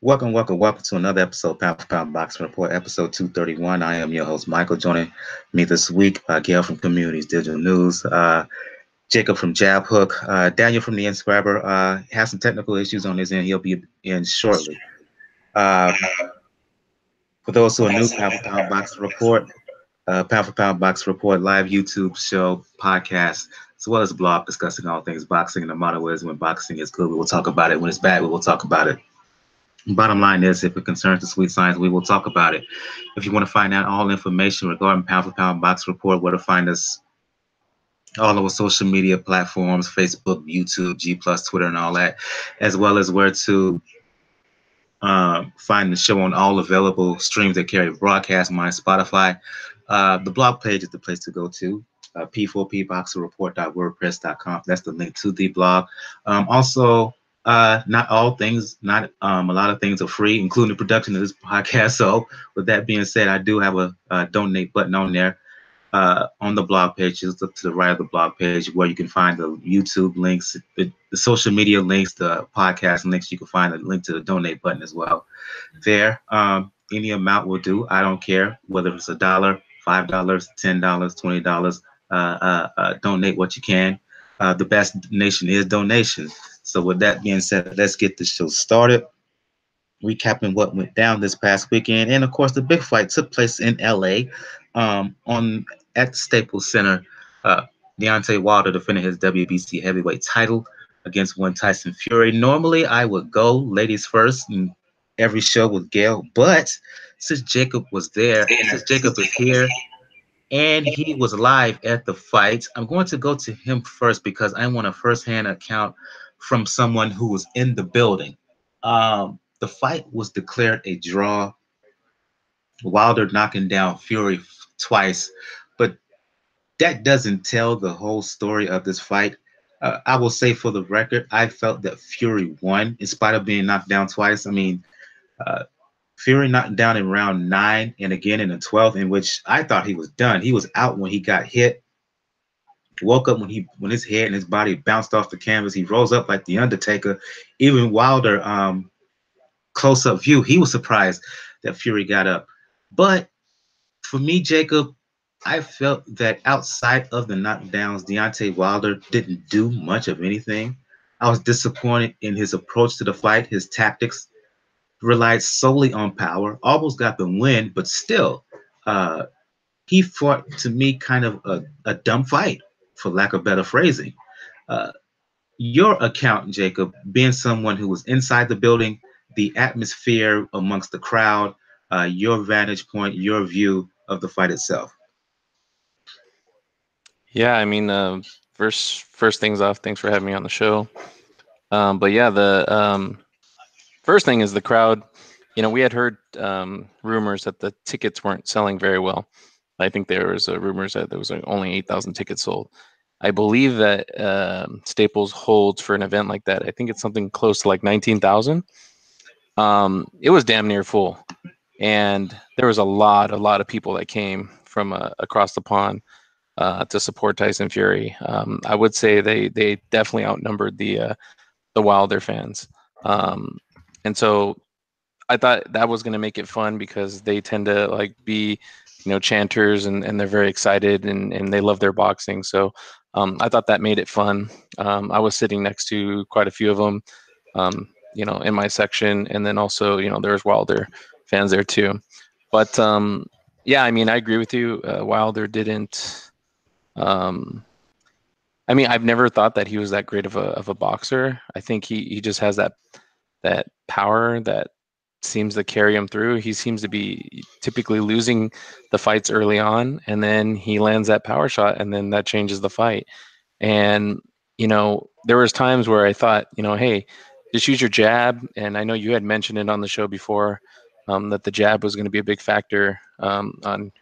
Welcome to another episode of Pound for Pound Boxing Report, episode 231. I am your host, Michael. Joining me this week, Kell from Communities Digital News, Jacob from Jab Hook, Daniel from the Inscriber. Has some technical issues on his end. He'll be in shortly. For those who are new, Pound for Pound Boxing Report, Pound for Pound Boxing Report, live YouTube show, podcast, as well as a blog discussing all things boxing. And the motto is when boxing is good, we will talk about it. When it's bad, we will talk about it. Bottom line is, if it concerns the sweet science, we will talk about it. If you want to find out all information regarding Pound for Pound Box Report, where to find us, all over social media platforms, Facebook, YouTube, G+, Twitter, and all that, as well as where to find the show on all available streams that carry broadcast, my Spotify. The blog page is the place to go to, p4pboxerreport.wordpress.com. That's the link to the blog. Also, not all things, not a lot of things are free, including the production of this podcast. So with that being said, I do have a donate button on there on the blog page, just to the right of the blog page, where you can find the YouTube links, the social media links, the podcast links. You can find a link to the donate button as well there. Any amount will do. I don't care whether it's $1, $5, $10, $20. Donate what you can. The best donation is donation. So with that being said, let's get the show started. Recapping what went down this past weekend, and of course, the big fight took place in LA, at the Staples Center. Deontay Wilder defended his WBC heavyweight title against one Tyson Fury. Normally, I would go ladies first in every show with Gail, but since Jacob was there, since Jacob is here, and he was live at the fight, I'm going to go to him first because I want a first-hand account from someone who was in the building. The fight was declared a draw. Wilder knocking down Fury twice, but that doesn't tell the whole story of this fight. I will say, for the record, I felt that Fury won in spite of being knocked down twice. I mean, Fury knocked down in round 9 and again in the 12th, in which I thought he was done. He was out when he got hit. Woke up when his head and his body bounced off the canvas. He rose up like the Undertaker. Even Wilder, close-up view, he was surprised that Fury got up. But for me, Jacob, I felt that outside of the knockdowns, Deontay Wilder didn't do much of anything. I was disappointed in his approach to the fight. His tactics relied solely on power. Almost got the win, but still, he fought, to me, kind of a dumb fight, for lack of better phrasing. Your account, Jacob, being someone who was inside the building, the atmosphere amongst the crowd, your vantage point, your view of the fight itself. Yeah, I mean, first things off, thanks for having me on the show. But yeah, the first thing is the crowd. You know, we had heard rumors that the tickets weren't selling very well. I think there was rumors that there was only 8,000 tickets sold. I believe that Staples holds for an event like that, I think it's something close to like 19,000. It was damn near full, and there was a lot of people that came from across the pond to support Tyson Fury. I would say they definitely outnumbered the Wilder fans, and so I thought that was going to make it fun because they tend to like be, chanters and they're very excited and they love their boxing. So I thought that made it fun. I was sitting next to quite a few of them, in my section, and then also there's Wilder fans there too. But yeah, I mean, I agree with you. Wilder didn't. I mean, I've never thought that he was that great of a boxer. I think he just has that power that seems to carry him through. He seems to be typically losing the fights early on, and then he lands that power shot, and then that changes the fight. And there was times where I thought, hey, just use your jab. And I know you had mentioned it on the show before, that the jab was going to be a big factor on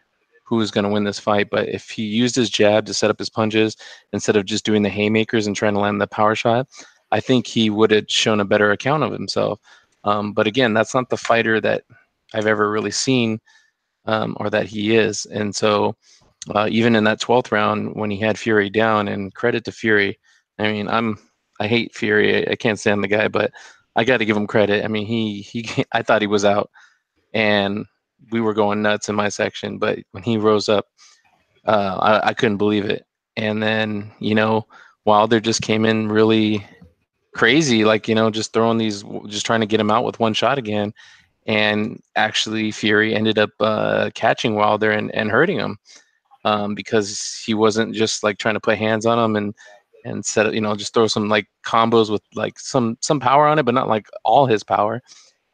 who was going to win this fight. But if he used his jab to set up his punches instead of just doing the haymakers and trying to land the power shot, I think he would have shown a better account of himself. But again, that's not the fighter that I've ever really seen, or that he is. And so even in that 12th round when he had Fury down, and credit to Fury, I mean, I hate Fury. I can't stand the guy, but I got to give him credit. I mean, I thought he was out, and we were going nuts in my section. But when he rose up, I couldn't believe it. And then Wilder just came in really crazy, like just throwing these, just trying to get him out with one shot again. And actually, Fury ended up catching Wilder and hurting him because he wasn't just like trying to put hands on him and set it, just throw some like combos with like some power on it, but not like all his power.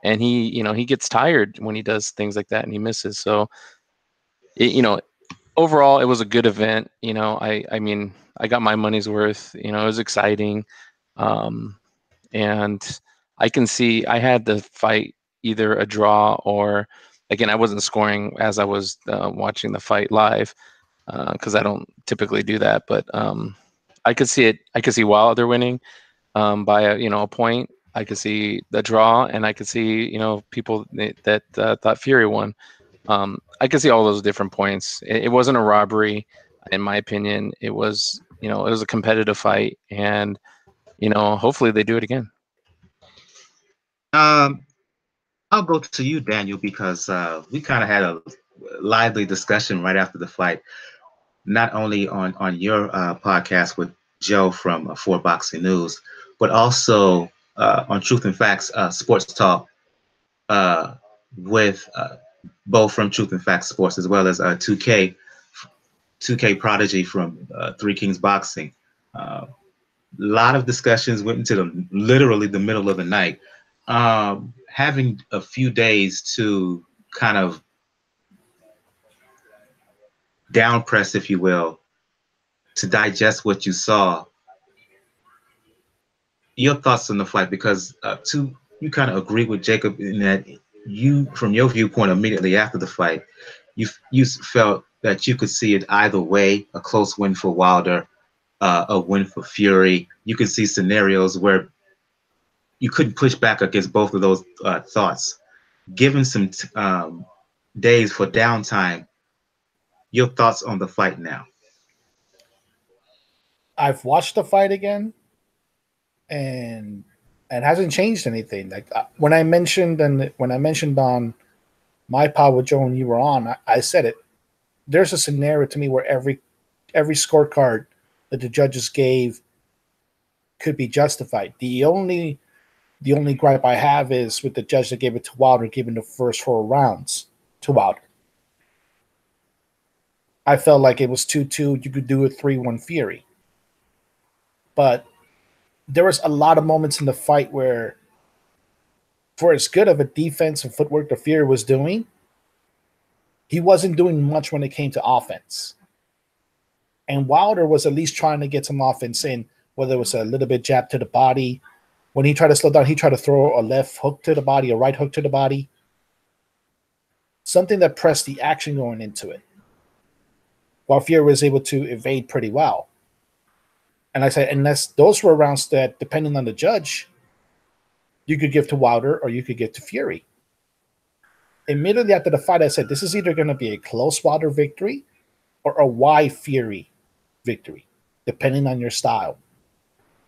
And he gets tired when he does things like that and he misses. So, overall, it was a good event. I mean, I got my money's worth. It was exciting. And I can see I had the fight either a draw or, again, I wasn't scoring as I was watching the fight live because I don't typically do that. But I could see it. I could see Wilder winning by a point. I could see the draw, and I could see people that thought Fury won. I could see all those different points. It wasn't a robbery, in my opinion. It was it was a competitive fight, and hopefully they do it again. I'll go to you, Daniel, because we kind of had a lively discussion right after the fight, not only on your podcast with Joe from 4Boxing News, but also on Truth and Facts Sports Talk with both from Truth and Facts Sports, as well as 2K Prodigy from Three Kings Boxing. A lot of discussions went into literally the middle of the night. Having a few days to kind of down press, if you will, to digest what you saw. Your thoughts on the fight, because you kind of agree with Jacob in that you, from your viewpoint, immediately after the fight, you felt that you could see it either way: a close win for Wilder, a win for Fury. You could see scenarios where you couldn't push back against both of those thoughts. Given some days for downtime, your thoughts on the fight now? I've watched the fight again, and it hasn't changed anything. Like when I mentioned on my pod with Joe and you were on, I said it. There's a scenario to me where every scorecard that the judges gave could be justified. The only gripe I have is with the judge that gave it to Wilder, giving the first 4 rounds to Wilder. I felt like it was 2-2. You could do a 3-1 Fury. But there was a lot of moments in the fight where, for as good of a defense and footwork the Fury was doing, he wasn't doing much when it came to offense. And Wilder was at least trying to get some offense in, whether it was a little bit jab to the body. When he tried to slow down, he tried to throw a left hook to the body, a right hook to the body. Something that pressed the action going into it. While Fury was able to evade pretty well. And I said, unless those were rounds that, depending on the judge, you could give to Wilder or you could give to Fury. Immediately after the fight, I said, this is either going to be a close Wilder victory or a wide Fury victory, depending on your style,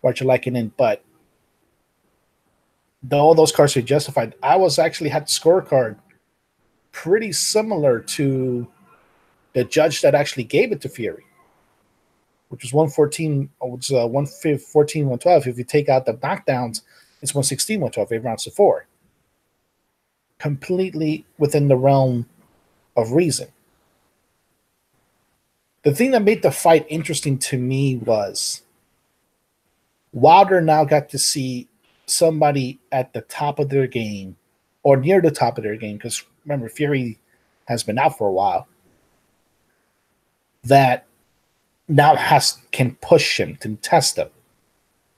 what you're liking in. But all those cards are justified. I was actually had the scorecard pretty similar to the judge that actually gave it to Fury, which was 114, which is 114, 112. If you take out the knockdowns, it's 116, 112, 8 rounds to 4. Completely within the realm of reason. The thing that made the fight interesting to me was Wilder now got to see somebody at the top of their game or near the top of their game, because remember, Fury has been out for a while, that now can push him, can test him.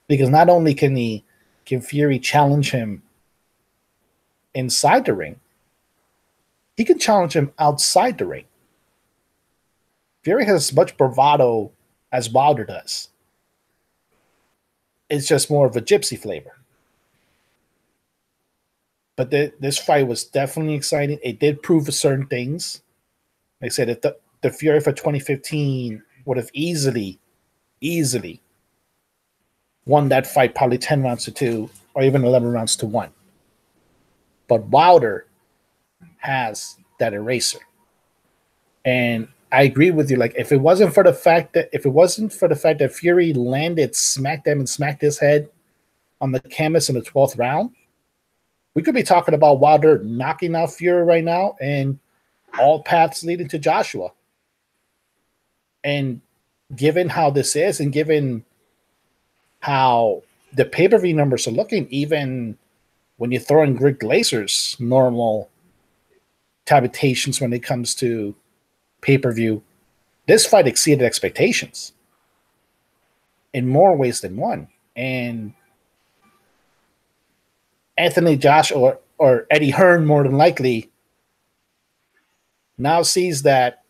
Because not only can Fury challenge him inside the ring, he can challenge him outside the ring. Fury has as much bravado as Wilder does. It's just more of a gypsy flavor. But this fight was definitely exciting. It did prove certain things. Like I said, if the Fury for 2015 would have easily won that fight, probably 10 rounds to 2, or even 11 rounds to 1. But Wilder has that eraser. And I agree with you. Like, if it wasn't for the fact that Fury landed, smacked his head on the canvas in the 12th round, we could be talking about Wilder knocking out Fury right now and all paths leading to Joshua. And given how this is, and given how the pay-per-view numbers are looking, even when you throw in Greg Glaser's normal tabulations when it comes to pay-per-view, this fight exceeded expectations in more ways than one. And Anthony Joshua or Eddie Hearn, more than likely, now sees that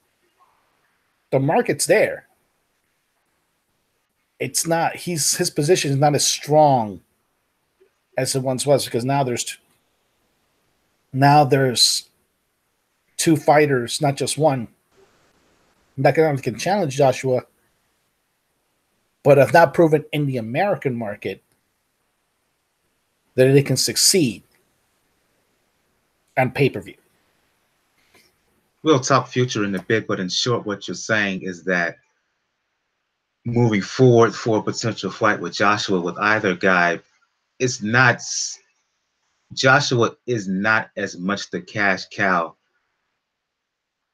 the market's there. It's not, his position is not as strong as it once was, because now there's two fighters, not just one, that can challenge Joshua, but have not proven in the American market that they can succeed on pay-per-view. We'll talk future in a bit, but in short, what you're saying is that moving forward for a potential fight with Joshua, with either guy, Joshua is not as much the cash cow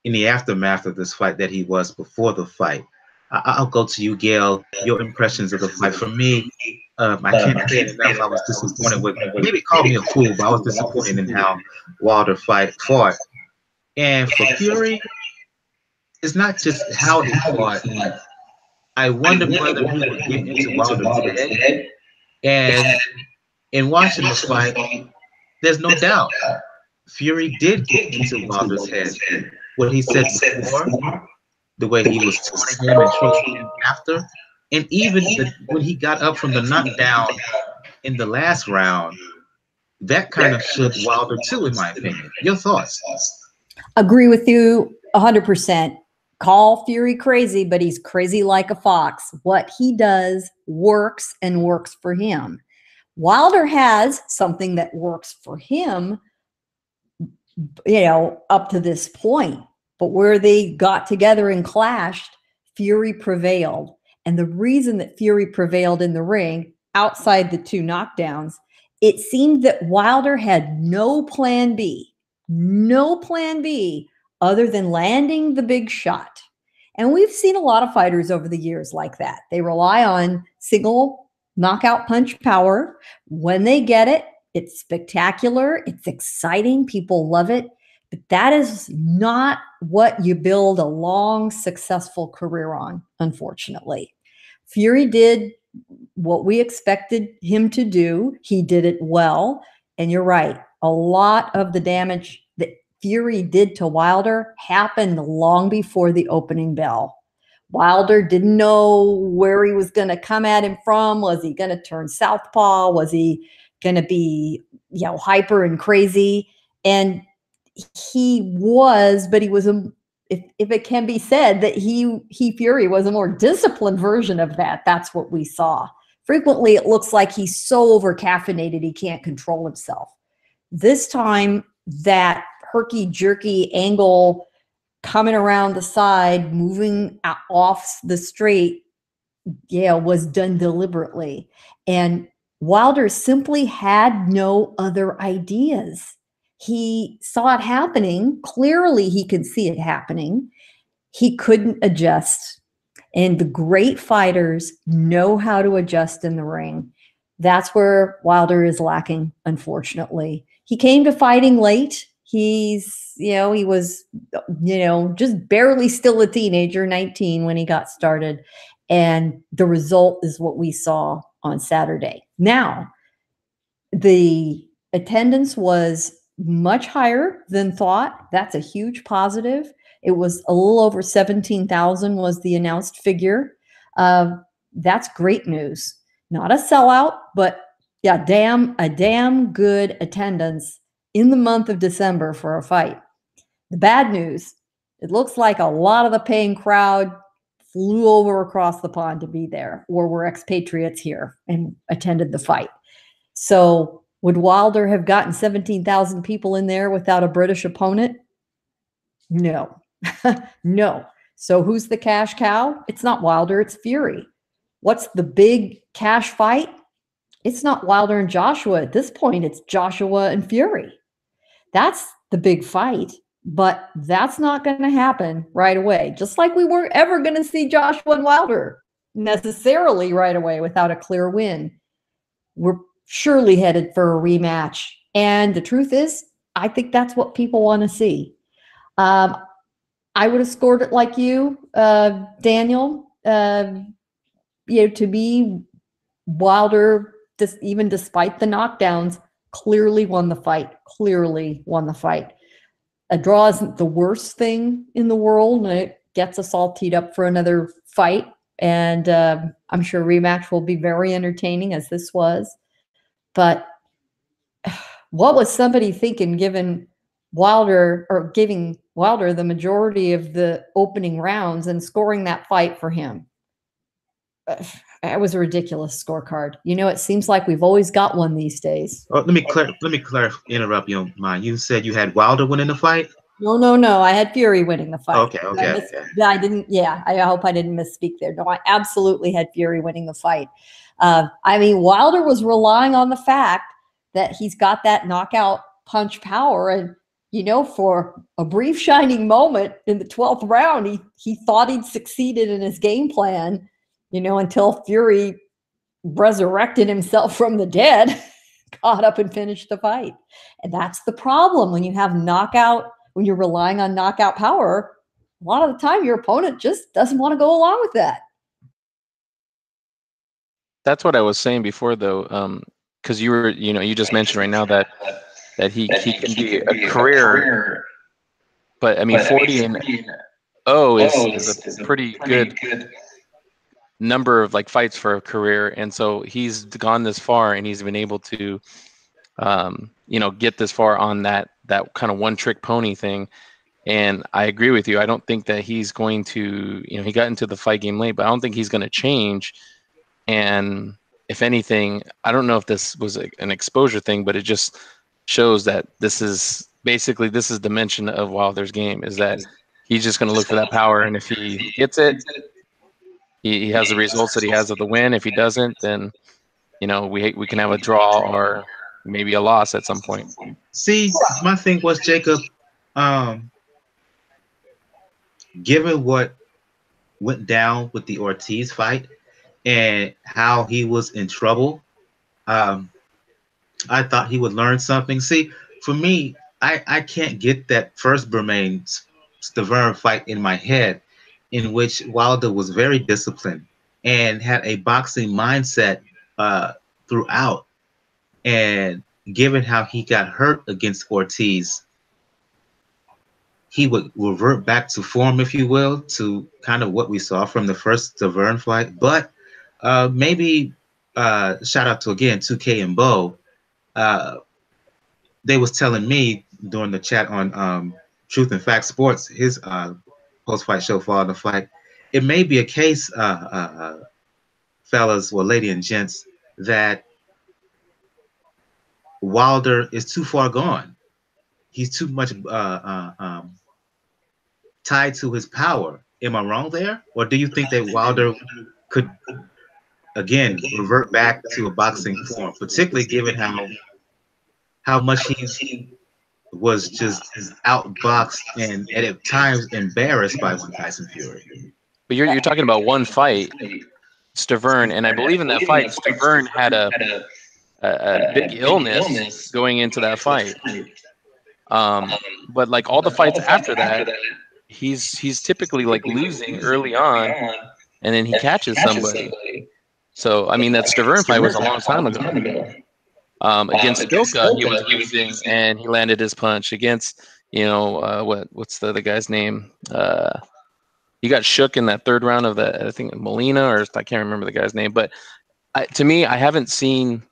in the aftermath of this fight that he was before the fight. I'll go to you, Gail. Your impressions of the fight. For me, I can't say it enough. I was disappointed with, maybe call me a fool, but I was disappointed in how Wilder fought. And for Fury, it's not just how he fought. I wonder whether he would get into Wilder's head. And in watching the fight, there's no doubt Fury did get into Wilder's head. What he said before, the way he was taunting him and choking him after, and even when he got up from the knockdown in the last round, that kind of shook Wilder too, in my opinion. Your thoughts? Agree with you 100%. Call Fury crazy, but he's crazy like a fox. What he does works, and works for him. Wilder has something that works for him, up to this point. But where they got together and clashed, Fury prevailed. And the reason that Fury prevailed in the ring, outside the two knockdowns, it seemed that Wilder had no plan B other than landing the big shot. And we've seen a lot of fighters over the years like that. They rely on single knockout punch power. When they get it, it's spectacular. It's exciting. People love it. But that is not what you build a long, successful career on, unfortunately. Fury did what we expected him to do. He did it well. And you're right. A lot of the damage that Fury did to Wilder happened long before the opening bell. Wilder didn't know where he was going to come at him from. Was he going to turn southpaw? Was he going to be, hyper and crazy? And he was, but he was if it can be said that Fury was a more disciplined version of that. That's what we saw. Frequently, it looks like he's so over-caffeinated he can't control himself. This time, that herky-jerky angle coming around the side, moving off the straight, was done deliberately. And Wilder simply had no other ideas. He saw it happening. Clearly, he could see it happening. He couldn't adjust. And the great fighters know how to adjust in the ring. That's where Wilder is lacking, unfortunately. He came to fighting late. He was, just barely still a teenager, 19 when he got started. And the result is what we saw on Saturday. Now, the attendance was much higher than thought. That's a huge positive. It was a little over 17,000 was the announced figure. That's great news. Not a sellout, but a damn good attendance in the month of December for a fight. The bad news, it looks like a lot of the paying crowd flew over across the pond to be there, or were expatriates here and attended the fight. So would Wilder have gotten 17,000 people in there without a British opponent? No. No. So who's the cash cow? It's not Wilder, it's Fury. What's the big cash fight? It's not Wilder and Joshua. At this point, it's Joshua and Fury. That's the big fight, but that's not going to happen right away. Just like we weren't ever going to see Joshua and Wilder necessarily right away without a clear win. We're surely headed for a rematch. And the truth is, I think that's what people want to see. I would have scored it like you, Daniel. To be Wilder, even despite the knockdowns, clearly won the fight. A draw isn't the worst thing in the world, and it gets us all teed up for another fight. And I'm sure rematch will be very entertaining, as this was. But what was somebody thinking, giving Wilder the majority of the opening rounds and scoring that fight for him? It was a ridiculous scorecard. It seems like we've always got one these days. Oh, let me clarify. Interrupt you, mind. You said you had Wilder winning the fight. No. I had Fury winning the fight. Okay. I didn't. Yeah, I hope I didn't misspeak there. No, I absolutely had Fury winning the fight. Wilder was relying on the fact that he's got that knockout punch power, and for a brief shining moment in the 12th round, he thought he'd succeeded in his game plan. Until Fury resurrected himself from the dead, caught up and finished the fight. And that's the problem when when you're relying on knockout power. A lot of the time, your opponent just doesn't want to go along with that. That's what I was saying before, though, because you just mentioned right now that he can be a career, but 40-0 is a pretty good number of fights for a career, and so he's gone this far and he's been able to get this far on that kind of one trick pony thing. And I agree with you. I don't think that he's going to, he got into the fight game late, but I don't think he's going to change. And if anything, I don't know if this was an exposure thing, but it just shows that this is the dimension of Wilder's game, is that he's just going to look for that power, and if he gets it, he has the results that he has of the win. If he doesn't, then we can have a draw or maybe a loss at some point. See, my thing was, Jacob, given what went down with the Ortiz fight and how he was in trouble, I thought he would learn something. See, for me, I can't get that first Bermain-Stavern fight in my head, in which Wilder was very disciplined and had a boxing mindset throughout. And given how he got hurt against Ortiz, he would revert back to form, if you will, to kind of what we saw from the first Stavern fight. But maybe shout out to, again, 2K and Bo. They was telling me during the chat on Truth and Fact Sports, his post-fight show following the fight, it may be a case, fellas, well, lady and gents, that Wilder is too far gone. He's too much tied to his power. Am I wrong there? Or do you think that Wilder could, again, revert back to a boxing form, particularly given how much he was just outboxed and at times embarrassed by Tyson Fury? But you're talking about one fight, Stavern, and I believe in that fight, Stavern had a big illness going into that fight. But all the fights after that, he's typically losing early on, and then he catches somebody. So that Stavern fight was a long time ago. Against Doka, he was losing, and he landed his punch. Against what's the other guy's name? He got shook in that third round of I think Molina, or I can't remember the guy's name. But to me, I haven't seen.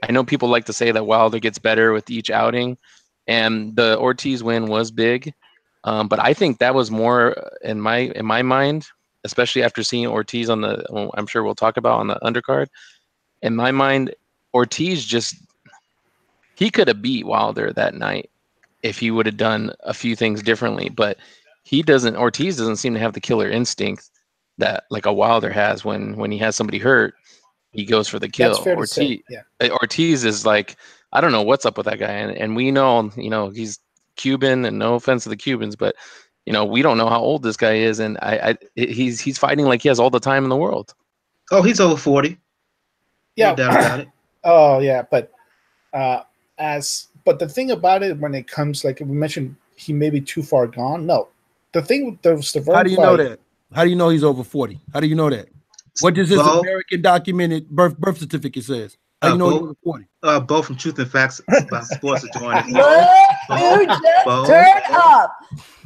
I know people like to say that Wilder gets better with each outing, and the Ortiz win was big, but I think that was more in my mind, especially after seeing Ortiz on I'm sure we'll talk about on the undercard. In my mind, Ortiz he could have beat Wilder that night if he would have done a few things differently, but Ortiz doesn't seem to have the killer instinct that like a Wilder has when he has somebody hurt, he goes for the kill. That's fair to say, yeah. Ortiz is like, I don't know what's up with that guy. And we know, he's Cuban, and no offense to the Cubans, but we don't know how old this guy is. And he's fighting like he has all the time in the world. Oh, he's over 40. Yeah. No doubt about it. Oh yeah. But the thing about it, when it comes, like we mentioned, he may be too far gone. No, the thing with the how do you know that? How do you know he's over 40? How do you know that? What does his American documented birth certificate says? How do you know he's over 40? Bo from Truth and Facts about Sports are joining. Turn up.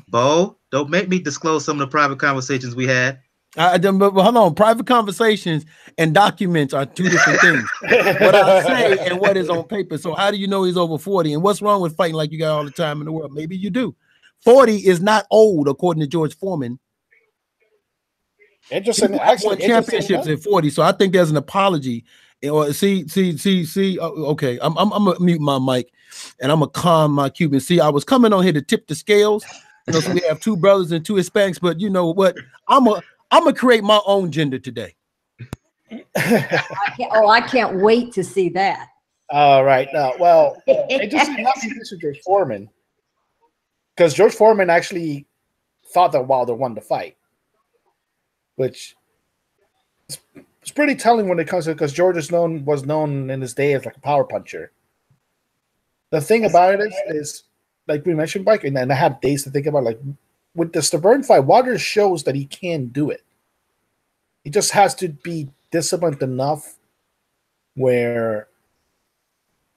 Bo, don't make me disclose some of the private conversations we had. But hold on, private conversations and documents are two different things. What I say and what is on paper. So how do you know he's over 40? And what's wrong with fighting like you got all the time in the world? Maybe you do. 40 is not old, according to George Foreman. Interesting. He won championships at 40, so I think there's an apology. See. Okay, I'm gonna mute my mic and I'm gonna calm my Cuban. See, I was coming on here to tip the scales. So we have two brothers and two Hispanics, but you know what? I'm gonna create my own gender today. I can't wait to see that. All right. Well, it just nothing to George Foreman, because George Foreman actually thought that Wilder won the fight, which is pretty telling when it comes to, because George was known in his day as like a power puncher. The thing about it is like we mentioned, Mike, and I had days to think about, like with the Stavern fight, Wilder shows that he can do it. He just has to be disciplined enough where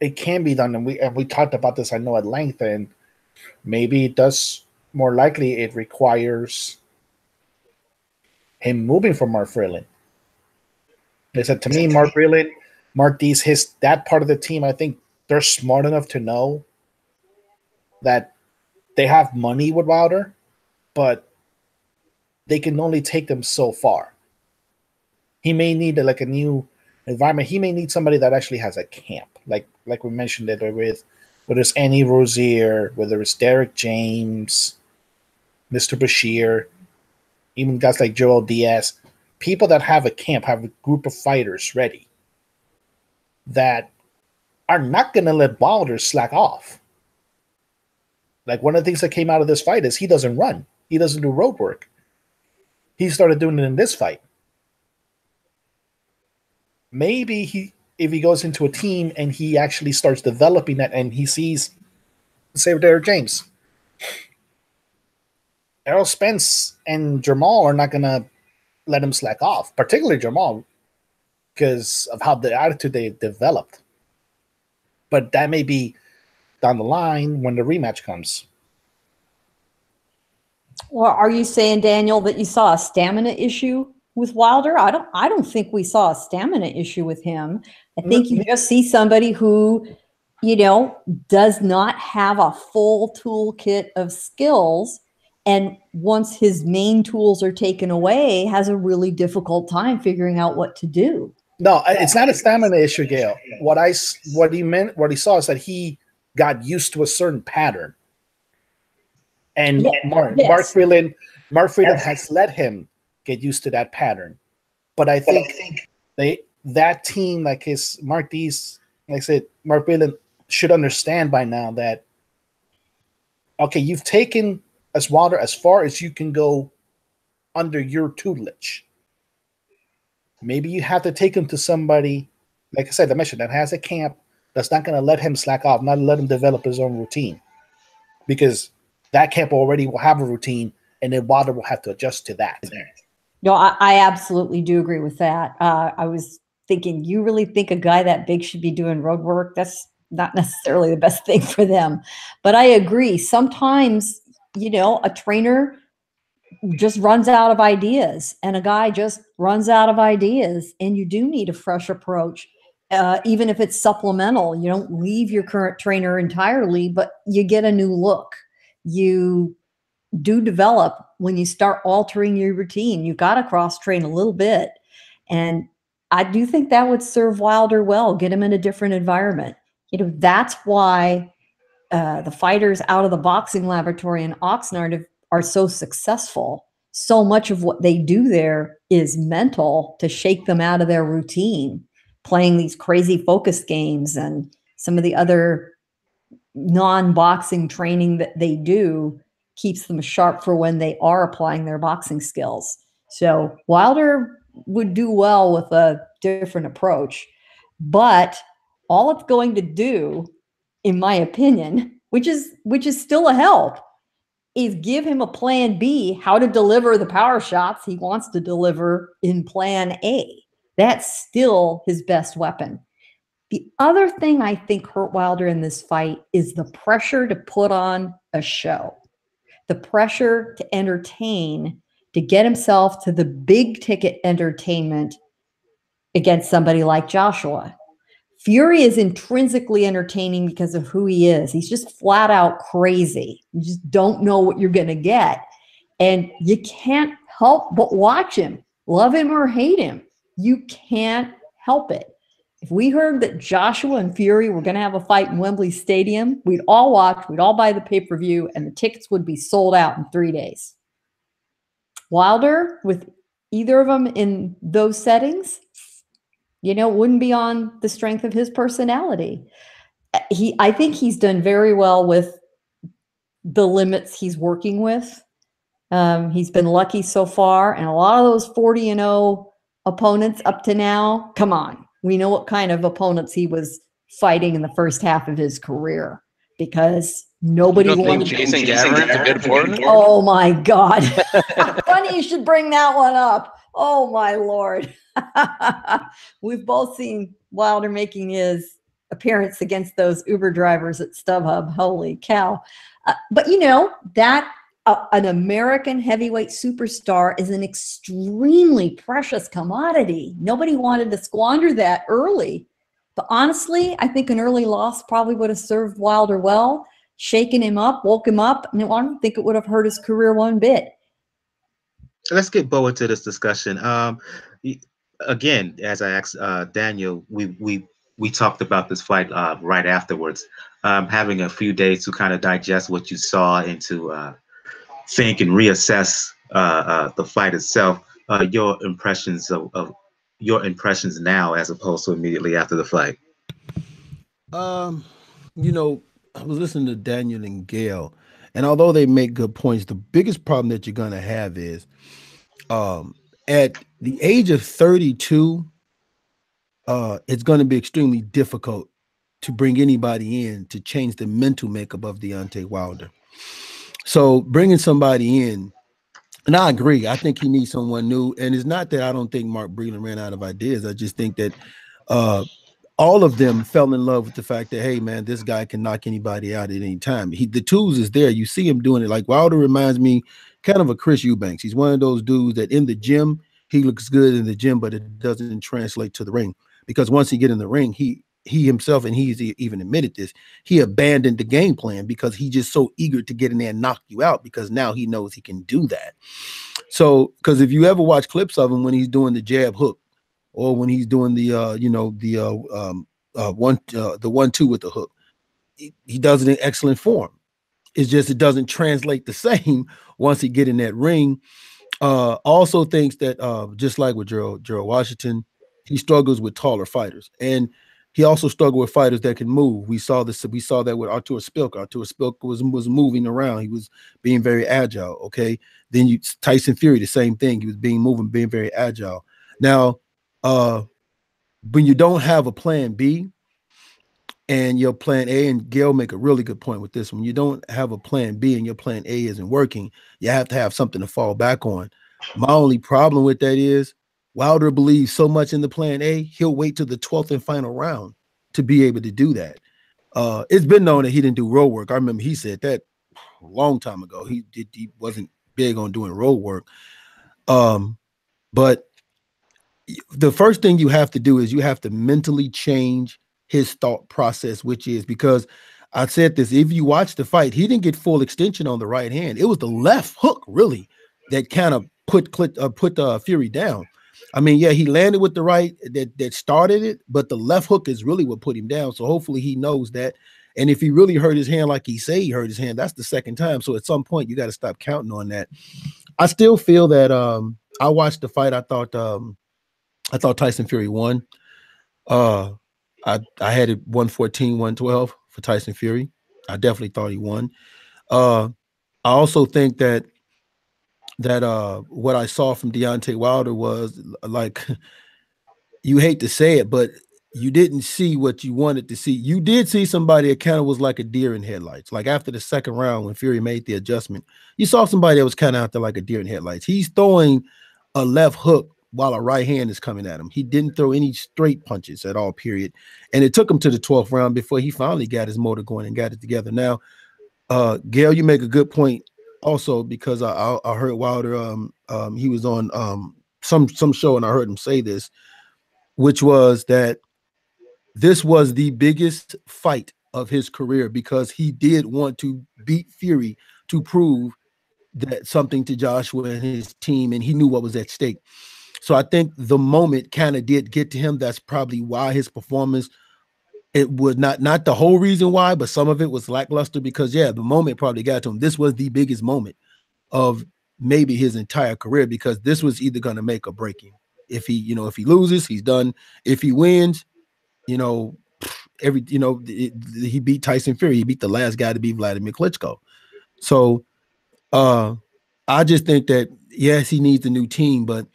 it can be done. And we talked about this, I know, at length, and maybe it does, more likely it requires him moving from Mark Freeland. They said to me, Mark Freeland, Mark D's, that part of the team, I think they're smart enough to know that they have money with Wilder, but they can only take them so far. He may need like a new environment. He may need somebody that actually has a camp, like we mentioned it with, whether it's Annie Rozier, whether it's Derek James, Mr. Bashir, even guys like Joel Diaz, people that have a camp, have a group of fighters ready that are not going to let Wilder slack off. Like one of the things that came out of this fight is he doesn't run. He doesn't do road work. He started doing it in this fight. Maybe if he goes into a team and he actually starts developing that, and he sees, say, Derek James, Errol Spence and Jamal are not going to let him slack off, particularly Jamal, because of how the attitude they developed. But that may be down the line when the rematch comes. Or are you saying, Daniel, that you saw a stamina issue with Wilder? I don't think we saw a stamina issue with him. I think you just see somebody who, does not have a full toolkit of skills, and once his main tools are taken away, has a really difficult time figuring out what to do. No, it's not a stamina issue, Gail. What he saw is that he got used to a certain pattern. And Mark Freeland has let him get used to that pattern. But I think that team, like his Mark D's, like I said, Mark Freeland should understand by now that, okay, you've taken as Wilder as far as you can go under your tutelage. Maybe you have to take him to somebody, like I said, I mentioned, that has a camp, that's not going to let him slack off, not let him develop his own routine. Because that camp already will have a routine, and then Wilder will have to adjust to that. No, I absolutely do agree with that. I was thinking, you really think a guy that big should be doing road work? That's not necessarily the best thing for them. But I agree. Sometimes, a trainer just runs out of ideas, and a guy just runs out of ideas, and you do need a fresh approach. Even if it's supplemental, you don't leave your current trainer entirely, but you get a new look. You do develop when you start altering your routine. You've got to cross train a little bit. And I do think that would serve Wilder well, get him in a different environment. That's why the fighters out of the boxing laboratory in Oxnard are so successful. So much of what they do there is mental to shake them out of their routine, playing these crazy focus games and some of the other non-boxing training that they do keeps them sharp for when they are applying their boxing skills. So Wilder would do well with a different approach, but all it's going to do, in my opinion, which is still a help, is give him a plan B, how to deliver the power shots he wants to deliver in plan A. That's still his best weapon. The other thing I think hurt Wilder in this fight is the pressure to put on a show, the pressure to entertain, to get himself to the big ticket entertainment against somebody like Joshua. Fury is intrinsically entertaining because of who he is. He's just flat out crazy. You just don't know what you're going to get. And you can't help but watch him, love him or hate him. You can't help it. If we heard that Joshua and Fury were going to have a fight in Wembley Stadium, we'd all watch, we'd all buy the pay-per-view, and the tickets would be sold out in 3 days. Wilder, with either of them in those settings, wouldn't be on the strength of his personality. I think he's done very well with the limits he's working with. He's been lucky so far, and a lot of those 40-0 opponents up to now, come on. We know what kind of opponents he was fighting in the first half of his career, because nobody wanted Jason Gaverin's a good opponent. Oh my God. Funny you should bring that one up. Oh my Lord. We've both seen Wilder making his appearance against those Uber drivers at StubHub. Holy cow. But that an American heavyweight superstar is an extremely precious commodity. Nobody wanted to squander that early. But honestly, I think an early loss probably would have served Wilder well, shaken him up, woke him up, and I don't think it would have hurt his career one bit. Let's get Bo into this discussion. Again, as I asked Daniel, we talked about this fight right afterwards, having a few days to kind of digest what you saw and to think and reassess the fight itself. Your impressions of your impressions now, as opposed to immediately after the fight. I was listening to Daniel and Gail, and although they make good points, the biggest problem that you're gonna have is at the age of 32, it's going to be extremely difficult to bring anybody in to change the mental makeup of Deontay Wilder. So bringing somebody in, and I agree, I think he needs someone new. And it's not that I don't think Mark Breland ran out of ideas. I just think that all of them fell in love with the fact that, hey, man, this guy can knock anybody out at any time. The tools is there. You see him doing it. Like Wilder reminds me kind of a Chris Eubanks. He's one of those dudes that in the gym, he looks good in the gym, but it doesn't translate to the ring. Because once he get in the ring, he himself, and he's even admitted this, he abandoned the game plan because he's just so eager to get in there and knock you out, because now he knows he can do that. So, because if you ever watch clips of him when he's doing the jab hook, or when he's doing the 1-2 with the hook, he does it in excellent form. It's just it doesn't translate the same once he get in that ring. Also thinks that just like with Gerald Washington, he struggles with taller fighters, and he also struggled with fighters that can move. We saw this. We saw that with Artur Szpilka. Artur Szpilka was moving around. He was being very agile. Okay, then Tyson Fury, the same thing. He was being very agile. Now, when you don't have a plan B and your plan A, and Gail make a really good point with this, when you don't have a plan B and your plan A isn't working, you have to have something to fall back on. My only problem with that is Wilder believes so much in the plan A, he'll wait till the 12th and final round to be able to do that. It's been known that he didn't do road work. I remember he said that a long time ago. He wasn't big on doing road work. But the first thing you have to do is you have to mentally change his thought process, which is, because I said this, if you watch the fight, he didn't get full extension on the right hand. It was the left hook really that kind of put Fury down. I mean, yeah, he landed with the right that started it, but the left hook is really what put him down. So hopefully he knows that. And if he really hurt his hand like he say he hurt his hand, that's the second time. So at some point you got to stop counting on that. I still feel that I watched the fight. I thought Tyson Fury won. I had it 114, 112 for Tyson Fury. I definitely thought he won. I also think that what I saw from Deontay Wilder was like, you hate to say it, but you didn't see what you wanted to see. You did see somebody that kind of was like a deer in headlights. Like after the second round, when Fury made the adjustment, you saw somebody that was kind of out there like a deer in headlights. He's throwing a left hook while a right hand is coming at him. He didn't throw any straight punches at all, period. And it took him to the 12th round before he finally got his motor going and got it together. Now, Gail, you make a good point also, because I heard Wilder, he was on some show and I heard him say this, which was that this was the biggest fight of his career because he did want to beat Fury to prove that something to Joshua and his team, and he knew what was at stake. So I think the moment kind of did get to him. That's probably why his performance, it was not the whole reason why, but some of it was lackluster because, yeah, the moment probably got to him. This was the biggest moment of maybe his entire career because this was either going to make or break him. If he loses, he's done. If he wins, he beat Tyson Fury. He beat the last guy to beat Vladimir Klitschko. So I just think that, yes, he needs a new team, but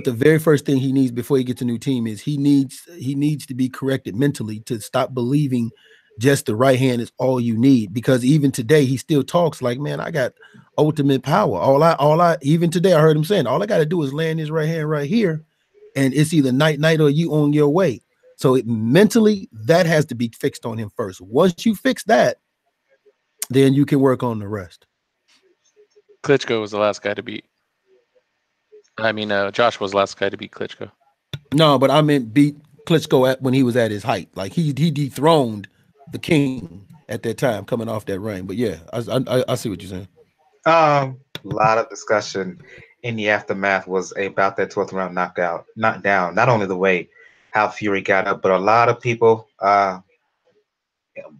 the very first thing he needs before he gets a new team is he needs to be corrected mentally to stop believing just the right hand is all you need. Because even today he still talks like, man, I got ultimate power. Even today I heard him saying, all I got to do is land his right hand right here, and it's either night or you on your way. So mentally, that has to be fixed on him first. Once you fix that, then you can work on the rest. Klitschko was the last guy to beat. Josh was the last guy to beat Klitschko. No, but I meant beat Klitschko when he was at his height. Like he dethroned the king at that time, coming off that reign. But yeah, I see what you're saying. A lot of discussion in the aftermath was about that 12th round knockdown. Not only the way how Fury got up, but a lot of people,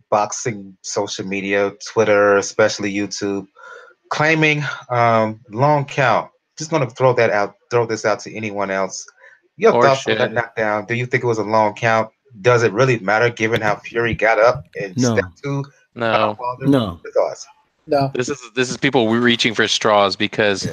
boxing, social media, Twitter, especially YouTube, claiming long count. Just going to throw this out to anyone else. Your thoughts on that knockdown? Do you think it was a long count? Does it really matter given how Fury got up and stepped to? No. No. Your thoughts? No. This is people reaching for straws because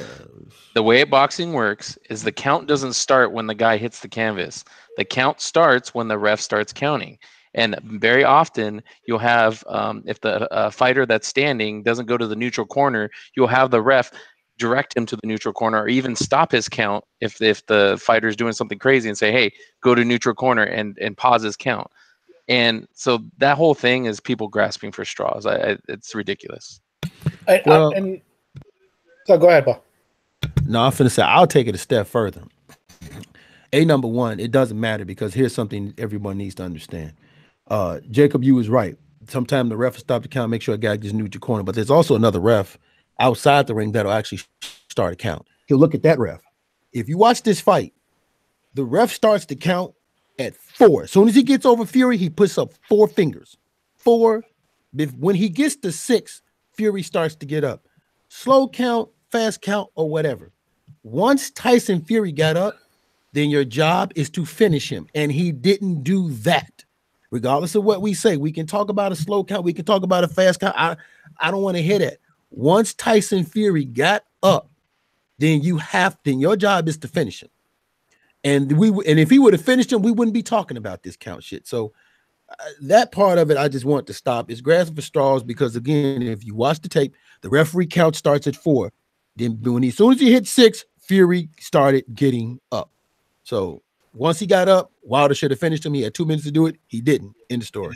the way boxing works is the count doesn't start when the guy hits the canvas. The count starts when the ref starts counting. And very often you'll have, if the fighter that's standing doesn't go to the neutral corner, you'll have the ref direct him to the neutral corner or even stop his count if the fighter is doing something crazy and say, hey, go to neutral corner and pause his count. And so that whole thing is people grasping for straws. It's ridiculous. So go ahead, Bo. No, I'm finna say I'll take it a step further. Number one, it doesn't matter because here's something everyone needs to understand. Jacob, you was right. Sometimes the ref will stop the count, make sure a guy gets neutral corner, but there's also another ref outside the ring that'll actually start a count. He'll look at that ref. If you watch this fight, the ref starts to count at 4. As soon as he gets over Fury, he puts up 4 fingers. 4. When he gets to 6, Fury starts to get up. Slow count, fast count, or whatever. Once Tyson Fury got up, then your job is to finish him. And he didn't do that. Regardless of what we say, we can talk about a slow count, we can talk about a fast count. I don't want to hear that. Once Tyson Fury got up, then your job is to finish him. And if he would have finished him, we wouldn't be talking about this count shit. So that part of it, I just want to stop. It's grasping for straws because, again, if you watch the tape, the referee count starts at 4. Then as soon as he hit 6, Fury started getting up. So once he got up, Wilder should have finished him. He had 2 minutes to do it. He didn't. End of story.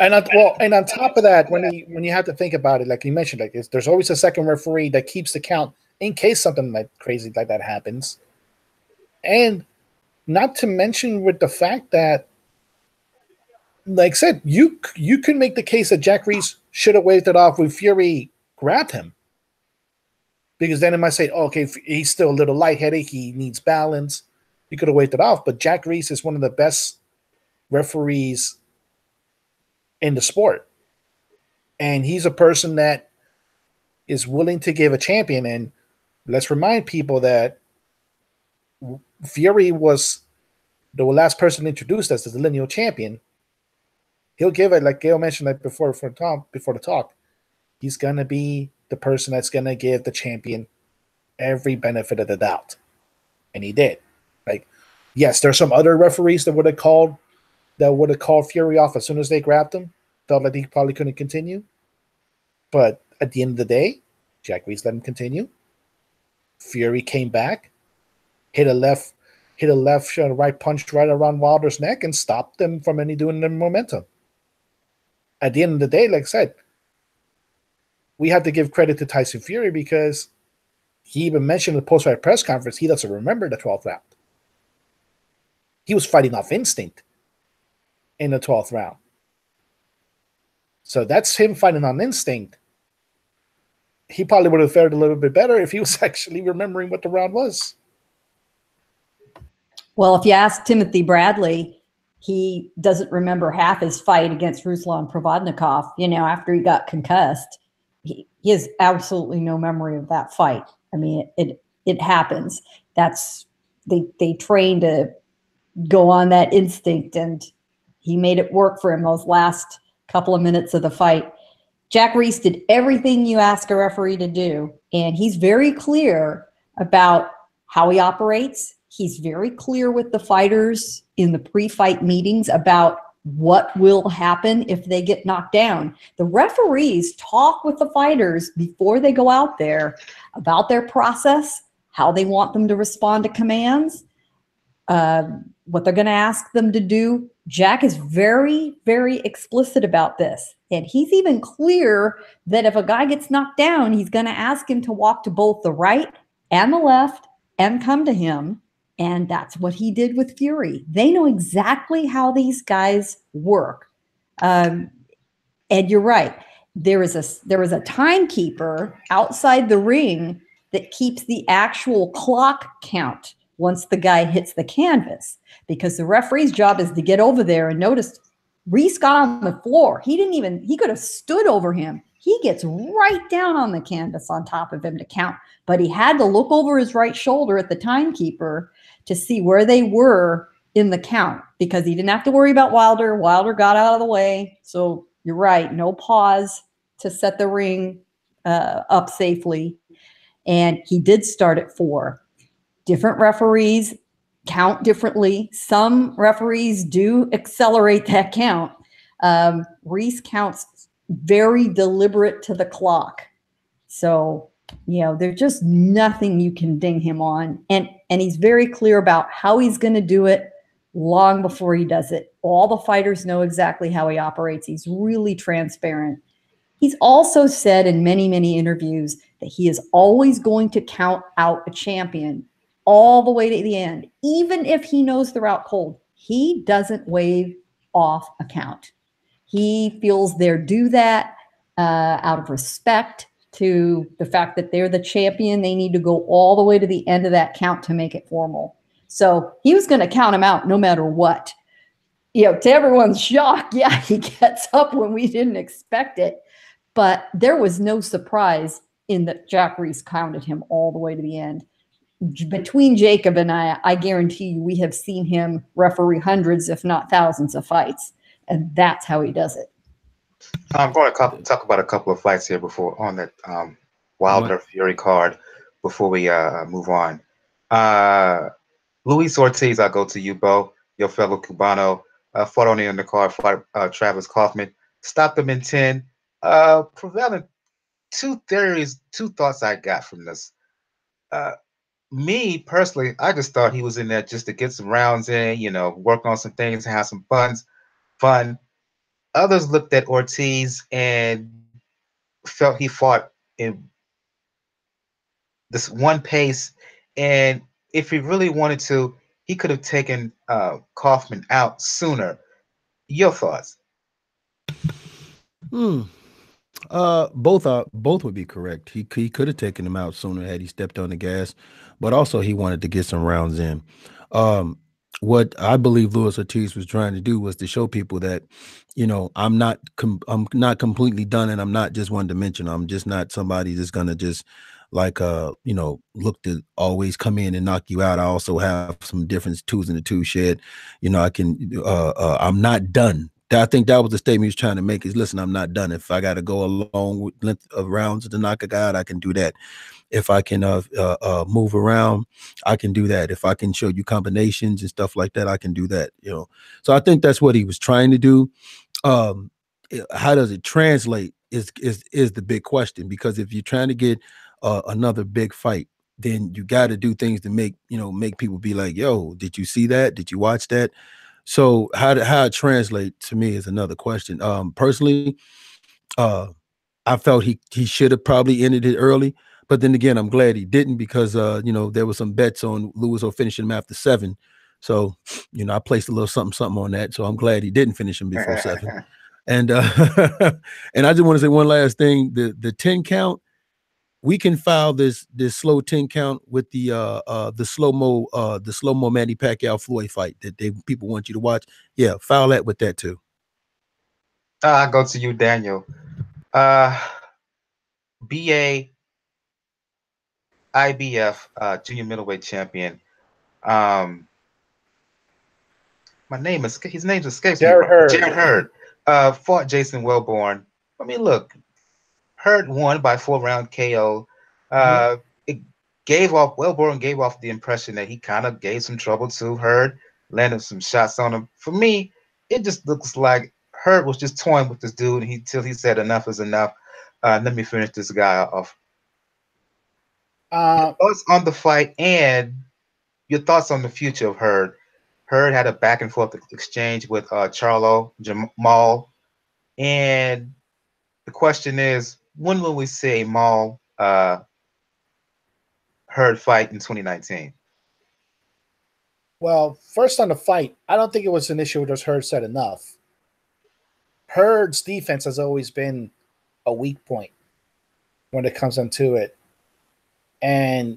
And on top of that, when you have to think about it, like you mentioned, like there's always a second referee that keeps the count in case something like crazy like that happens. And not to mention with the fact that, like I said, you can make the case that Jack Reese should have waved it off when Fury grabbed him. Because then it might say, oh, okay, he's still a little lightheaded. He needs balance. You could have waited off. But Jack Reese is one of the best referees in the sport. And he's a person that is willing to give a champion. And let's remind people that Fury was the last person introduced us as the lineal champion. He'll give it, like Gail mentioned like before the talk, he's going to be the person that's going to give the champion every benefit of the doubt. And he did. Like, yes, there's some other referees that would have called Fury off as soon as they grabbed him. Felt like he probably couldn't continue. But at the end of the day, Jack Reese let him continue. Fury came back, hit a right punch right around Wilder's neck and stopped them from doing the momentum. At the end of the day, like I said, we have to give credit to Tyson Fury because he even mentioned in the post-fight press conference he doesn't remember the 12th round. He was fighting off instinct in the 12th round. So that's him fighting on instinct. He probably would have fared a little bit better if he was actually remembering what the round was. Well, if you ask Timothy Bradley, he doesn't remember half his fight against Ruslan Provodnikov, after he got concussed. He has absolutely no memory of that fight. I mean, it happens. They train to go on that instinct, and he made it work for him those last couple of minutes of the fight. Jack Reese did everything you ask a referee to do, and he's very clear about how he operates. He's very clear with the fighters in the pre-fight meetings about what will happen if they get knocked down. The referees talk with the fighters before they go out there about their process, how they want them to respond to commands, what they're going to ask them to do. Jack is very, very explicit about this. And he's even clear that if a guy gets knocked down, he's going to ask him to walk to both the right and the left and come to him. And that's what he did with Fury. They know exactly how these guys work. And you're right. There is a timekeeper outside the ring that keeps the actual clock count once the guy hits the canvas, because the referee's job is to get over there and notice Reese got on the floor. He could have stood over him. He gets right down on the canvas on top of him to count, but he had to look over his right shoulder at the timekeeper to see where they were in the count, because he didn't have to worry about Wilder. Wilder got out of the way. So you're right. No pause to set the ring up safely. And he did start at 4. Different referees count differently. Some referees do accelerate that count. Reese counts very deliberate to the clock. So, there's just nothing you can ding him on. And he's very clear about how he's going to do it long before he does it. All the fighters know exactly how he operates. He's really transparent. He's also said in many, many interviews that he is always going to count out a champion all the way to the end. Even if he knows they're out cold, he doesn't wave off a count. He feels they're due that out of respect to the fact that they're the champion. They need to go all the way to the end of that count to make it formal. So he was going to count him out no matter what. To everyone's shock, yeah, he gets up when we didn't expect it. But there was no surprise in that Jack Reese counted him all the way to the end. Between Jacob and I guarantee you we have seen him referee hundreds, if not thousands of fights. And that's how he does it. I'm going to talk about a couple of fights here before on that Wilder Fury card before we move on. Luis Ortiz, I'll go to you, Bo, your fellow Cubano, fought on the undercard, fought Travis Kaufman, stopped him in 10. Prevailing two thoughts I got from this. Me personally, I just thought he was in there just to get some rounds in, work on some things and have some fun. Others looked at Ortiz and felt he fought in this one pace, and if he really wanted to, he could have taken Kaufman out sooner. Your thoughts? Both would be correct. He could have taken him out sooner had he stepped on the gas, but also he wanted to get some rounds in. What I believe Luis Ortiz was trying to do was to show people that, I'm not completely done, and I'm not just one dimensional. I'm just not somebody that's gonna just like look to always come in and knock you out. I also have some different tools in the tool shed. I can I'm not done. I think that was the statement he was trying to make is, listen, I'm not done. If I got to go a long length of rounds to knock a guy out, I can do that. If I can move around, I can do that. If I can show you combinations and stuff like that, I can do that. So I think that's what he was trying to do. How does it translate is the big question, because if you're trying to get another big fight, then you got to do things to make people be like, yo, did you see that? Did you watch that? So how it translates to me is another question. Personally, I felt he should have probably ended it early, but then again, I'm glad he didn't, because there were some bets on Lewis or finishing him after 7. So I placed a little something on that. So I'm glad he didn't finish him before 7. And and I just want to say one last thing: the 10 count. We can file this slow 10 count with the slow-mo Manny Pacquiao Floyd fight that people want you to watch. Yeah, file that with that too. I'll go to you, Daniel. BA IBF junior middleweight champion. My name is his name's escapes me. Jarrett Hurd fought Jason Welborn. I mean, look, Hurd won by 4-round KO. It Welborn gave off the impression that he kind of gave some trouble to Hurd, landed some shots on him. For me, it just looks like Hurd was just toying with this dude until he said enough is enough. Let me finish this guy off. Your thoughts on the fight and your thoughts on the future of Hurd. Hurd had a back and forth exchange with Charlo Jamal, and the question is, when will we see a Maul Hurd fight in 2019? Well, first on the fight, I don't think it was an issue with just Hurd said enough. Hurd's defense has always been a weak point when it comes down to it. And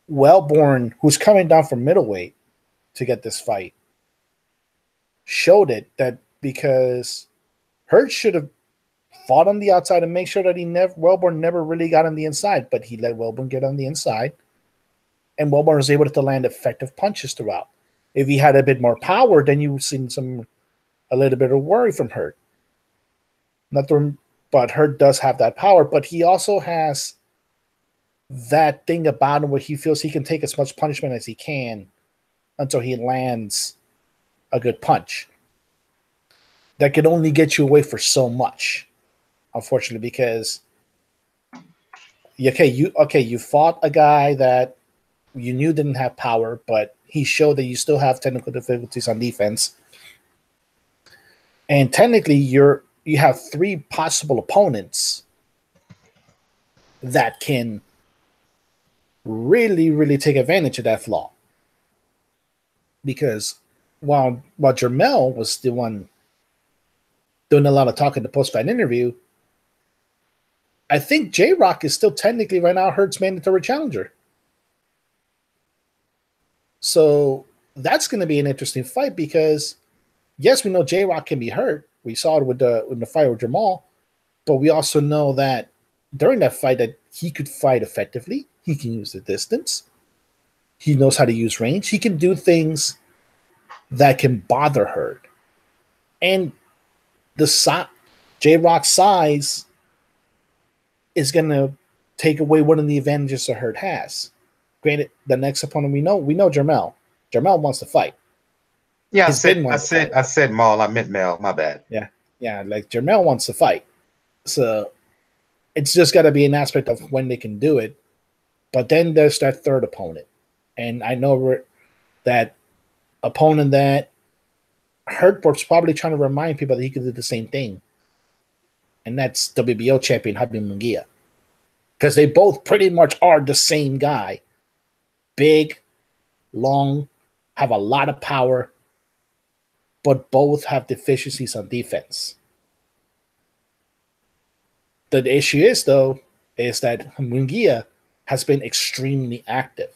Welborn, who's coming down from middleweight to get this fight, showed it, that because Hurd should have fought on the outside and make sure that Welborn never really got on the inside, but he let Welborn get on the inside, and Welborn was able to land effective punches throughout. If he had a bit more power, then you've seen a little bit of worry from Hurd. But Hurd does have that power, but he also has that thing about him where he feels he can take as much punishment as he can until he lands a good punch. That can only get you away for so much, unfortunately, because you fought a guy that you knew didn't have power, but he showed that you still have technical difficulties on defense. And technically, you have 3 possible opponents that can really, really take advantage of that flaw. Because while Jermell was the one doing a lot of talking in the post-fight interview, I think J-Rock is still technically right now Hurd's mandatory challenger. So that's going to be an interesting fight because, yes, we know J-Rock can be hurt. We saw it with the fight with Jamal, but we also know that during that fight that he could fight effectively. He can use the distance. He knows how to use range. He can do things that can bother Hurd. And the J-Rock's size is going to take away one of the advantages that Hurd has. Granted, the next opponent we know Jermell. Jermell wants to fight. Yeah, I said Maul. I meant Mel. My bad. Yeah. Like Jermell wants to fight. So it's just got to be an aspect of when they can do it. But then there's that third opponent. And I know that opponent that Hurtport's probably trying to remind people that he could do the same thing. And that's WBO champion Jaime Munguia. Because they both pretty much are the same guy. Big, long, have a lot of power, but both have deficiencies on defense. The issue is though, is that Munguia has been extremely active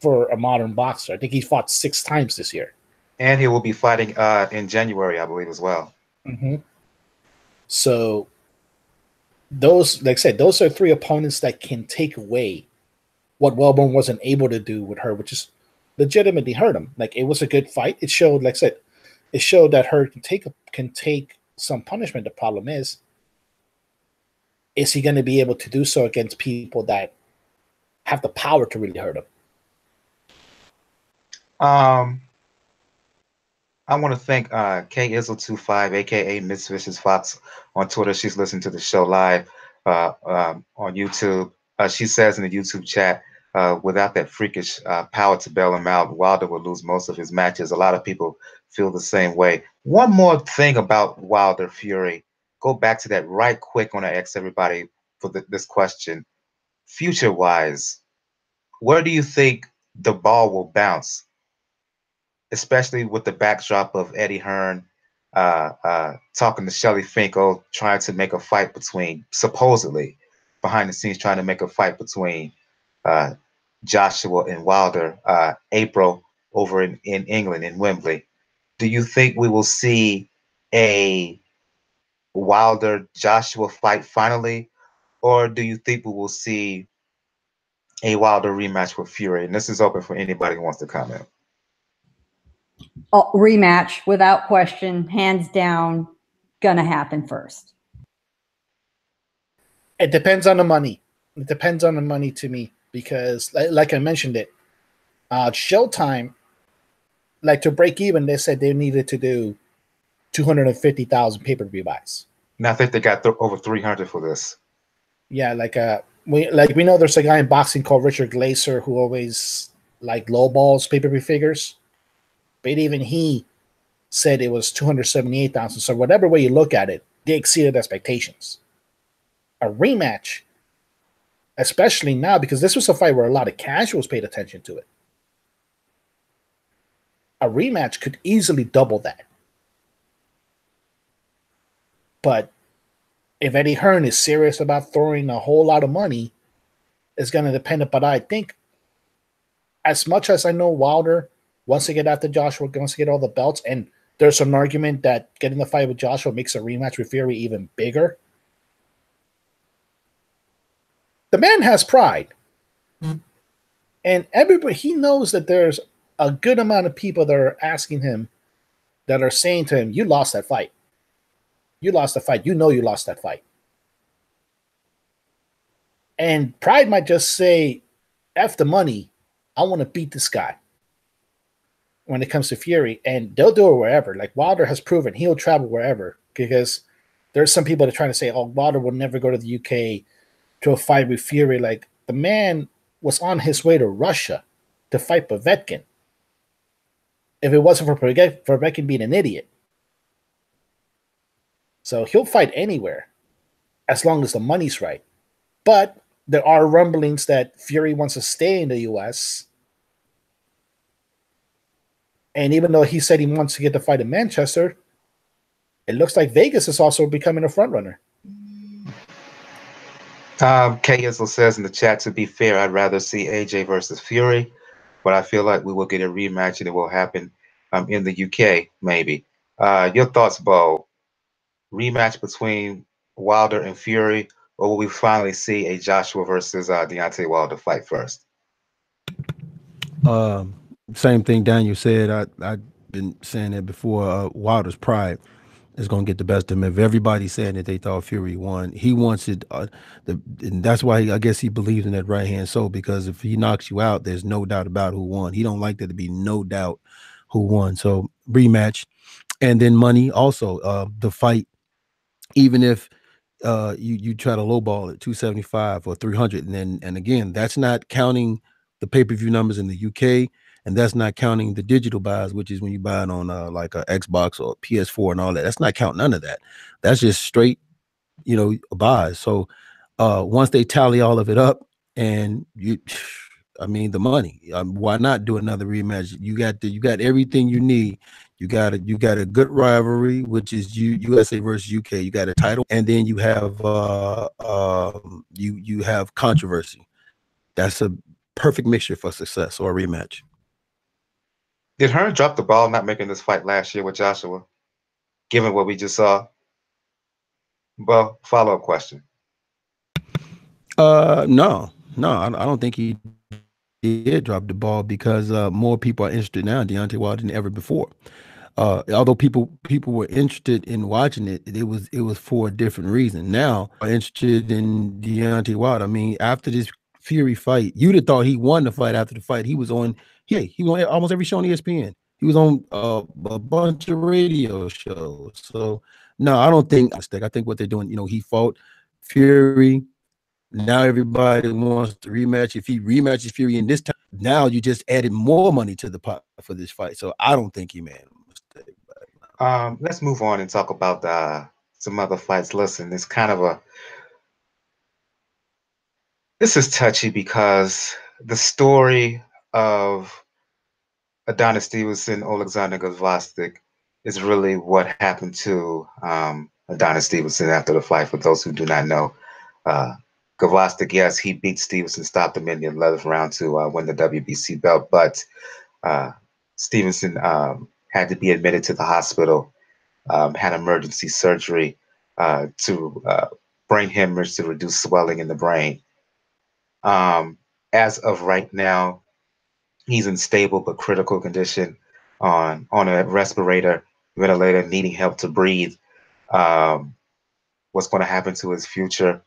for a modern boxer. I think he fought 6 times this year. And he will be fighting in January, I believe, as well. Mm-hmm. So those, like I said, those are 3 opponents that can take away what Welborn wasn't able to do with her, which is legitimately hurt him. Like, it was a good fight. It showed, like I said, it showed that Hurd can take some punishment. The problem is he going to be able to do so against people that have the power to really hurt him? I want to thank K-Izzle25, aka Miss Vicious Fox, on Twitter. She's listening to the show live on YouTube. She says in the YouTube chat, without that freakish power to bail him out, Wilder will lose most of his matches. A lot of people feel the same way. One more thing about Wilder Fury. Go back to that right quick. I want to ask everybody for this question. Future-wise, where do you think the ball will bounce? Especially with the backdrop of Eddie Hearn talking to Shelly Finkel, trying to make a fight between, supposedly, behind the scenes, trying to make a fight between Joshua and Wilder, April over in England, in Wembley. Do you think we will see a Wilder-Joshua fight finally? Or do you think we will see a Wilder rematch with Fury? And this is open for anybody who wants to comment. Oh, rematch, without question, hands down, gonna happen first. It depends on the money. It depends on the money to me, because like I mentioned it, Showtime, like, to break even, they said they needed to do 250,000 pay-per-view buys. And I think they got over 300 for this. Yeah, we know there's a guy in boxing called Richard Glaser who always lowballs pay-per-view figures, but even he said it was 278,000. So whatever way you look at it, they exceeded expectations. A rematch, especially now, because this was a fight where a lot of casuals paid attention to it. A rematch could easily double that. But if Eddie Hearn is serious about throwing a whole lot of money, it's going to depend. But I think, as much as I know Wilder wants to get after Joshua, wants to get all the belts, and there's an argument that getting the fight with Joshua makes a rematch with Fury even bigger. The man has pride. Mm-hmm. And everybody, he knows that there's a good amount of people that are asking him, that are saying to him, you lost that fight. You lost the fight. You know you lost that fight. And pride might just say, F the money. I want to beat this guy. When it comes to Fury, and they'll do it wherever. Like, Wilder has proven he'll travel wherever, because there's some people that are trying to say, oh, Wilder will never go to the UK to a fight with Fury. Like, the man was on his way to Russia to fight Povetkin. If it wasn't for Povetkin being an idiot. So he'll fight anywhere as long as the money's right. But there are rumblings that Fury wants to stay in the US. And even though he said he wants to get the fight in Manchester, it looks like Vegas is also becoming a front runner. K-Izzle says in the chat, to be fair, I'd rather see AJ versus Fury, but I feel like we will get a rematch and it will happen in the UK, maybe. Your thoughts, Bo? Rematch between Wilder and Fury, or will we finally see a Joshua versus Deontay Wilder fight first? Same thing Daniel said. I've been saying it before. Wilder's pride is going to get the best of him. If everybody's saying that they thought Fury won, he wants it. And that's why I guess he believes in that right hand. So, because if he knocks you out, there's no doubt about who won. He don't like there to be no doubt who won. So rematch, and then money also. The fight, even if you try to lowball it 275 or 300, and again, that's not counting the pay-per-view numbers in the UK. And that's not counting the digital buys, which is when you buy it on like a Xbox or PS4 and all that. That's not counting none of that. That's just straight, buys. So once they tally all of it up, and the money. Why not do another rematch? You got everything you need. You got a good rivalry, which is USA versus UK. You got a title, and then you have you have controversy. That's a perfect mixture for success or a rematch. Did Hurd drop the ball not making this fight last year with Joshua, given what we just saw? Well, follow-up question. No, I don't think he did drop the ball because more people are interested now in Deontay Wilder than ever before. Although people were interested in watching it, it was for a different reason. Now, are interested in Deontay Wilder. I mean, after this Fury fight, you'd have thought he won the fight. After the fight, he was on almost every show on ESPN. He was on a bunch of radio shows. So no, I don't think mistake. I think what they're doing, he fought Fury. Now everybody wants to rematch. If he rematches Fury in this time, now you just added more money to the pot for this fight. So I don't think he made a mistake. Let's move on and talk about some other fights. Listen, it's kind of this is touchy because the story of Adonis Stevenson, Oleksandr Gvozdyk is really what happened to Adonis Stevenson after the fight. For those who do not know, Gvozdyk, yes, he beat Stevenson, stopped him in the 11th round to win the WBC belt, but Stevenson had to be admitted to the hospital, had emergency surgery to brain hemorrhage to reduce swelling in the brain. As of right now, he's in stable but critical condition on a respirator, ventilator, needing help to breathe. What's going to happen to his future?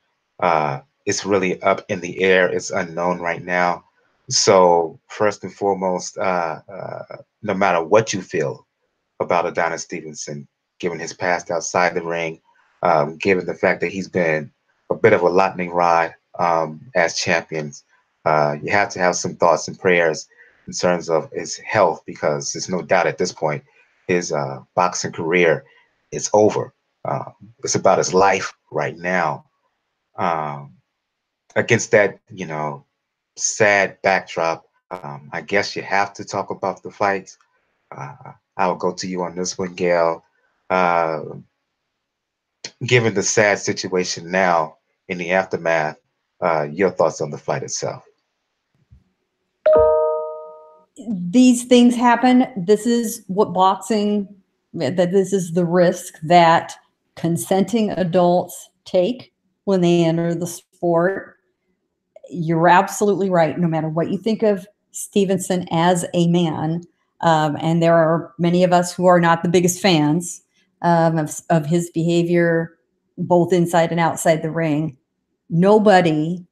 It's really up in the air. It's unknown right now. So first and foremost, no matter what you feel about Adonis Stevenson, given his past outside the ring, given the fact that he's been a bit of a lightning rod as champions, you have to have some thoughts and prayers in terms of his health, because there's no doubt at this point his boxing career is over. It's about his life right now. Against that, sad backdrop, I guess you have to talk about the fight. I'll go to you on this one, Gail. Given the sad situation now in the aftermath, your thoughts on the fight itself? These things happen. This is what boxing, that this is the risk that consenting adults take when they enter the sport. You're absolutely right. No matter what you think of Stevenson as a man, and there are many of us who are not the biggest fans of his behavior, both inside and outside the ring, nobody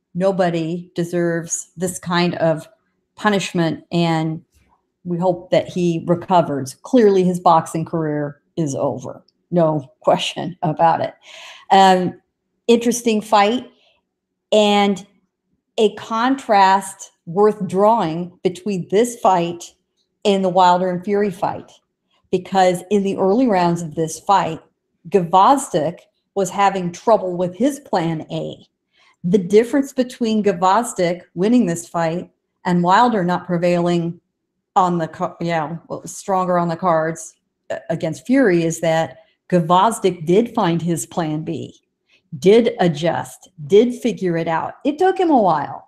deserves this kind of punishment, and we hope that he recovers. Clearly, his boxing career is over. No question about it. Interesting fight, and a contrast worth drawing between this fight and the Wilder and Fury fight, because in the early rounds of this fight, Gvozdyk was having trouble with his plan A. The difference between Gvozdyk winning this fight and Wilder not prevailing on the stronger on the cards against Fury is that Gvozdyk did find his plan B, did adjust, did figure it out. It took him a while.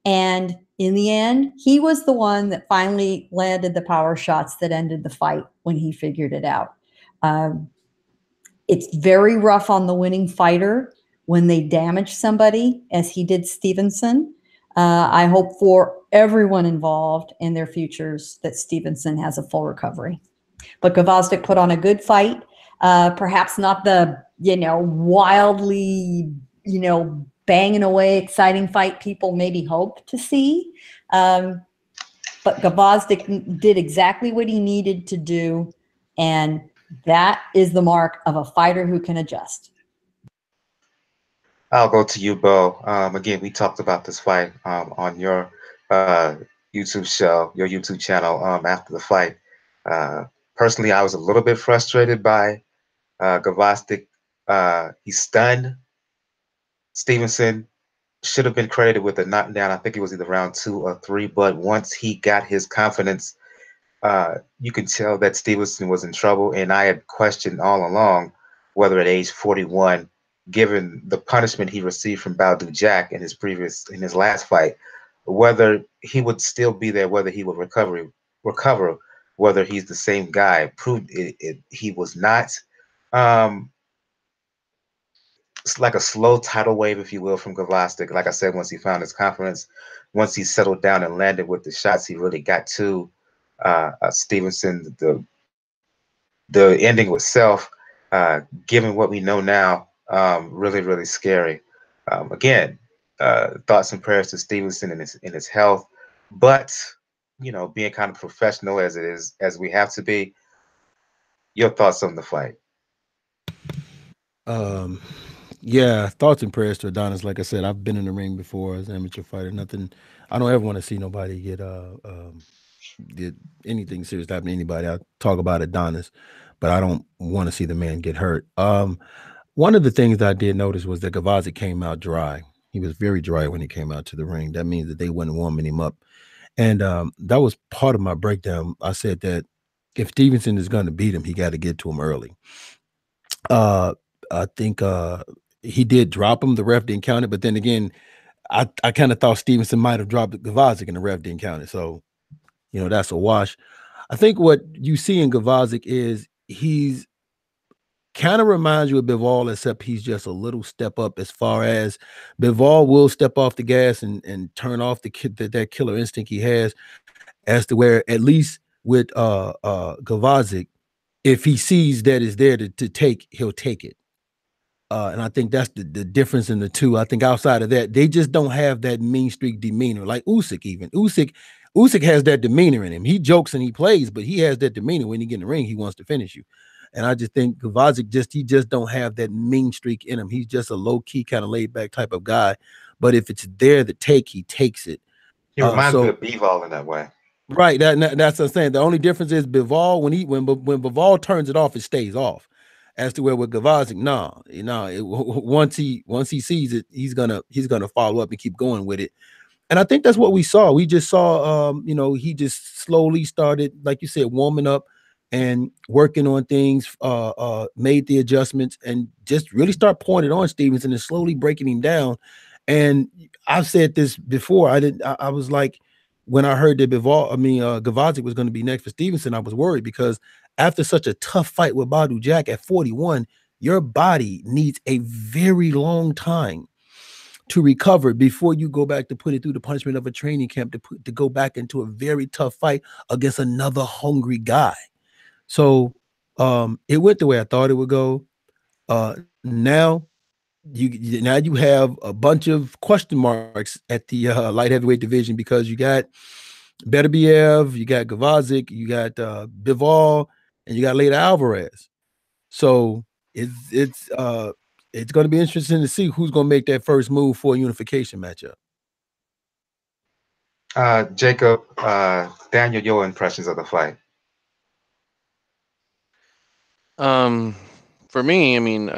And in the end, he was the one that finally landed the power shots that ended the fight when he figured it out. It's very rough on the winning fighter when they damage somebody, as he did Stevenson. I hope for everyone involved in their futures that Stevenson has a full recovery. But Gvozdyk put on a good fight. Perhaps not the, wildly, banging away, exciting fight people maybe hope to see. But Gvozdyk did exactly what he needed to do. And that is the mark of a fighter who can adjust. I'll go to you, Bo. Again, we talked about this fight on your YouTube show, your YouTube channel after the fight. Personally, I was a little bit frustrated by Gvozdyk. He stunned Stevenson. Should have been credited with a knockdown. I think it was either round 2 or 3. But once he got his confidence you could tell that Stevenson was in trouble, and I had questioned all along whether at age 41, given the punishment he received from Jack in his last fight, whether he would still be there, whether he would recover, whether he's the same guy. Proved he was not. Um, it's like a slow tidal wave, if you will, from Gvozdyk. Like I said, once he found his confidence, once he settled down and landed with the shots he really got to Stevenson, the ending itself, given what we know now, really, really scary. Again, thoughts and prayers to Stevenson in his health, but being kind of professional as we have to be. Your thoughts on the fight? Yeah, thoughts and prayers to Adonis. Like I said, I've been in the ring before as an amateur fighter. Nothing. I don't ever want to see nobody get anything serious happen to anybody. I talk about Adonis, but I don't want to see the man get hurt. One of the things that I did notice was that Gvozdyk came out dry. He was very dry when he came out to the ring. That means that they wasn't warming him up. And that was part of my breakdown. I said that if Stevenson is going to beat him, he got to get to him early. I think he did drop him. The ref didn't count it. But then again, I kind of thought Stevenson might have dropped Gvozdyk and the ref didn't count it. So, that's a wash. I think what you see in Gvozdyk is he's kind of reminds you of Bivol, except he's just a little step up as far as Bivol will step off the gas and turn off that killer instinct he has, as to where at least with Gvozdyk, if he sees that it's there to take, he'll take it. And I think that's the difference in the two. I think outside of that, they just don't have that mean streak demeanor like Usyk even. Usyk has that demeanor in him. He jokes and he plays, but he has that demeanor. When you get in the ring, he wants to finish you. And I just think Gvozdyk he just don't have that mean streak in him. He's just a low-key kind of laid-back type of guy. But if it's there to take, he takes it. He reminds me of Bivol in that way. Right. That's what I'm saying. The only difference is Bivol, when Bivol turns it off, it stays off. As to where with Gvozdyk, once he sees it, he's gonna follow up and keep going with it. And I think that's what we saw. We just saw, he just slowly started, like you said, warming up and working on things, made the adjustments and just really start pointing on Stevenson and slowly breaking him down. And I've said this before. I was like, when I heard that Gvozdyk was going to be next for Stevenson, I was worried because after such a tough fight with Jack at 41, your body needs a very long time to recover before you go back to put it through the punishment of a training camp to go back into a very tough fight against another hungry guy. So it went the way I thought it would go. Now you have a bunch of question marks at the light heavyweight division because you got Beterbiev, you got Gvozdyk, you got Bivol, and you got Leda Alvarez. So it's going to be interesting to see who's going to make that first move for a unification matchup. Jacob, Daniel, your impressions of the fight? For me, I mean,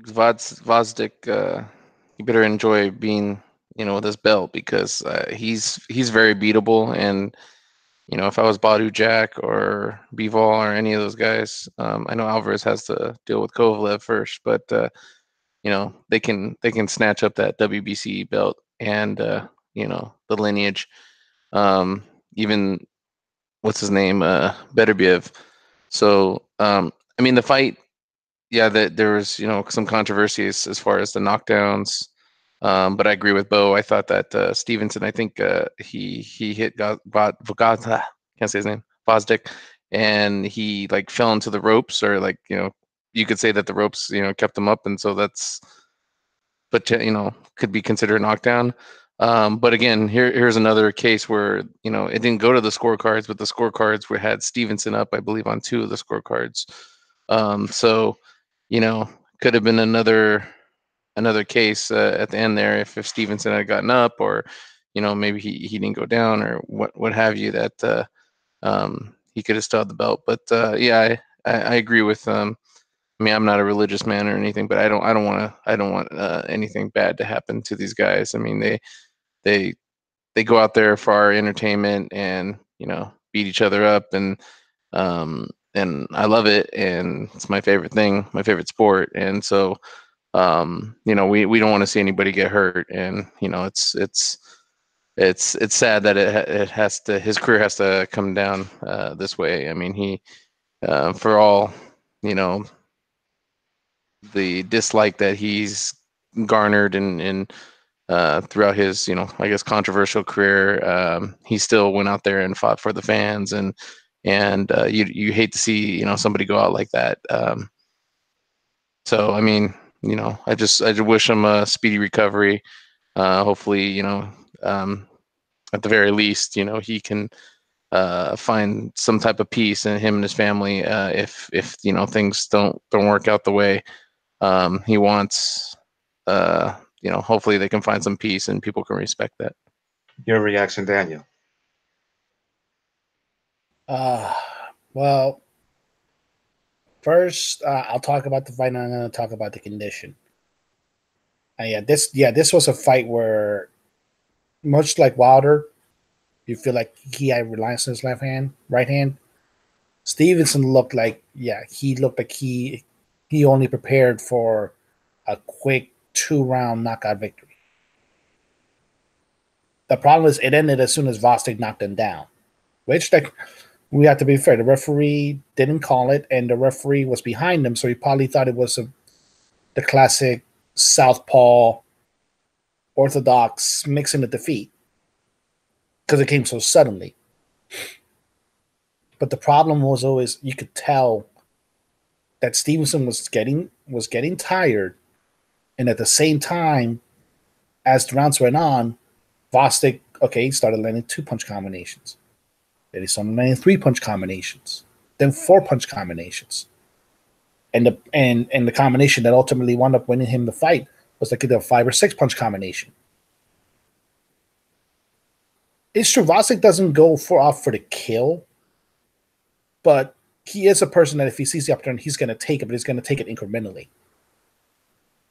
Gvozdyk, you better enjoy being, with his belt because he's very beatable. And if I was Jack or Bivol or any of those guys, I know Alvarez has to deal with Kovalev first, but they can snatch up that WBC belt and the lineage. Even what's his name, Beterbiev. So I mean the fight, yeah, there was some controversy as far as the knockdowns. But I agree with Bo. I thought that Stevenson, I think he hit Gvozdyk, can't say his name, Gvozdyk, and he like fell into the ropes, or like you could say that the ropes kept him up, and so that's, but could be considered a knockdown. But again, here's another case where it didn't go to the scorecards, but the scorecards had Stevenson up, I believe, on 2 of the scorecards. So could have been another case at the end there if Stevenson had gotten up, or maybe he didn't go down, or what have you, that he could have still had the belt. But yeah, I agree with I mean, I'm not a religious man or anything, but I don't want anything bad to happen to these guys. I mean, they go out there for our entertainment and beat each other up, and I love it, and it's my favorite thing, my favorite sport, and so you know, we don't want to see anybody get hurt, and you know, it's sad that it has to, his career has to come down this way. I mean, he for all, you know, the dislike that he's garnered and throughout his, you know, I guess controversial career, he still went out there and fought for the fans, and you hate to see, you know, somebody go out like that. So I mean, you know, I just wish him a speedy recovery. Hopefully, you know, at the very least, you know, he can find some type of peace in him and his family. If you know, things don't work out the way he wants, you know, hopefully they can find some peace and people can respect that. Your reaction, Daniel? Well, first, I'll talk about the fight, and I'm going to talk about the condition. This was a fight where, much like Wilder, you feel like he had reliance on his right hand. Stevenson looked like he only prepared for a quick 2-round knockout victory. The problem is it ended as soon as Gvozdyk knocked him down, which, like, we have to be fair. The referee didn't call it, and the referee was behind him, so he probably thought it was the classic southpaw orthodox mixing the defeat because it came so suddenly. But the problem was always, you could tell that Stevenson was getting tired, and at the same time, as the rounds went on, Gvozdyk, he started landing 2-punch combinations. Then he started landing 3-punch combinations, then 4-punch combinations. And the combination that ultimately wound up winning him the fight was like either a 5 or 6-punch combination. It's true, Gvozdyk doesn't go off for the kill, but he is a person that if he sees the opportunity, he's going to take it, but he's going to take it incrementally.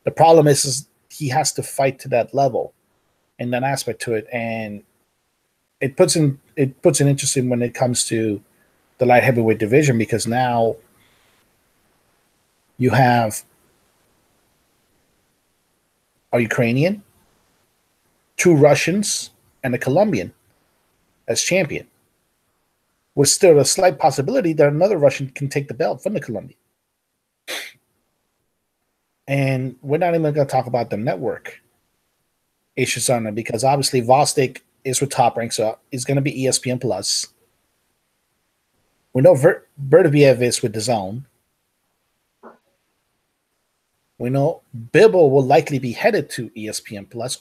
The problem is he has to fight to that level and that aspect to it, and it puts an interesting when it comes to the light heavyweight division, because now you have a Ukrainian, 2 Russians, and a Colombian as champion, with still a slight possibility that another Russian can take the belt from the Colombian. And we're not even going to talk about the network issues on it, because obviously Gvozdyk is with Top Rank, so he's going to be ESPN Plus. We know Berdiev is with DAZN. We know Bibble will likely be headed to ESPN Plus,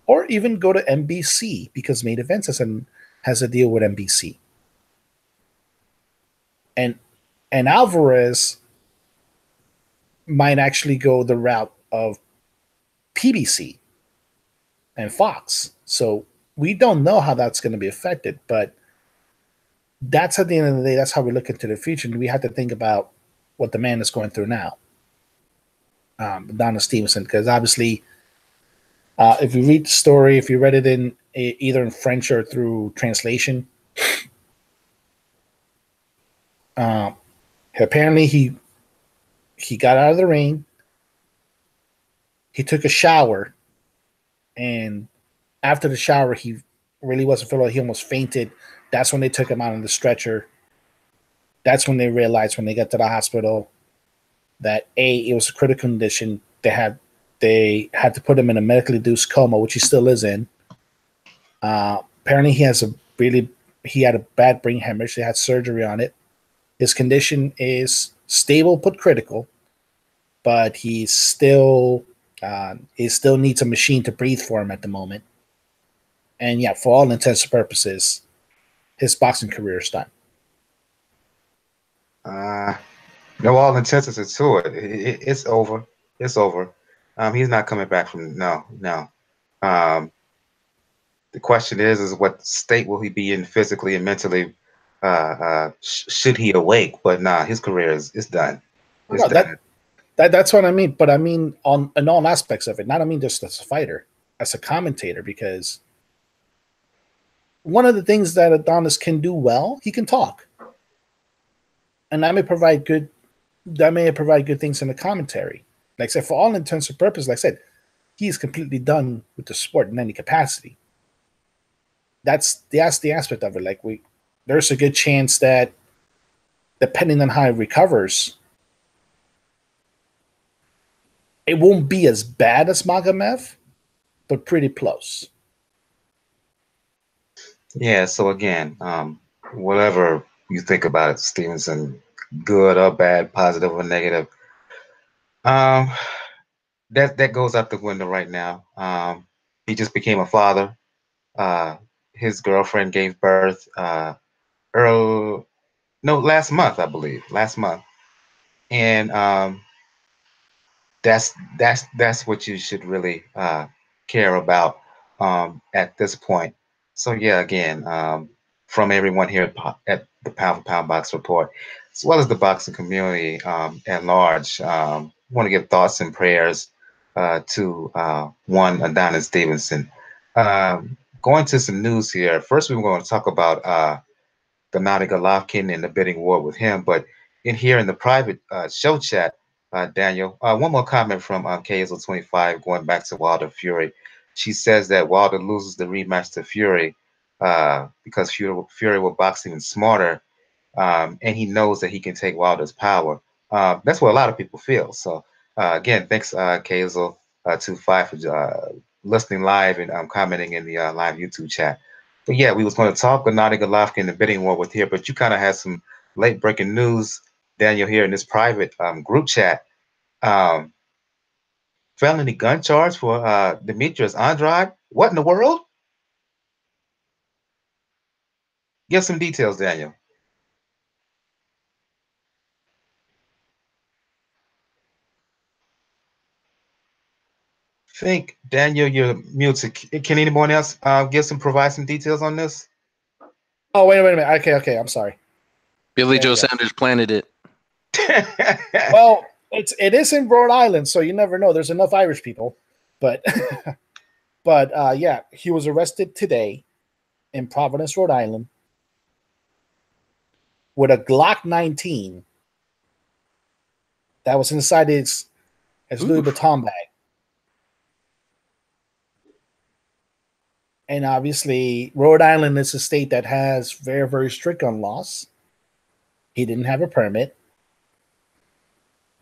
or even go to NBC, because Main Events has a deal with NBC. And Alvarez might actually go the route of PBC and Fox. So we don't know how that's going to be affected, but that's, at the end of the day, that's how we look into the future. And we have to think about what the man is going through now, Adonis Stevenson, because obviously, if you read the story, if you read it in either in French or through translation, apparently he got out of the ring, he took a shower, and after the shower, he really wasn't feeling, he almost fainted. That's when they took him out on the stretcher. That's when they realized, when they got to the hospital, that it was a critical condition. They had to put him in a medically induced coma, which he still is in. Apparently he had a bad brain hemorrhage. They had surgery on it. His condition is stable but critical, but he still needs a machine to breathe for him at the moment. And yeah, for all intents and purposes, his boxing career is done. No, all intensity to it. It's over. It's over. He's not coming back from no. The question is what state will he be in physically and mentally? Should he awake? But nah, his career is done. It's done. That's what I mean. But I mean in all aspects of it. Not I mean just as a fighter, as a commentator, because one of the things that Adonis can do well, he can talk. And that may provide good things in the commentary. Like I said, for all intents and purposes, like I said, he's completely done with the sport in any capacity. That's the aspect of it. Like there's a good chance that depending on how he recovers, it won't be as bad as Magomed, but pretty close. Yeah, so again, whatever you think about it, Stevenson, good or bad, positive or negative, that goes out the window right now. He just became a father. His girlfriend gave birth last month, I believe, and that's what you should really care about at this point. So yeah, again, from everyone here at the Pound for Pound Box Report, as well as the boxing community at large, want to give thoughts and prayers to one Adonis Stevenson. Going to some news here. First, we're going to talk about Gennady Golovkin and the bidding war with him, but in the private show chat, Daniel, one more comment from KSL25 going back to Wilder Fury. She says that Wilder loses the rematch to Fury because Fury will box even smarter, and he knows that he can take Wilder's power. That's what a lot of people feel. So again, thanks KSL25 for listening live and commenting in the live YouTube chat. But yeah, we was going to talk Gennady Golovkin and the bidding war with here, but you kind of had some late breaking news, Daniel, here in this private group chat. Felony gun charge for Demetrius Andrade. What in the world? Give some details, Daniel. Think, Daniel, you're muted. Can anyone else provide some details on this? Oh, wait a minute. Okay, I'm sorry. Billy Joe Sanders planted it. Well, it is in Rhode Island, so you never know. There's enough Irish people, but yeah, he was arrested today in Providence, Rhode Island, with a Glock 19 that was inside his Louis Vuitton bag. And obviously, Rhode Island is a state that has very, very strict gun laws. He didn't have a permit.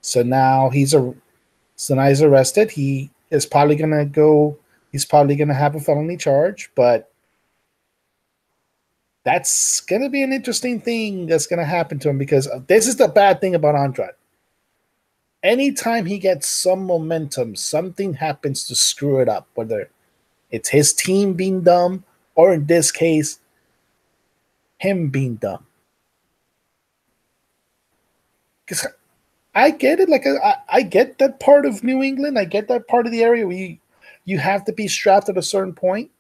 So now he's arrested. He is probably he's probably gonna have a felony charge, but that's gonna be an interesting thing that's gonna happen to him, because this is the bad thing about Andrade. Anytime he gets some momentum, something happens to screw it up, whether it's his team being dumb, or in this case, him being dumb. Because I get it. Like I get that part of New England. I get that part of the area where you have to be strapped at a certain point.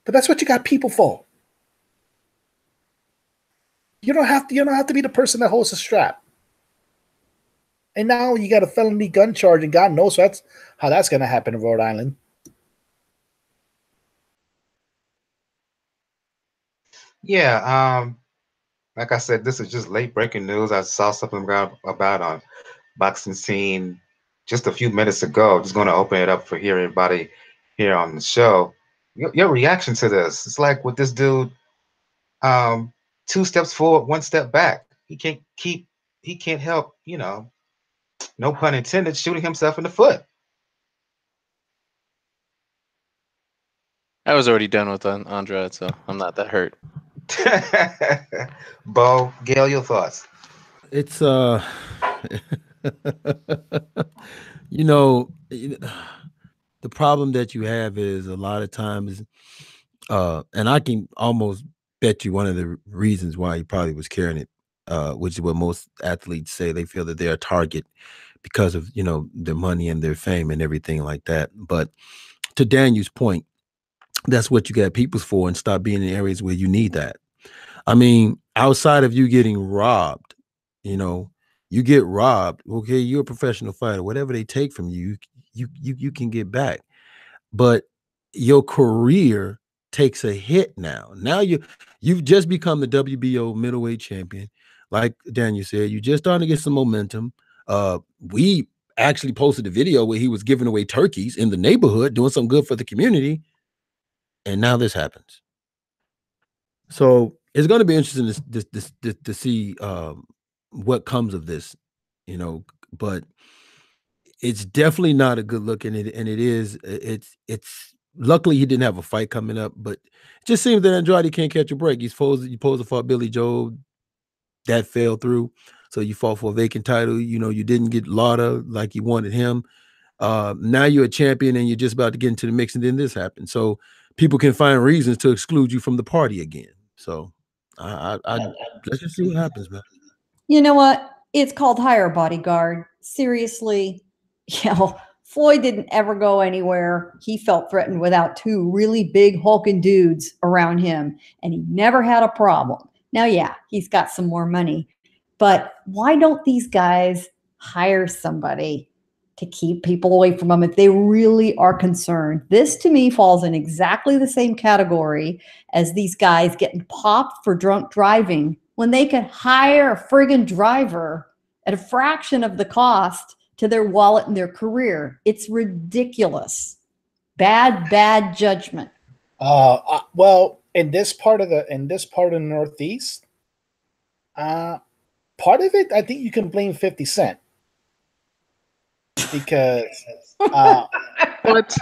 But that's what you got people for. You don't have to be the person that holds the strap. And now you got a felony gun charge, and God knows how that's going to happen in Rhode Island. Yeah, like I said, this is just late breaking news. I saw something about on Boxing Scene just a few minutes ago. Just going to open it up for everybody here on the show. Your reaction to this? It's like with this dude, 2 steps forward, 1 step back. He can't help, no pun intended, shooting himself in the foot. I was already done with Andrade, so I'm not that hurt. Bo, Gail, your thoughts? It's the problem that you have is a lot of times, and I can almost bet you one of the reasons why he probably was carrying it, which is what most athletes say. They feel that they're a target because of their money and their fame and everything like that. But to Daniel's point, that's what you got peoples for, and stop being in areas where you need that. I mean, outside of you getting robbed, you get robbed. Okay, you're a professional fighter. Whatever they take from you, you can get back. But your career takes a hit now. Now you've just become the WBO middleweight champion. Like Daniel said, you just starting to get some momentum. We actually posted a video where he was giving away turkeys in the neighborhood, doing some good for the community. And now this happens. So it's going to be interesting to see what comes of this, you know, but it's definitely not a good look. And it's luckily he didn't have a fight coming up, but it just seems that Andrade can't catch a break. He supposed to fight Billy Joe. That fell through. So you fought for a vacant title. You know, you didn't get Lauda like you wanted him. Now you're a champion and you're just about to get into the mix, and then this happened. So people can find reasons to exclude you from the party again. So let's just see what happens, man. You know what? It's called hire a bodyguard. Seriously, you know, Floyd didn't ever go anywhere. He felt threatened without two really big hulking dudes around him, and he never had a problem. Now, yeah, he's got some more money, but why don't these guys hire somebody to keep people away from them if they really are concerned? This, to me, falls in exactly the same category as these guys getting popped for drunk driving when they could hire a friggin' driver at a fraction of the cost to their wallet and their career. It's ridiculous. Bad judgment. Well, in this part of the Northeast, part of it, I think you can blame 50 Cent because what?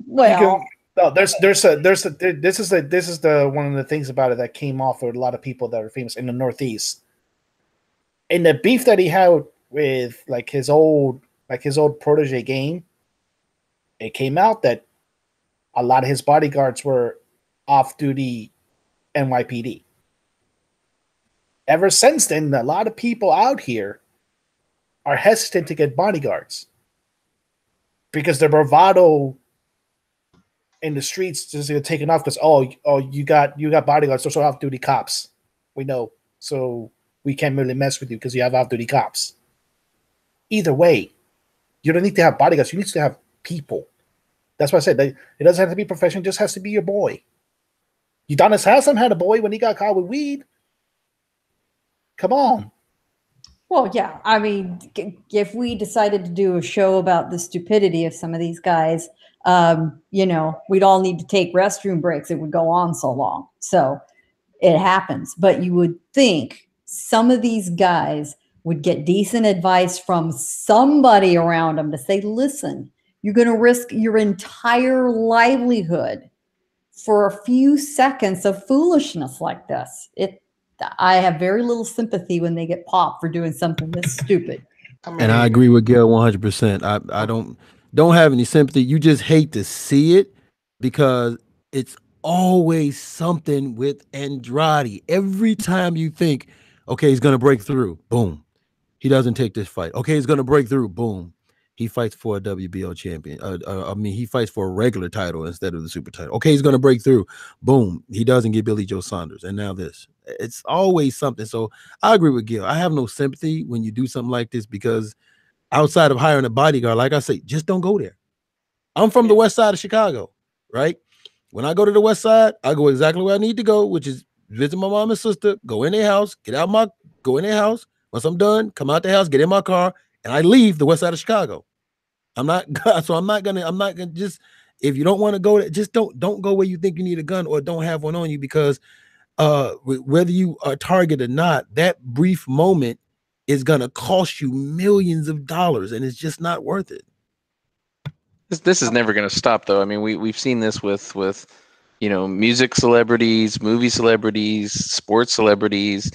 Well, this is the one of the things about it that came off with a lot of people that are famous in the Northeast. In the beef that he had with like his old protege Game, it came out that a lot of his bodyguards were off-duty NYPD. Ever since then, a lot of people out here are hesitant to get bodyguards because the bravado in the streets just taken off because you got bodyguards, those are off-duty cops. We know, so we can't really mess with you because you have off-duty cops. Either way, you don't need to have bodyguards. You need to have people. That's why I said it doesn't have to be professional. It just has to be your boy. Adonis Hassan had a boy when he got caught with weed. Come on. well, yeah. I mean, if we decided to do a show about the stupidity of some of these guys, you know, we'd all need to take restroom breaks. It would go on so long. So it happens. But you would think some of these guys would get decent advice from somebody around them to say, listen, you're going to risk your entire livelihood for a few seconds of foolishness like this. I have very little sympathy when they get popped for doing something this stupid. And I agree with Gail 100%. I don't have any sympathy. You just hate to see it because it's always something with Andrade. Every time you think, okay, he's going to break through, boom, he doesn't take this fight. Okay, he's going to break through, boom, he fights for a WBO champion. He fights for a regular title instead of the super title. Okay, he's going to break through, boom, he doesn't get Billy Joe Saunders. And now this. It's always something. So I agree with Gil. I have no sympathy when you do something like this because outside of hiring a bodyguard, like I say, just don't go there. I'm from the west side of Chicago, right? When I go to the west side, I go exactly where I need to go, which is visit my mom and sister, go in their house, go in their house. Once I'm done, come out the house, get in my car, and I leave the west side of Chicago. I'm not gonna just, if you don't want to go there, just don't go where you think you need a gun or don't have one on you because whether you are target or not, that brief moment is gonna cost you millions of dollars, and it's just not worth it. This is never going to stop, though. I mean, we've seen this with you know, music celebrities, movie celebrities, sports celebrities.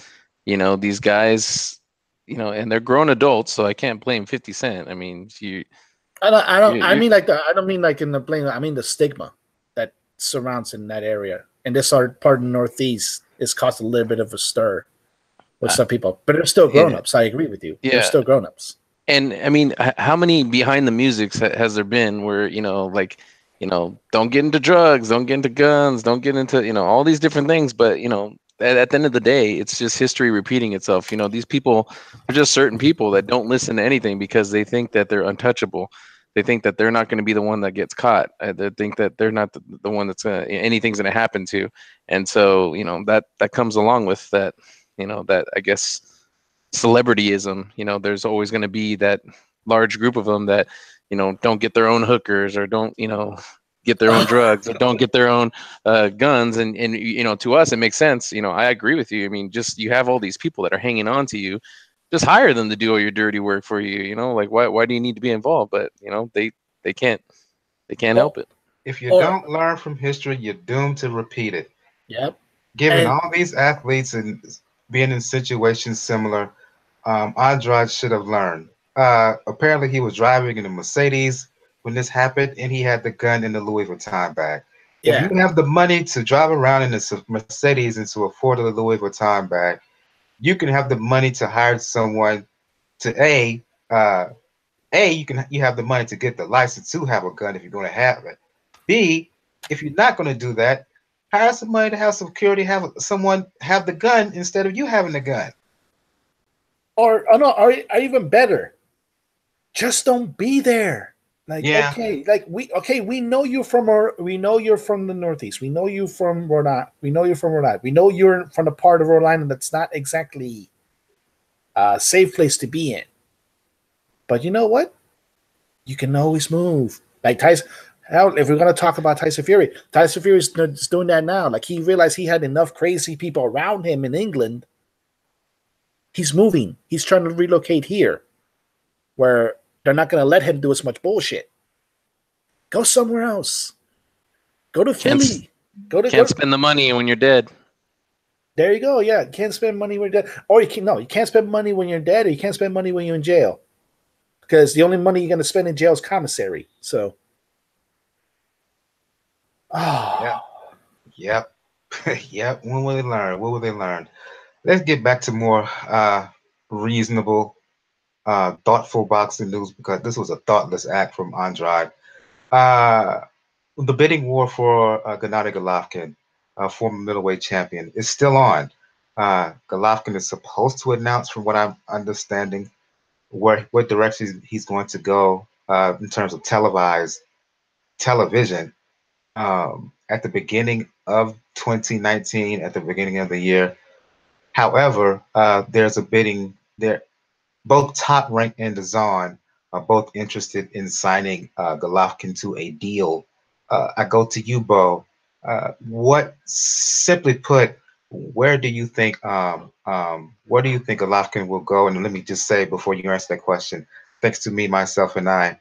You know, these guys, you know, and they're grown adults, so I can't blame 50 Cent. I mean, I don't mean like in the blame. I mean the stigma that surrounds in that area. And this part of the Northeast is caused a little bit of a stir with some people, but they're still grown-ups. I agree with you. Yeah. They're still grown-ups. And I mean, how many behind the music has there been where, you know, like, you know, don't get into drugs, don't get into guns, don't get into, you know, all these different things. But, you know, at the end of the day, it's just history repeating itself. You know, these people are just certain people that don't listen to anything because they think that they're untouchable. They think that they're not going to be the one that gets caught. They think that they're not the one that's anything's going to happen to. And so, you know, that comes along with that, you know, that I guess celebrityism. You know, there's always going to be that large group of them that, you know, don't get their own hookers or don't, you know, get their own drugs or don't get their own guns. And, you know, to us, it makes sense. You know, I agree with you. I mean, just you have all these people that are hanging on to you. Just hire them to do all your dirty work for you. You know, like why do you need to be involved? But, you know, they can't help it. If you don't learn from history, you're doomed to repeat it. Yep. Given all these athletes and being in situations similar, Andrade should have learned. Apparently, he was driving in a Mercedes when this happened, and he had the gun in the Louis Vuitton bag. Yeah. If you have the money to drive around in a Mercedes and to afford a Louis Vuitton bag, you can have the money to hire someone to you have the money to get the license to have a gun if you're going to have it. B, if you're not going to do that, hire somebody to have security, have someone have the gun instead of you having the gun. Or even better, just don't be there. Like, we know you're from the Northeast. We know you're from Rhode Island. We know you're from a part of Rhode Island that's not exactly a safe place to be in. But you know what? You can always move. Like Tyson. Hell, if we're gonna talk about Tyson Fury is doing that now. Like, he realized he had enough crazy people around him in England. He's moving. He's trying to relocate here, where they're not going to let him do as much bullshit. Go somewhere else. Go to Philly. Can't spend the money when you're dead. There you go. Yeah, can't spend money when you're dead. Or you can't spend money when you're dead, or you can't spend money when you're in jail. Because the only money you're going to spend in jail is commissary. So, Yep. When will they learn? What will they learn? Let's get back to more reasonable, thoughtful boxing news, because this was a thoughtless act from Andrade. The bidding war for Gennady Golovkin, former middleweight champion, is still on. Golovkin is supposed to announce, from what I'm understanding, what direction he's going to go in terms of television at the beginning of 2019, at the beginning of the year. However, there's a bidding there. Both Top Rank and DAZN are both interested in signing Golovkin to a deal. I go to you, Bo. Simply put, where do you think Golovkin will go? And let me just say before you answer that question, thanks to me, myself, and I,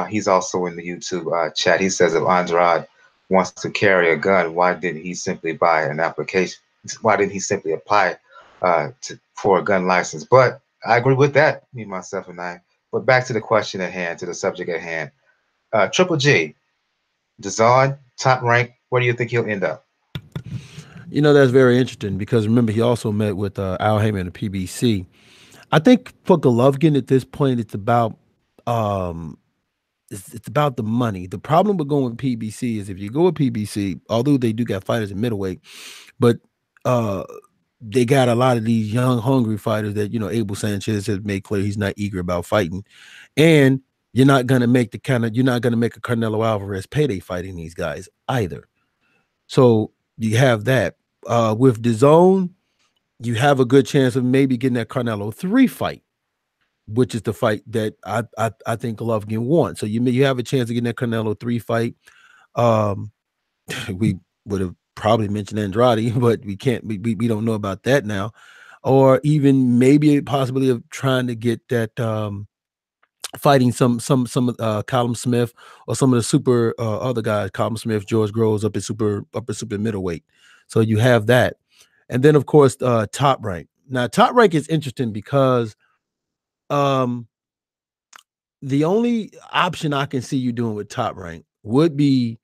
he's also in the YouTube chat. He says if Andrade wants to carry a gun, why didn't he simply buy an application? Why didn't he simply apply for a gun license? But I agree with that, me, myself, and I. But back to the question at hand, to the subject at hand. Triple G, DAZN, Top Rank, where do you think he'll end up? You know, that's very interesting because remember, he also met with Al Heyman at PBC. I think for Golovkin at this point, it's about it's about the money. The problem with going with PBC is if you go with PBC, although they do got fighters in middleweight, but they got a lot of these young, hungry fighters that, you know, Abel Sanchez has made clear he's not eager about fighting. And you're not going to make you're not going to make a Canelo Alvarez payday fighting these guys either. So you have that. With DAZN, you have a good chance of maybe getting that Canelo 3 fight, which is the fight that I think Golovkin wants. So you have a chance of getting that Canelo 3 fight. We would have probably mentioned Andrade, but we can't. We don't know about that now, or even maybe a possibility of trying to get that fighting some Callum Smith or some of the super other guys, Callum Smith, George Groves up at super middleweight. So you have that, and then of course Top Rank. Now Top Rank is interesting because the only option I can see you doing with Top Rank would be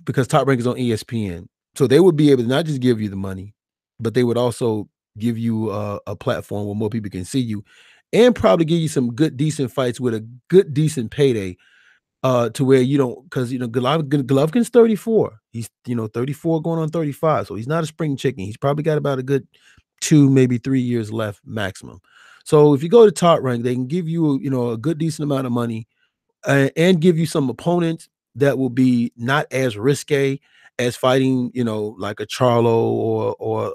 because Top Rank is on ESPN. So they would be able to not just give you the money, but they would also give you a platform where more people can see you and probably give you some good, decent fights with a good, decent payday to where you don't, because, you know, Golovkin's 34. He's, 34 going on 35. So he's not a spring chicken. He's probably got about a good 2, maybe 3 years left maximum. So if you go to Top Rank, they can give you, a good, decent amount of money and give you some opponents that will be not as risque as fighting, you know, like a Charlo or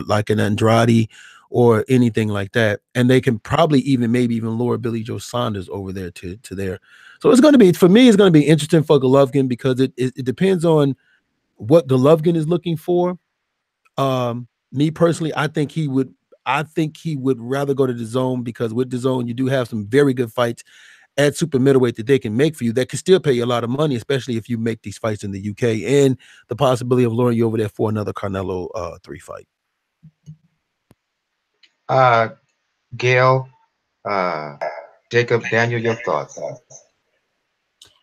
like an Andrade or anything like that. And they can probably maybe even lower Billy Joe Saunders over there to there. So it's going to be, for me, it's going to be interesting for Golovkin because it depends on what Golovkin is looking for. Me personally, I think he would rather go to DAZN because with DAZN you do have some very good fights at super middleweight that they can make for you that can still pay you a lot of money, especially if you make these fights in the UK, and the possibility of luring you over there for another Canelo 3 fight. Gail, Jacob, Daniel, your thoughts?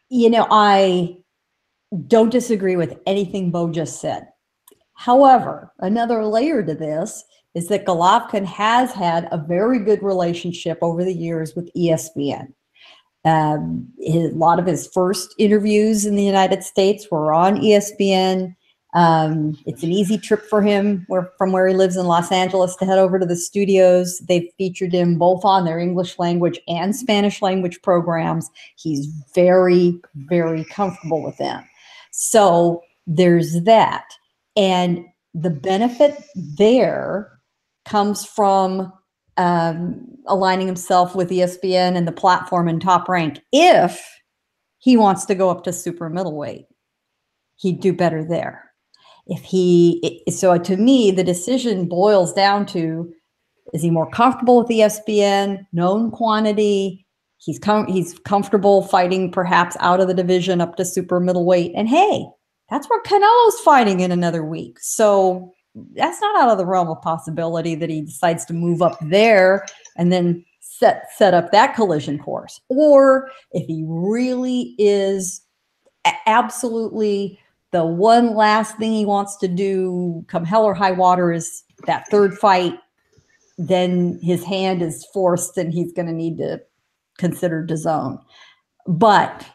You know, I don't disagree with anything Bo just said. However, another layer to this is that Golovkin has had a very good relationship over the years with ESPN. A lot of his first interviews in the United States were on ESPN. It's an easy trip for him from where he lives in Los Angeles to head over to the studios. They've featured him both on their English language and Spanish language programs. He's very, very comfortable with them. So there's that. And the benefit there comes from aligning himself with ESPN and the platform and Top Rank. If he wants to go up to super middleweight, he'd do better there. So to me, the decision boils down to, is he more comfortable with ESPN, known quantity? He's comfortable fighting perhaps out of the division up to super middleweight. And hey, that's where Canelo's fighting in another week. So that's not out of the realm of possibility that he decides to move up there and then set up that collision course. Or if he really is absolutely the one last thing he wants to do come hell or high water is that third fight, then his hand is forced and he's going to need to consider DAZN. But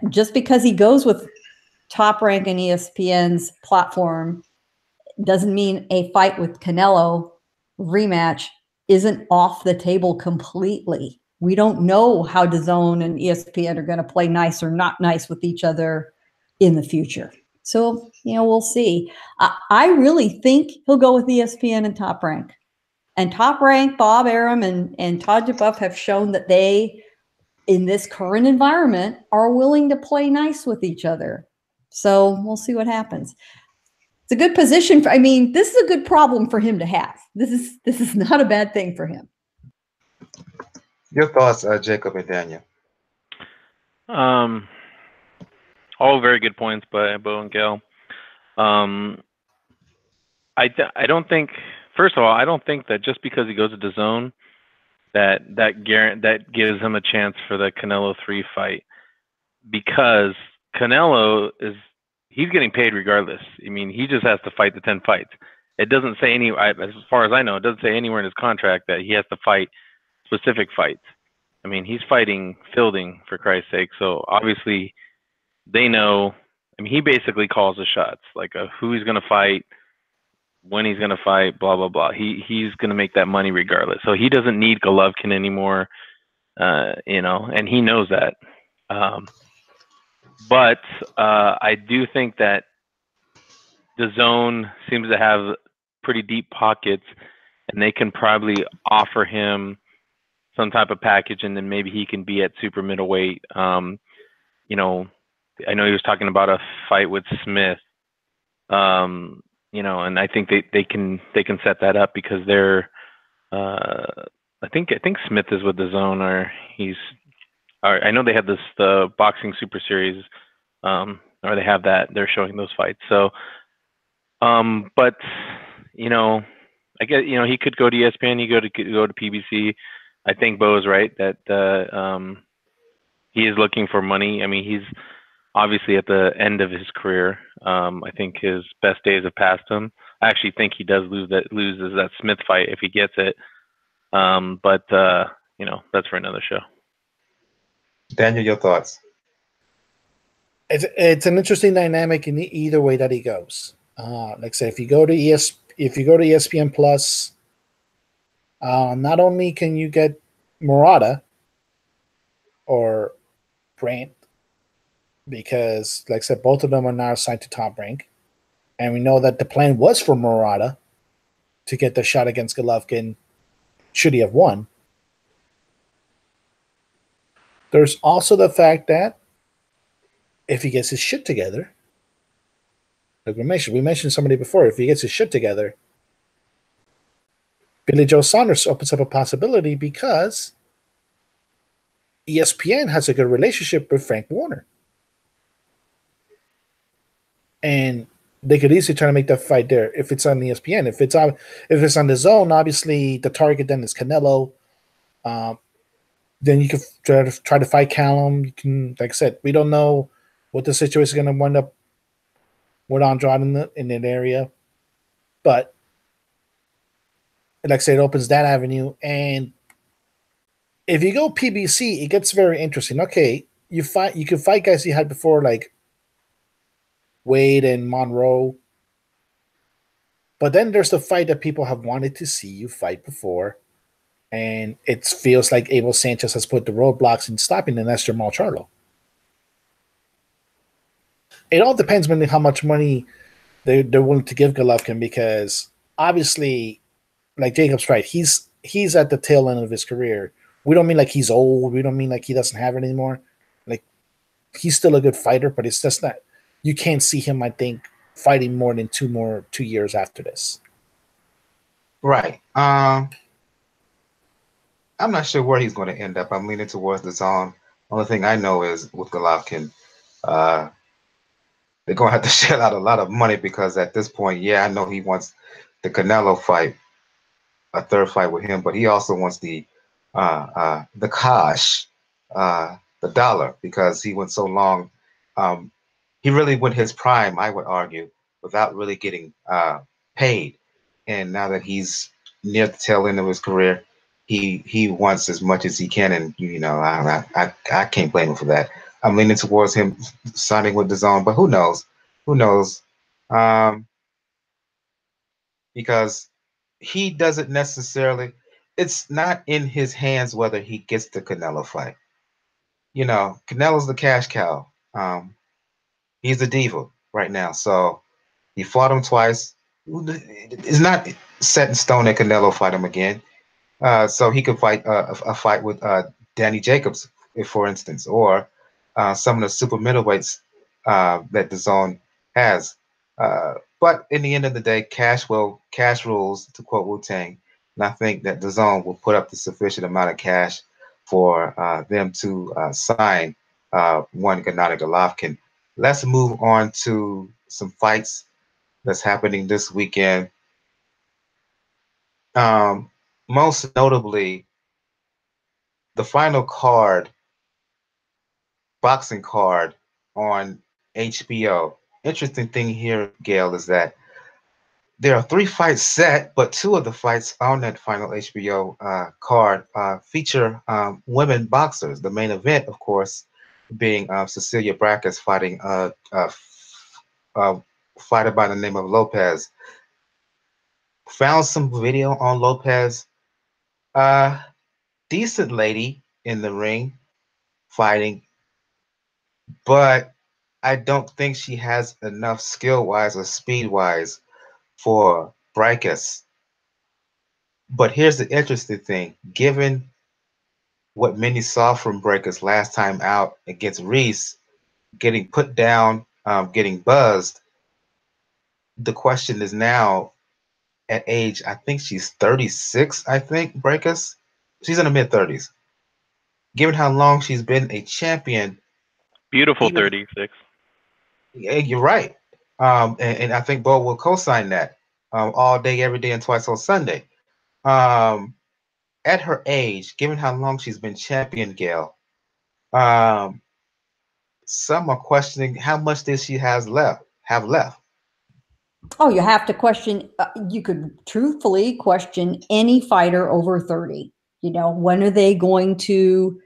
just because he goes with Top Rank and ESPN's platform doesn't mean a fight with Canelo rematch isn't off the table completely. We don't know how DAZN and ESPN are going to play nice or not nice with each other in the future. So, you know, we'll see. I really think he'll go with ESPN and Top Rank. And Top Rank, Bob Arum and Todd DeBuff have shown that they, in this current environment, are willing to play nice with each other. So we'll see what happens. It's a good position. I mean, this is a good problem for him to have. This is not a bad thing for him. Your thoughts, Jacob and Daniel? All very good points by Bo and Kell. I don't think. First of all, I don't think that just because he goes to DAZN that gives him a chance for the Canelo 3 fight, because Canelo he's getting paid regardless. I mean, he just has to fight the 10 fights. It doesn't say as far as I know, it doesn't say anywhere in his contract that he has to fight specific fights. I mean, he's fighting Fielding, for Christ's sake. So obviously they know. I mean, he basically calls the shots, like who he's going to fight, when he's going to fight, blah, blah, blah. He's going to make that money regardless. So he doesn't need Golovkin anymore, you know, and he knows that. But I do think that DAZN seems to have pretty deep pockets, and they can probably offer him some type of package, and then maybe he can be at super middleweight. You know, I know he was talking about a fight with Smith. You know, and I think they can set that up because they're. I think Smith is with DAZN, or I know they have the boxing super series, or they have that. They're showing those fights. So, but you know, I guess, you know, he could go to ESPN. He could go to PBC. I think Bo is right that he is looking for money. I mean, he's obviously at the end of his career. I think his best days have passed him. I actually think he does loses that Smith fight if he gets it. But you know, that's for another show. Daniel, your thoughts? It's an interesting dynamic in either way that he goes. Like I say, if you go to ESPN Plus, not only can you get Murata, or Brandt, because, like I said, both of them are now assigned to Top Rank. And we know that the plan was for Murata to get the shot against Golovkin should he have won. There's also the fact that if he gets his shit together, like we mentioned somebody before, if he gets his shit together, Billy Joe Saunders opens up a possibility because ESPN has a good relationship with Frank Warner. And they could easily try to make that fight there if it's on ESPN. If it's on the zone, obviously the target then is Canelo. Then you could try to fight Callum. You can, like I said, we don't know what the situation is going to wind up with Andrade in that area. But like I said, it opens that avenue. And if you go PBC, it gets very interesting. Okay, you can fight guys you had before, like Wade and Monroe. But then there's the fight that people have wanted to see you fight before. And it feels like Abel Sanchez has put the roadblocks in stopping, and that's Jamal Charlo. It all depends on how much money they're willing to give Golovkin, because obviously, like Jacob's right, he's at the tail end of his career. We don't mean like he's old. We don't mean like he doesn't have it anymore. Like, he's still a good fighter, but it's just not. You can't see him, I think, fighting more than 2 years after this. Right. I'm not sure where he's going to end up. I'm leaning towards the zone. Only thing I know is with Golovkin, they're going to have to shell out a lot of money, because at this point, yeah, I know he wants the Canelo fight, a third fight with him, but he also wants the cash, the dollar, because he went so long. He really went his prime, I would argue, without really getting paid. And now that he's near the tail end of his career, he wants as much as he can, and I can't blame him for that. I'm leaning towards him signing with DAZN, but who knows? Who knows? Because he doesn't necessarily. It's not in his hands whether he gets the Canelo fight. Canelo's the cash cow. He's a diva right now, so he fought him twice. It's not set in stone that Canelo fight him again. So he could fight a fight with Danny Jacobs, for instance, or some of the super middleweights that DAZN has. But in the end of the day, cash rules, to quote Wu-Tang. And I think that DAZN will put up the sufficient amount of cash for them to sign one Gennady Golovkin. Let's move on to some fights that's happening this weekend. Most notably, the final boxing card on HBO. Interesting thing here, Gail, is that there are 3 fights set, but 2 of the fights on that final HBO card feature women boxers. The main event, of course, being Cecilia Braekhus fighting a fighter by the name of Lopez. Found some video on Lopez. Decent lady in the ring fighting, but I don't think she has enough skill-wise or speed-wise for Braekhus. But here's the interesting thing. Given what many saw from Braekhus last time out against Reese, getting put down, getting buzzed, the question is now, at age, I think she's 36, I think, Braekhus. She's in the mid-30s. Given how long she's been a champion. Beautiful 36. Yeah, you're right. And I think Bo will co-sign that all day, every day, and twice on Sunday. At her age, given how long she's been champion, Gail, some are questioning how much does she have left. Oh, you have to question. You could truthfully question any fighter over 30. When are they going to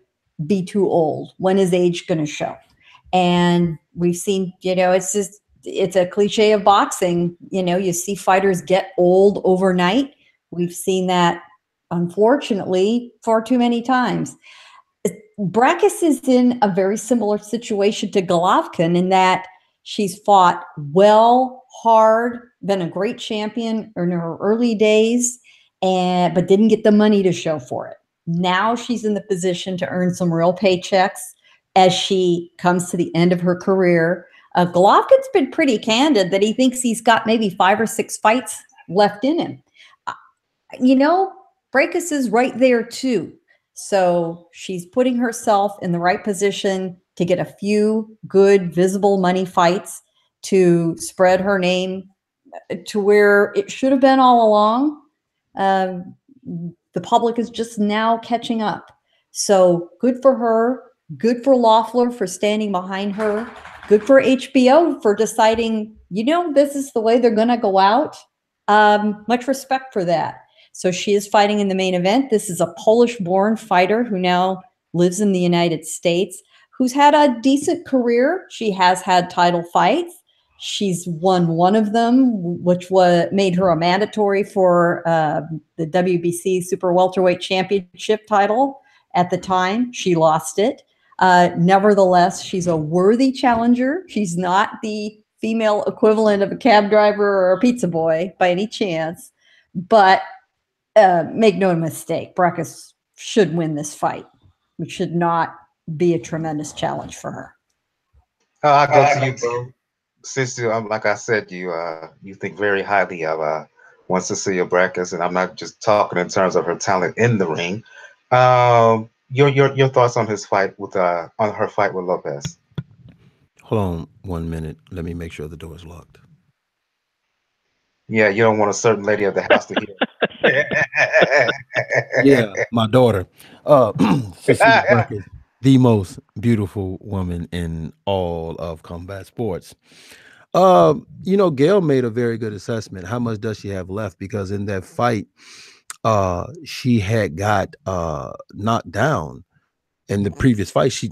be too old? When is age going to show? And we've seen, it's a cliche of boxing. You see fighters get old overnight. We've seen that, unfortunately, far too many times. Braekhus is in a very similar situation to Golovkin in that she's fought well, hard, been a great champion in her early days, but didn't get the money to show for it. Now she's in the position to earn some real paychecks as she comes to the end of her career. Golovkin's been pretty candid that he thinks he's got maybe 5 or 6 fights left in him. Braekhus is right there too. So she's putting herself in the right position to get a few good, visible money fights to spread her name to where it should have been all along. The public is just now catching up. So good for her. Good for Loeffler for standing behind her. Good for HBO for deciding, this is the way they're going to go out. Much respect for that. So she is fighting in the main event. This is a Polish-born fighter who now lives in the United States, who's had a decent career. She has had title fights. She's won one of them, which made her a mandatory for the WBC Super Welterweight Championship title. At the time, she lost it. Nevertheless, she's a worthy challenger. She's not the female equivalent of a cab driver or a pizza boy by any chance. But make no mistake, Braekhus should win this fight. It should not be a tremendous challenge for her. I'll go to you, bro. Since like I said, you think very highly of one Cecilia Braekhus, and I'm not just talking in terms of her talent in the ring. Your thoughts on his fight with on her fight with Lopez? Hold on 1 minute. Let me make sure the door is locked. Yeah, you don't want a certain lady of the house to hear. Yeah, my daughter. Cecilia Braekhus, the most beautiful woman in all of combat sports. Gail made a very good assessment. How much does she have left? Because in that fight, she had got knocked down. In the previous fight, she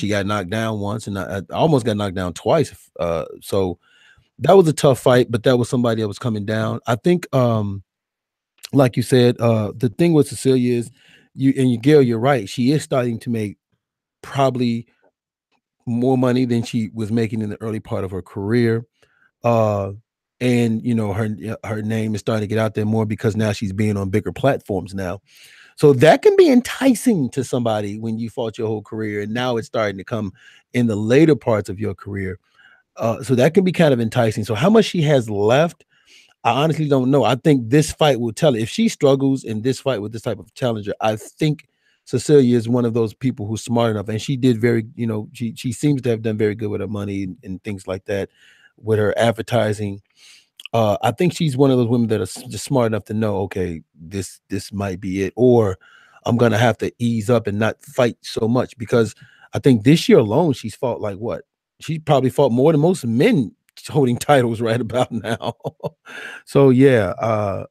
got knocked down once, and I almost got knocked down twice. So that was a tough fight, but that was somebody that was coming down. I think, like you said, the thing with Cecilia is Gail, you're right. She is starting to make probably more money than she was making in the early part of her career. And her name is starting to get out there more because now she's being on bigger platforms now. So that can be enticing to somebody when you fought your whole career, and now it's starting to come in the later parts of your career. So that can be kind of enticing. So how much she has left, I honestly don't know. I think this fight will tell her. If she struggles in this fight with this type of challenger, I think Cecilia is one of those people who's smart enough, and she did very, she seems to have done very good with her money and things like that, with her advertising. I think she's one of those women that are just smart enough to know, okay, this might be it, or I'm gonna have to ease up and not fight so much, because I think this year alone she's fought like what? She probably fought more than most men holding titles right about now. So yeah,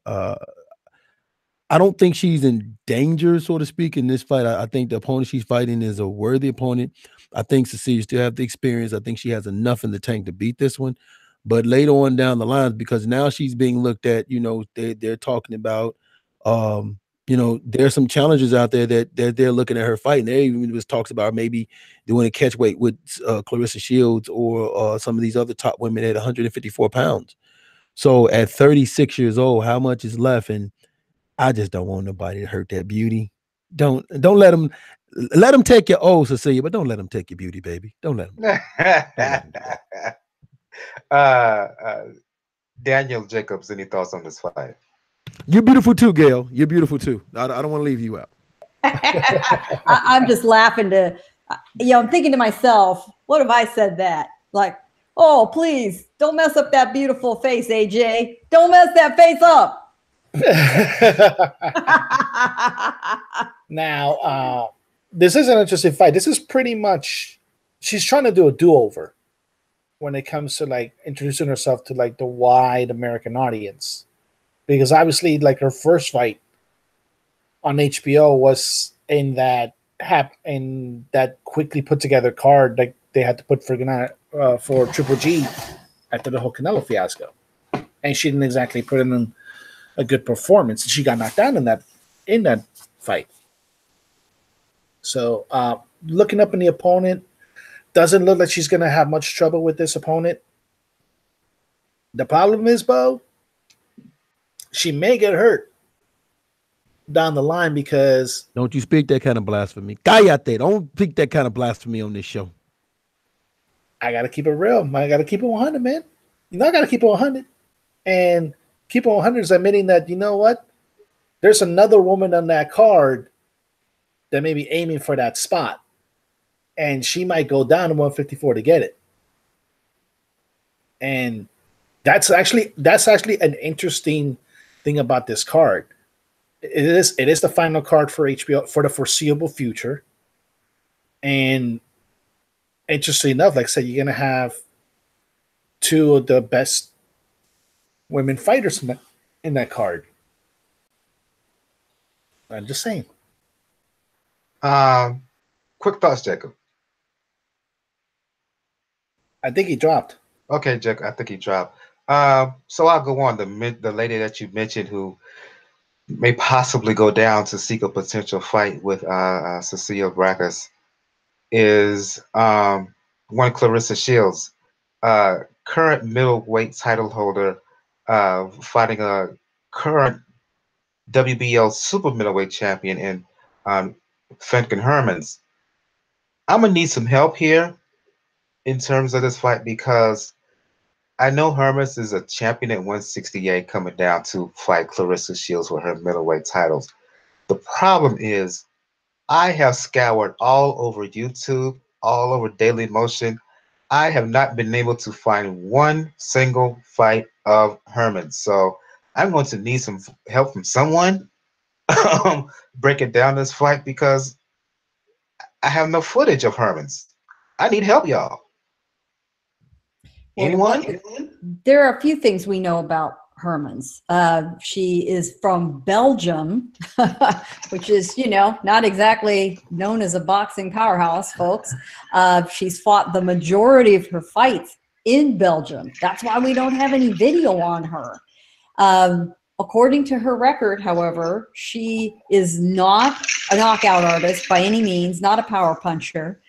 I don't think she's in danger, so to speak, in this fight. I think the opponent she's fighting is a worthy opponent. I think Cecilia still has the experience. I think she has enough in the tank to beat this one. But later on down the line, because now she's being looked at, they're talking about, there's some challengers out there that they're looking at her fight. And there even was talks about maybe doing a catch weight with Claressa Shields or some of these other top women at 154 pounds. So at 36 years old, how much is left? And I just don't want nobody to hurt that beauty. Don't let them take your old Cecilia, but don't let them take your beauty, baby. Don't let them. Daniel Jacobs, any thoughts on this fight? You're beautiful too, Gail. You're beautiful too. I don't want to leave you out. I'm just laughing I'm thinking to myself, what if I said that? Like, oh, please don't mess up that beautiful face, AJ. Don't mess that face up. Now, this is an interesting fight. This is pretty much, she's trying to do a do-over when it comes to like introducing herself to like the wide American audience, because obviously like her first fight on HBO was in that quickly put together card that they had to put for Triple G after the whole Canelo fiasco, and she didn't exactly put in a good performance. She got knocked down in that fight. So looking up in the opponent, doesn't look like she's going to have much trouble with this opponent. The problem is, Bo, she may get hurt down the line because... Don't you speak that kind of blasphemy. Cállate. Don't speak that kind of blasphemy on this show. I got to keep it real. I got to keep it 100, man. You know, I got to keep it 100. And keep it 100 is admitting that, you know what? There's another woman on that card that may be aiming for that spot. And she might go down to 154 to get it. And that's actually an interesting thing about this card. It is the final card for HBO for the foreseeable future. And interesting enough, like I said, you're going to have two of the best women fighters in that card. I'm just saying. Quick thoughts, Jacob. I think he dropped. Okay, Jacob, I think he dropped. So I'll go on. The lady that you mentioned who may possibly go down to seek a potential fight with Cecilia Braekhus is one Claressa Shields, current middleweight title holder, fighting a current WBO super middleweight champion in Fenton Hermans. I'm gonna need some help here in terms of this fight because I know Hermans is a champion at 168 coming down to fight Claressa Shields for her middleweight titles. The problem is I have scoured all over YouTube, all over Daily Motion. I have not been able to find one single fight of Hermans. So I'm going to need some help from someone breaking down this fight because I have no footage of Hermans. I need help, y'all. Anyone? There are a few things we know about Hermans. She is from Belgium, which is, you know, not exactly known as a boxing powerhouse, folks. She's fought the majority of her fights in Belgium. That's why we don't have any video on her. According to her record, however, she is not a knockout artist by any means, not a power puncher.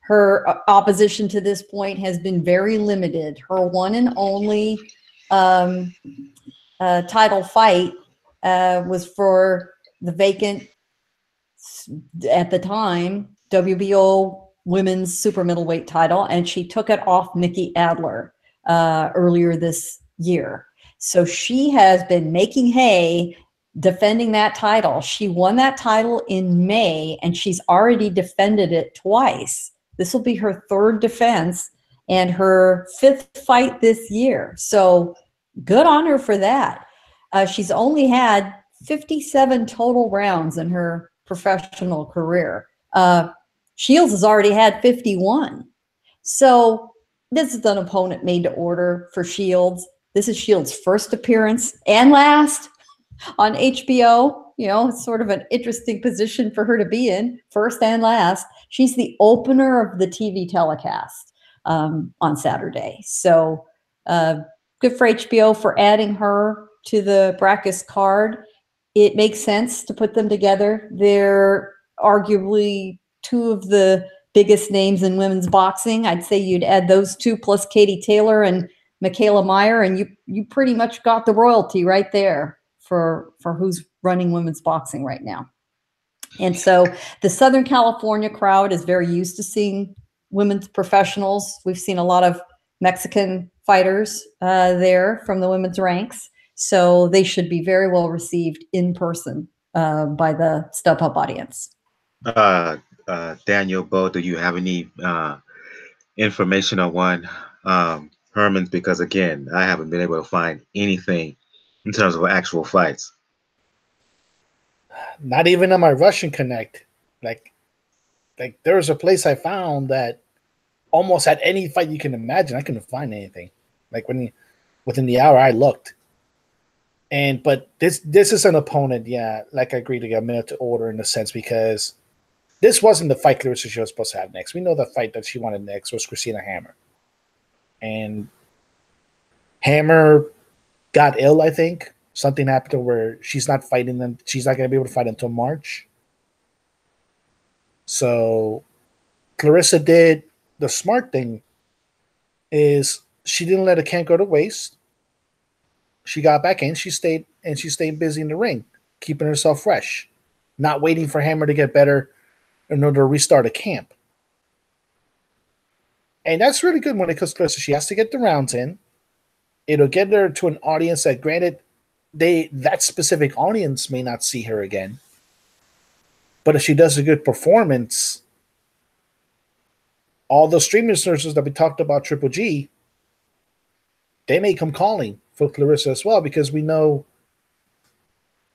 Her opposition to this point has been very limited. Her one and only title fight was for the vacant, at the time, WBO women's super middleweight title, and she took it off Nikki Adler earlier this year. So she has been making hay defending that title. She won that title in May, and she's already defended it twice. This will be her third defense and her fifth fight this year. So good on her for that. She's only had 57 total rounds in her professional career. Shields has already had 51. So this is an opponent made to order for Shields. This is Shields' first appearance and last on HBO. You know, it's sort of an interesting position for her to be in, first and last. She's the opener of the TV telecast on Saturday. So good for HBO for adding her to the Braekhus card. It makes sense to put them together. They're arguably two of the biggest names in women's boxing. I'd say you'd add those two plus Katie Taylor and Michaela Meyer, and you pretty much got the royalty right there for who's running women's boxing right now. And so the Southern California crowd is very used to seeing women's professionals. We've seen a lot of Mexican fighters there from the women's ranks. So they should be very well received in person by the StubHub audience. Daniel, Bo, do you have any information on one Hermans? Because again, I haven't been able to find anything in terms of actual fights. Not even on my Russian Connect. Like there was a place I found that almost had any fight you can imagine. I couldn't find anything. Like within the hour I looked. But this is an opponent, yeah, like I agree to get a minute to order in a sense, because this wasn't the fight Claressa she was supposed to have next. We know the fight that she wanted next was Christina Hammer. And Hammer got ill, I think. Something happened to where she's not fighting them. She's not going to be able to fight until March. So Claressa did the smart thing is she didn't let a camp go to waste. She got back in, she stayed busy in the ring, keeping herself fresh, not waiting for Hammer to get better in order to restart a camp. And that's really good when it comes to Claressa. She has to get the rounds in. It'll get her to an audience that, granted, that specific audience may not see her again. But if she does a good performance, all those streaming sources that we talked about, Triple G, they may come calling for Claressa as well, because we know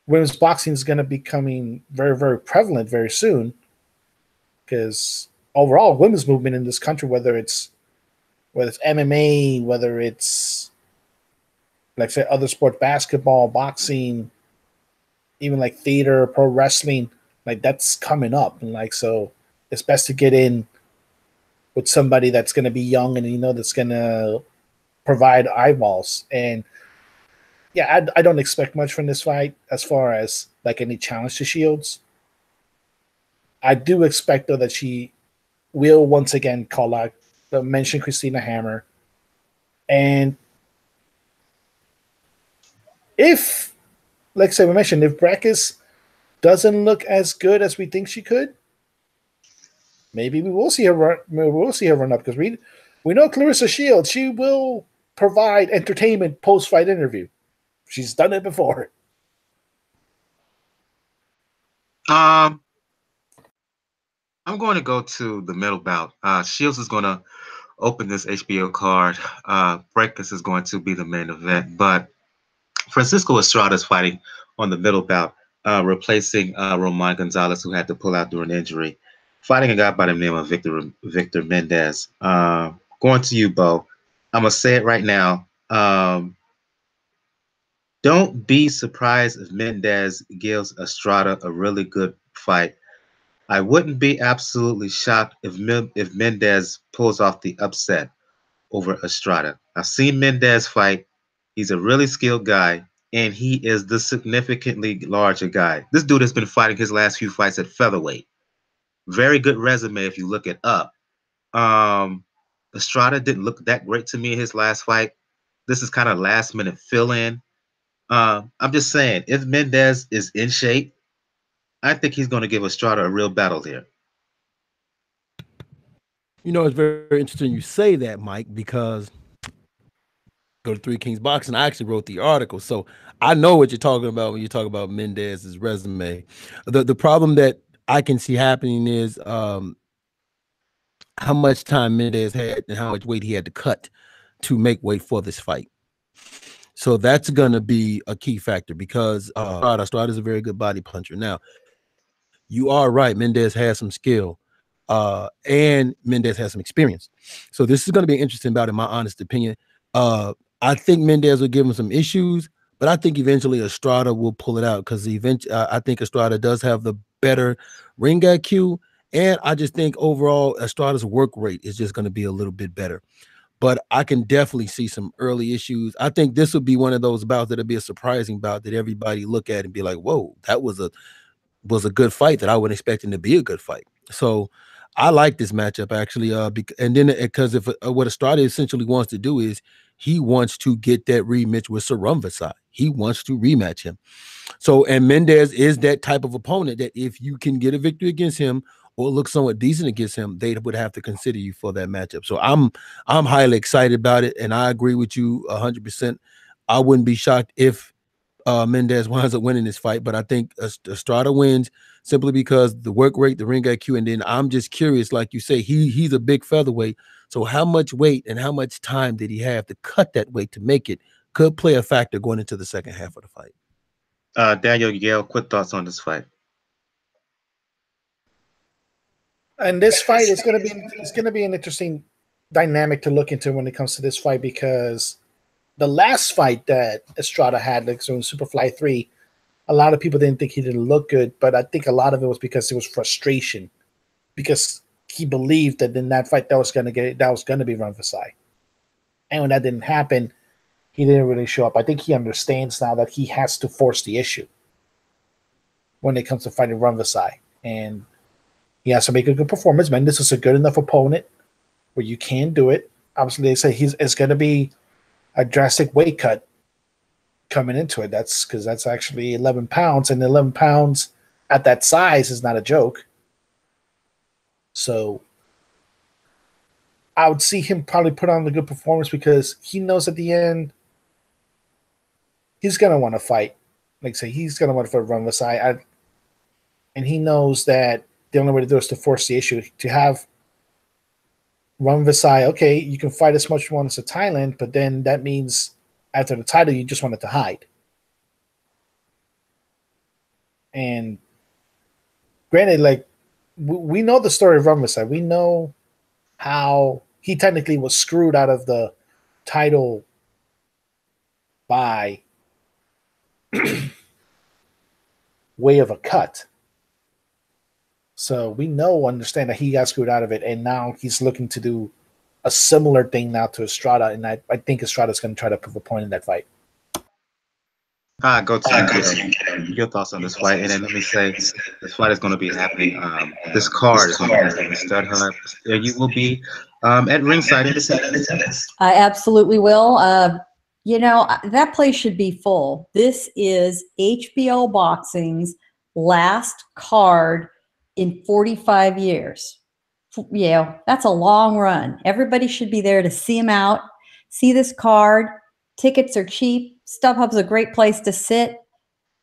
women's boxing is going to be becoming very, very prevalent very soon. Because overall, women's movement in this country, whether it's MMA, whether it's, like, say, other sport, basketball, boxing, even like theater, pro wrestling, like, that's coming up. And like, so it's best to get in with somebody that's going to be young and, that's going to provide eyeballs. And yeah, I don't expect much from this fight as far as like any challenge to Shields. I do expect, though, that she will once again call out, mention Christina Hammer. And if, like say we mentioned, if Braekhus doesn't look as good as we think she could, maybe we will see her run. Up, because we know Claressa Shields. She will provide entertainment post-fight interview. She's done it before. I'm going to go to the middle bout. Shields is going to open this HBO card. Braekhus is going to be the main event, but Francisco Estrada is fighting on the middle bout, replacing Roman Gonzalez, who had to pull out during injury, fighting a guy by the name of Victor Mendez. Going to you, Bo. I'm going to say it right now. Don't be surprised if Mendez gives Estrada a really good fight. I wouldn't be absolutely shocked if Mendez pulls off the upset over Estrada. I've seen Mendez fight. He's a really skilled guy, and he is the significantly larger guy. This dude has been fighting his last few fights at featherweight. Very good resume if you look it up. Estrada didn't look that great to me in his last fight. This is kind of last-minute fill-in. I'm just saying, if Mendez is in shape, I think he's going to give Estrada a real battle here. It's very, very interesting you say that, Mike, because go to Three Kings Boxing. I actually wrote the article, so I know what you're talking about when you talk about Mendez's resume. The problem that I can see happening is how much time Mendez had and how much weight he had to cut to make weight for this fight. So that's going to be a key factor, because Estrada is a very good body puncher. Now, you are right. Mendez has some skill, and Mendez has some experience. So this is going to be an interesting bout, in my honest opinion. I think Mendez will give him some issues, but I think eventually Estrada will pull it out, because I think Estrada does have the better ring IQ, and I just think overall Estrada's work rate is just going to be a little bit better. But I can definitely see some early issues. I think this will be one of those bouts that'll be a surprising bout that everybody look at and be like, whoa, that was a good fight that I wasn't expecting to be a good fight. So I like this matchup, actually. And then because if what Estrada essentially wants to do is he wants to get that rematch with Vasyl. He wants to rematch him. So, and Mendez is that type of opponent that if you can get a victory against him or look somewhat decent against him, they would have to consider you for that matchup. So I'm highly excited about it, and I agree with you 100%. I wouldn't be shocked if Mendez winds up winning this fight, but I think Estrada wins simply because the work rate, the ring IQ, and then I'm just curious, like you say, he's a big featherweight. So how much weight and how much time did he have to cut that weight to make it could play a factor going into the second half of the fight. Daniel, Yale, quick thoughts on this fight. And this fight is going to be an interesting dynamic to look into when it comes to this fight, because the last fight that Estrada had, like, so in Superfly 3, a lot of people didn't think he didn't look good, but I think a lot of it was because it was frustration, because he believed that in that fight that was going to be Run Vasyl. And when that didn't happen, he didn't really show up. I think he understands now that he has to force the issue when it comes to fighting Run Vasyl. And He has to make a good performance. Mendez is a good enough opponent where you can do it. Obviously, they say it's going to be a drastic weight cut coming into it. That's because that's actually 11 pounds, and 11 pounds at that size is not a joke. So I would see him probably put on a good performance because he knows at the end he's going to want to fight. Like I say, he's going to want to run Vasyl. And he knows that the only way to do it is to force the issue. To have run Vasyl, okay, you can fight as much as you want as a Thailand, but then that means after the title, you just want it to hide. And granted, like, we know the story of Run Vasyl. We know how he technically was screwed out of the title by way of a cut. So we understand that he got screwed out of it, and now he's looking to do a similar thing now to Estrada, and I think Estrada's going to try to prove a point in that fight. Go to your thoughts on this fight, and then let me say this fight is going to be happening. This card is going to be happening in Stud Hub. You will be at ringside in attendance. I absolutely will. You know, that place should be full. This is HBO Boxing's last card in 45 years. Yeah, that's a long run. Everybody should be there to see him out, see this card. Tickets are cheap. StubHub's a great place to sit.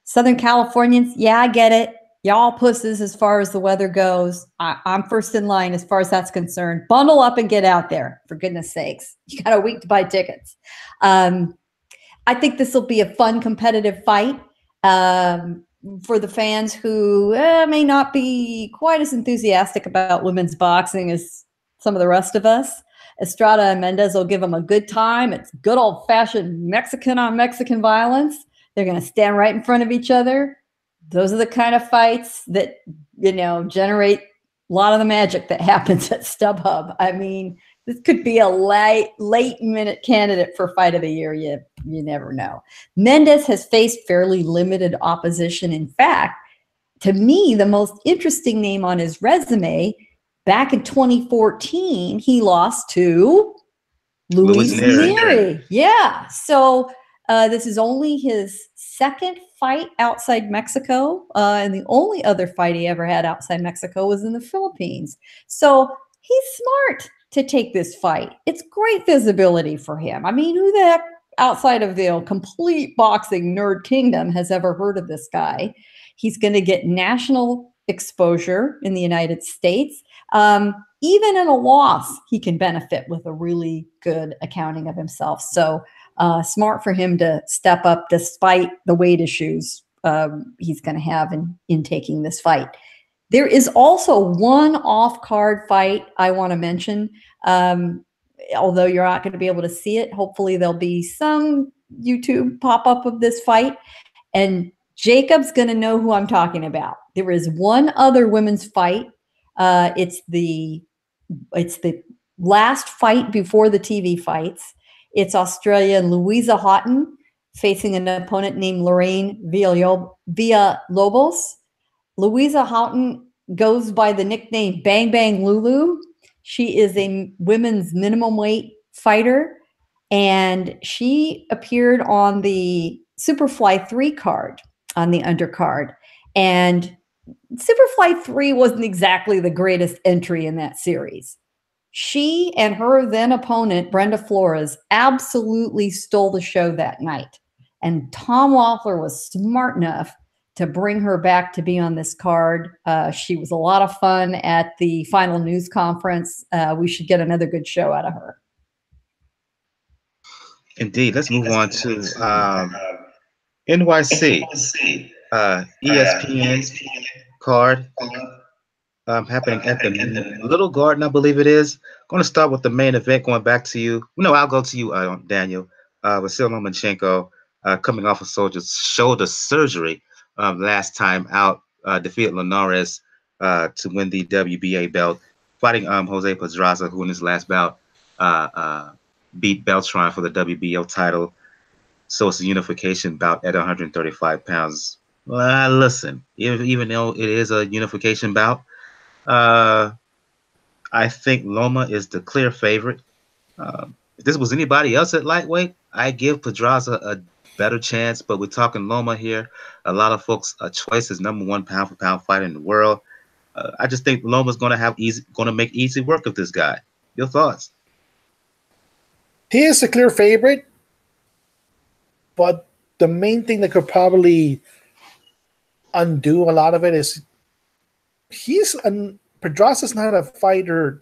Southern Californians, yeah, I get it. Y'all pusses as far as the weather goes. I'm first in line as far as that's concerned. Bundle up and get out there, for goodness sakes. You got a week to buy tickets. I think this will be a fun, competitive fight for the fans who may not be quite as enthusiastic about women's boxing as some of the rest of us. Estrada and Mendez will give them a good time. It's good old-fashioned Mexican on Mexican violence. They're going to stand right in front of each other. Those are the kind of fights that, you know, generate a lot of the magic that happens at StubHub. I mean, this could be a late-minute candidate for Fight of the Year. You never know. Mendez has faced fairly limited opposition. In fact, to me, the most interesting name on his resume, back in 2014, he lost to Luis Nery. Yeah. So this is only his second fight outside Mexico. And the only other fight he ever had outside Mexico was in the Philippines. So he's smart to take this fight. It's great visibility for him. I mean, who the heck outside of the complete boxing nerd kingdom has ever heard of this guy? He's going to get national exposure in the United States. Even in a loss, he can benefit with a really good accounting of himself. So smart for him to step up despite the weight issues he's going to have in taking this fight. There is also one off-card fight I want to mention. Although you're not going to be able to see it, hopefully there'll be some YouTube pop-up of this fight. And Jacob's going to know who I'm talking about. There is one other women's fight. It's the last fight before the TV fights. It's Australian Louisa Houghton facing an opponent named Lorraine Villalobos. Louisa Houghton goes by the nickname Bang Bang Lulu. She is a women's minimum weight fighter, and she appeared on the Superfly 3 card on the undercard. And Superfly 3 wasn't exactly the greatest entry in that series. She and her then opponent, Brenda Flores, absolutely stole the show that night. And Tom Loeffler was smart enough to bring her back to be on this card. She was a lot of fun at the final news conference. We should get another good show out of her. Indeed. Let's move on to NYC. ESPN card happening at the Little Garden, I believe it is. Going to start with the main event, going back to you. No, I'll go to you, Daniel. Vasyl Lomachenko coming off of shoulder surgery last time out, defeated Linares to win the WBA belt, fighting Jose Pedraza, who in his last bout beat Beltran for the WBO title. So it's a unification bout at 135 pounds. Listen, even though it is a unification bout, I think Loma is the clear favorite. If this was anybody else at lightweight, I give Pedraza a better chance, but we're talking Loma here. A lot of folks' choice is #1 pound for pound fighter in the world. I just think Loma's going to make easy work of this guy. Your thoughts? He is the clear favorite, but the main thing that could probably undo a lot of it is Pedraza's not a fighter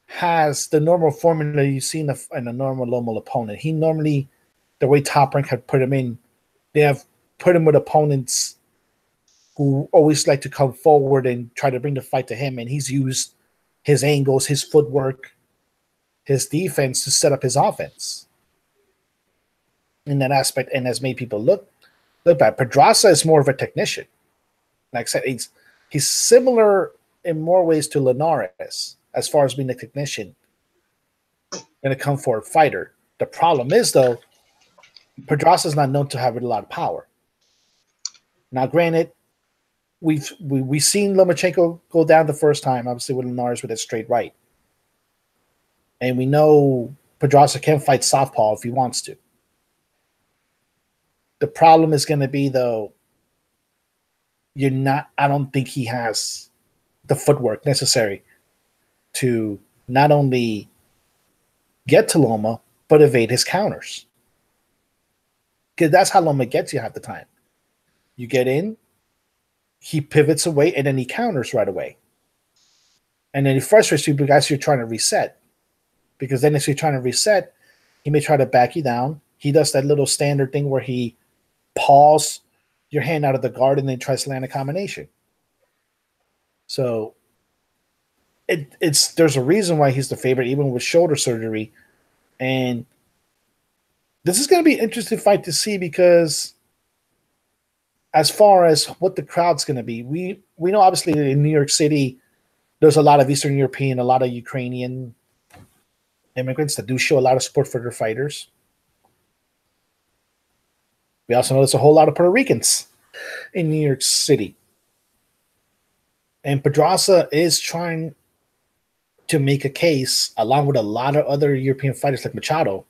has the normal formula you see in a normal Loma opponent. He normally, the way Top Rank had put him in, they have put him with opponents who always like to come forward and try to bring the fight to him, and he's used his angles, his footwork, his defense to set up his offense in that aspect, and has made people look bad. Pedraza is more of a technician. Like I said, he's similar in more ways to Linares as far as being a technician and a come forward fighter. The problem is, though, Pedraza is not known to have a lot of power. Now, granted, we've seen Lomachenko go down the first time, obviously with Linares with a straight right. And we know Pedraza can fight southpaw if he wants to. The problem is going to be, though, I don't think he has the footwork necessary to not only get to Loma, but evade his counters. Because that's how Loma gets you half the time. You get in, he pivots away, and then he counters right away. And then he frustrates you because you're trying to reset. Because then if you're trying to reset, he may try to back you down. He does that little standard thing where he paws your hand out of the guard and then tries to land a combination. So there's a reason why he's the favorite, even with shoulder surgery. And this is going to be an interesting fight to see, because as far as what the crowd's going to be, we know obviously in New York City, there's a lot of Eastern European, a lot of Ukrainian immigrants that do show a lot of support for their fighters. We also know there's a whole lot of Puerto Ricans in New York City. And Pedraza is trying to make a case, along with a lot of other European fighters like Machado,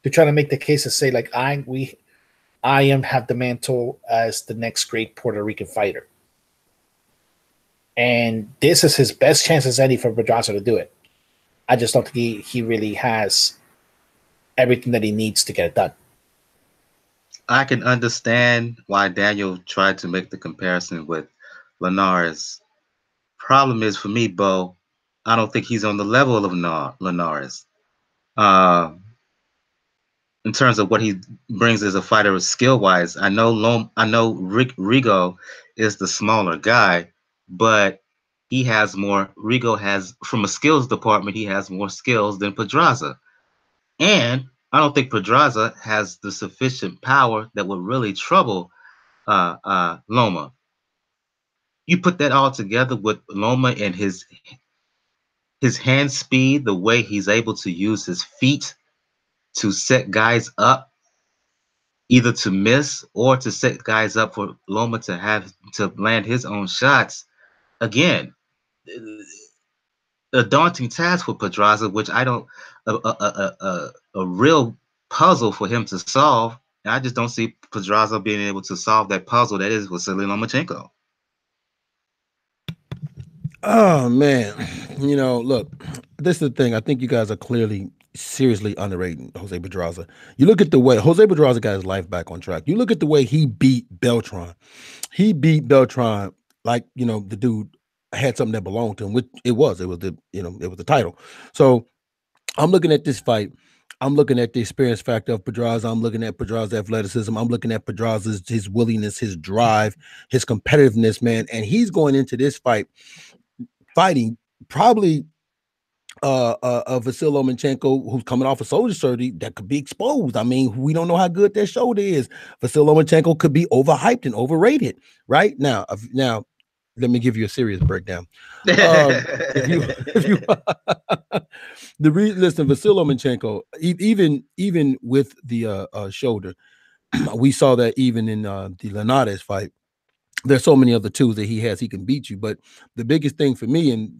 to try to make the case to say, like, I have the mantle as the next great Puerto Rican fighter. And this is his best chance as any for Pedraza to do it. I just don't think he really has everything that he needs to get it done. I can understand why Daniel tried to make the comparison with Linares. Problem is, for me, Bo, I don't think he's on the level of Linares. In terms of what he brings as a fighter skill-wise, I know Rigo is the smaller guy, but Rigo has, from a skills department, he has more skills than Pedraza. And I don't think Pedraza has the sufficient power that would really trouble Loma. You put that all together with Loma and his hand speed, the way he's able to use his feet to set guys up, either to miss or to set guys up for Loma to land his own shots. Again, a daunting task for Pedraza, which I don't a real puzzle for him to solve. And I just don't see Pedraza being able to solve that puzzle that is Vasyl Lomachenko. Oh man, look, this is the thing. I think you guys are clearly seriously underrating Jose Pedraza. You look at the way Jose Pedraza got his life back on track. You look at the way he beat Beltran. He beat Beltran like, the dude had something that belonged to him, which it was the title. So I'm looking at this fight. I'm looking at the experience factor of Pedraza. I'm looking at Pedraza's athleticism. I'm looking at Pedraza's his willingness, his drive, his competitiveness, man. And he's going into this fight fighting probably Vasyl Lomachenko, who's coming off a shoulder surgery that could be exposed. I mean, we don't know how good that shoulder is. Vasyl Lomachenko could be overhyped and overrated. Right now, let me give you a serious breakdown. Listen, Vasyl Lomachenko, even with the shoulder, we saw that even in the Linares fight. there's so many other tools that he has. He can beat you. But the biggest thing for me, and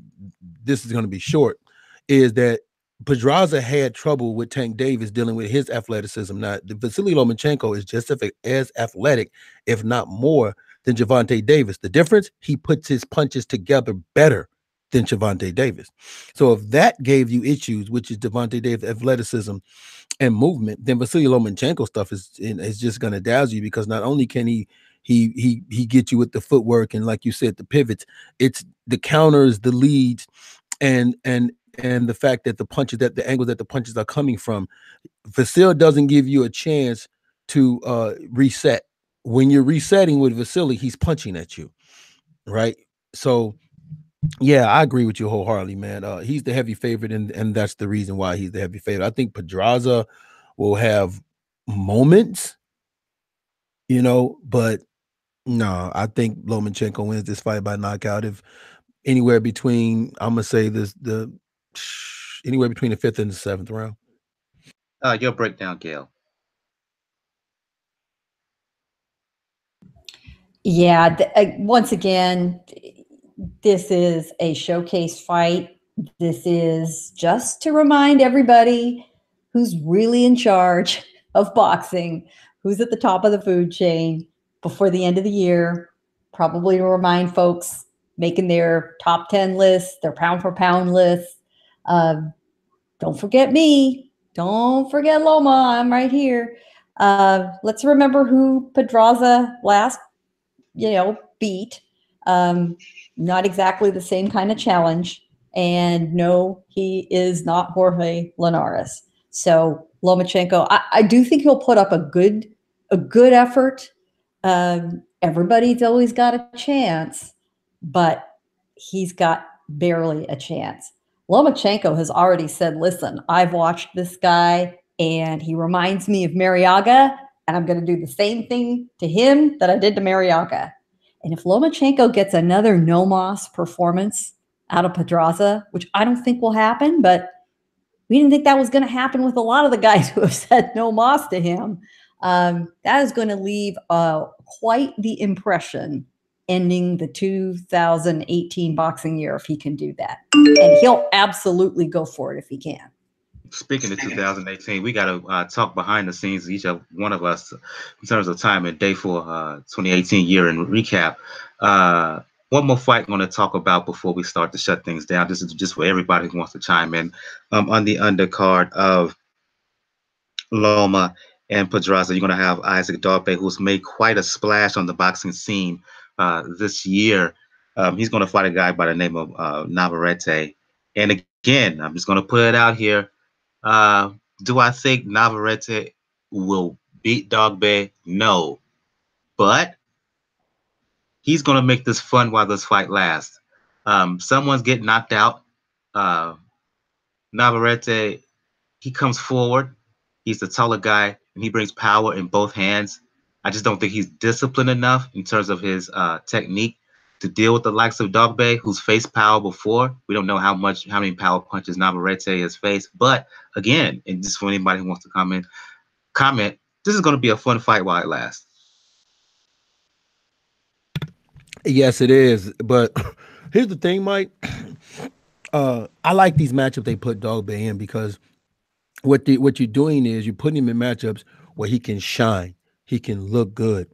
this is going to be short, is that Pedraza had trouble with Tank Davis dealing with his athleticism. Now, Vasyl Lomachenko is just as athletic, if not more, than Gervonta Davis. The difference, he puts his punches together better than Gervonta Davis. So if that gave you issues, which is Gervonta Davis' athleticism and movement, then Vasyl Lomachenko stuff is just going to dazzle you, because not only can he get you with the footwork and, like you said, the pivots, it's the counters, the leads, and the fact that the punches, that the angles that the punches are coming from. Vasyl doesn't give you a chance to reset. When you're resetting with Vasyl, he's punching at you, right? So yeah, I agree with you wholeheartedly, man. He's the heavy favorite, and that's the reason why he's the heavy favorite. I think Pedraza will have moments, but no, I think Lomachenko wins this fight by knockout. If anywhere between, I'm gonna say anywhere between the 5th and the 7th round. Your breakdown, Kell. Yeah, once again, this is a showcase fight. This is just to remind everybody who's really in charge of boxing, who's at the top of the food chain before the end of the year, probably to remind folks making their top 10 lists, their pound for pound lists. Don't forget me. Don't forget Loma. I'm right here. Let's remember who Pedraza last beat. Not exactly the same kind of challenge. And no, he is not Jorge Linares. So Lomachenko, I do think he'll put up a good effort. Everybody's always got a chance, but he's got barely a chance. Lomachenko has already said, listen, I've watched this guy and he reminds me of Mariaga, and I'm going to do the same thing to him that I did to Mariaga. And if Lomachenko gets another no-moss performance out of Pedraza, which I don't think will happen, but we didn't think that was going to happen with a lot of the guys who have said no moss to him, that is going to leave quite the impression ending the 2018 boxing year if he can do that. And he'll absolutely go for it if he can. Speaking of 2018, we got to talk behind the scenes, each of one of us, in terms of time and day for 2018 year and recap. One more fight I'm going to talk about before we start to shut things down. This is just for everybody who wants to chime in. On the undercard of Loma and Pedraza, you're going to have Isaac Dogboe, who's made quite a splash on the boxing scene this year. He's going to fight a guy by the name of Navarrette. And again, I'm just going to put it out here. Do I think Navarrette will beat Dogboe? No. But he's going to make this fun while this fight lasts. Someone's getting knocked out. Navarrette, he comes forward. He's the taller guy, and he brings power in both hands. I just don't think he's disciplined enough in terms of his technique to deal with the likes of Dogboe, who's faced power before. We don't know how many power punches Navarrette has faced. But again, and just for anybody who wants to comment, this is going to be a fun fight while it lasts. Yes, it is. But here's the thing, Mike. I like these matchups they put Dogboe in, because what you're doing is you're putting him in matchups where he can shine, he can look good.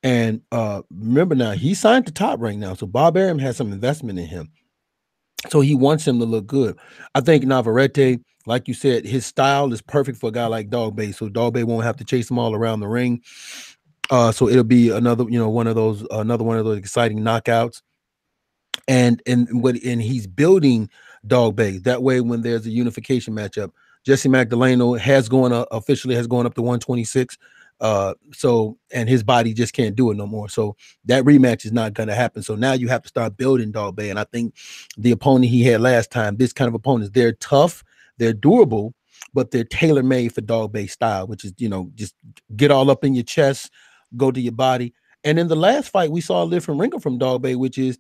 And remember now, he's signed to Top Rank now, so Bob Arum has some investment in him, so he wants him to look good. I think Navarrete, like you said, his style is perfect for a guy like Dogboe, so Dogboe won't have to chase him all around the ring. So it'll be another one of those exciting knockouts. And he's building Dogboe that way. When there's a unification matchup, Jesse Magdaleno officially has gone up to 126. And his body just can't do it no more. So that rematch is not going to happen. So now you have to start building Dogboe. And I think the opponent he had last time, this kind of opponents, they're tough, they're durable, but they're tailor-made for Dogboe style, which is, just get all up in your chest, go to your body. And in the last fight, we saw a different wrinkle from Dogboe, which is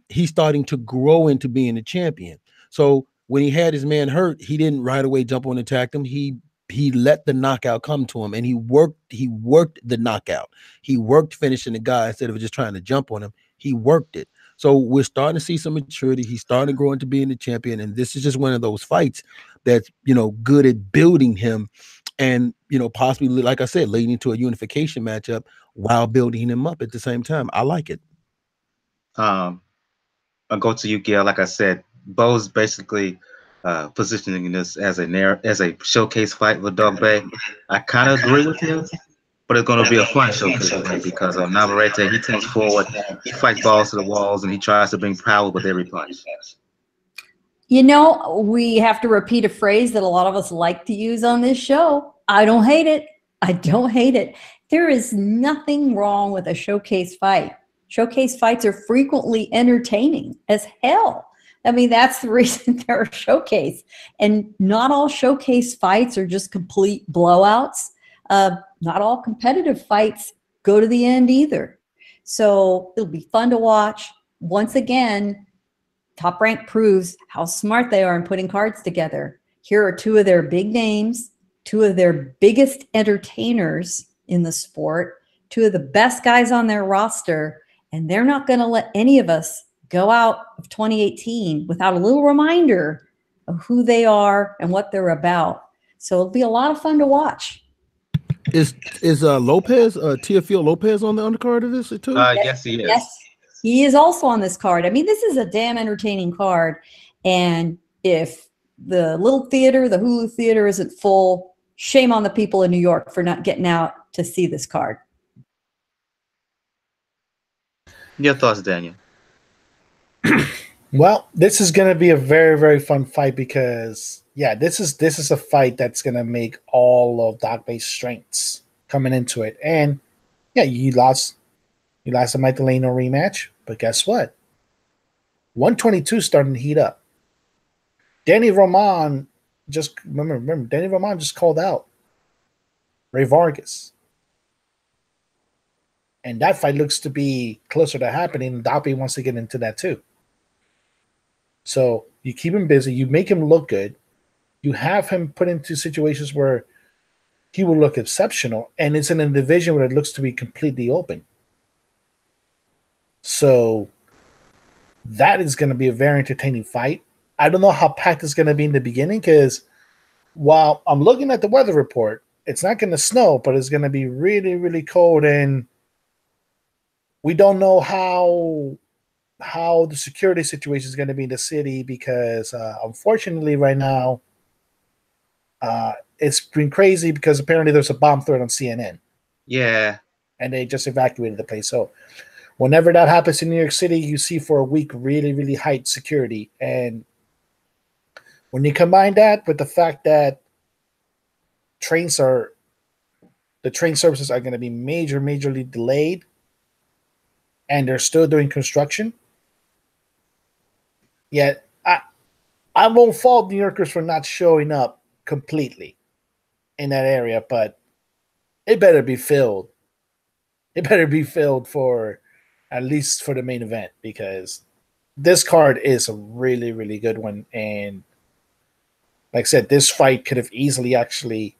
he's starting to grow into being a champion. So when he had his man Hurd, he didn't right away jump on and attack him. He he let the knockout come to him, and he worked the knockout. He worked finishing the guy instead of just trying to jump on him. He worked it. So we're starting to see some maturity. He's starting to grow into being the champion, and this is just one of those fights that's, you know, good at building him, and, you know, possibly, like I said, leading to a unification matchup while building him up at the same time. I like it. I'll go to you, Gail. Like I said, Bo's basically positioning this as a showcase fight with Dogboe. I kind of agree with him, but it's going to be a fun showcase fight because Navarrette, he comes forward, he fights balls to the walls, and he tries to bring power with every punch. You know, we have to repeat a phrase that a lot of us like to use on this show. I don't hate it. I don't hate it. There is nothing wrong with a showcase fight. Showcase fights are frequently entertaining as hell. I mean, that's the reason they're a showcase. And not all showcase fights are just complete blowouts. Not all competitive fights go to the end either. So it'll be fun to watch. Once again, Top Rank proves how smart they are in putting cards together. Here are two of their big names, two of their biggest entertainers in the sport, two of the best guys on their roster, and they're not going to let any of us go out of 2018 without a little reminder of who they are and what they're about. So it'll be a lot of fun to watch. Is Lopez, Teofimo Lopez on the undercard of this too? Yes, he is. Yes, he is also on this card. I mean, this is a damn entertaining card. And if the little theater, the Hulu theater, isn't full, shame on the people in New York for not getting out to see this card. Your thoughts, Daniel? Well, this is going to be a very, very fun fight because, yeah, this is a fight that's going to make all of Dogboe's strengths coming into it. And, yeah, you lost the Magdaleno rematch, but guess what? 122 starting to heat up. Danny Roman just remember Danny Roman just called out Ray Vargas. And that fight looks to be closer to happening. Dogboe wants to get into that too. So you keep him busy. You make him look good. You have him put into situations where he will look exceptional. And it's in a division where it looks to be completely open. So that is going to be a very entertaining fight. I don't know how packed it's going to be in the beginning because while I'm looking at the weather report, it's not going to snow, but it's going to be really, really cold. And we don't know how the security situation is going to be in the city because, unfortunately, right now, it's been crazy because apparently there's a bomb threat on CNN. Yeah. And they just evacuated the place. So whenever that happens in New York City, you see for a week really, really high security. And when you combine that with the fact that the train services are going to be majorly delayed, and they're still doing construction. Yet I won't fault New Yorkers for not showing up completely in that area, but it better be filled. It better be filled for at least for the main event because this card is a really, really good one. And like I said, this fight could have easily actually,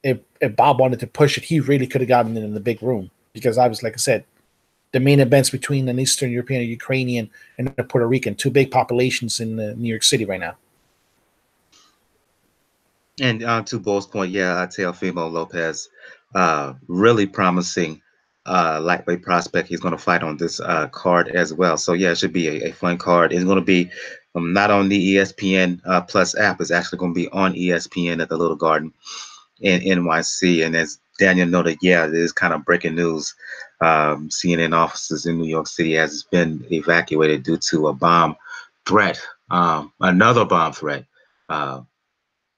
if Bob wanted to push it, he really could have gotten it in the big room because like I said, the main events between an Eastern European, a Ukrainian, and a Puerto Rican, two big populations in New York City right now. And to Bo's point, yeah, Teofimo Lopez, really promising lightweight prospect. He's going to fight on this card as well. So, yeah, it should be a fun card. It's going to be not on the ESPN Plus app. It's actually going to be on ESPN at the Little Garden in NYC. And as Daniel noted, yeah, it is kind of breaking news. CNN offices in New York City has been evacuated due to a bomb threat, another bomb threat, or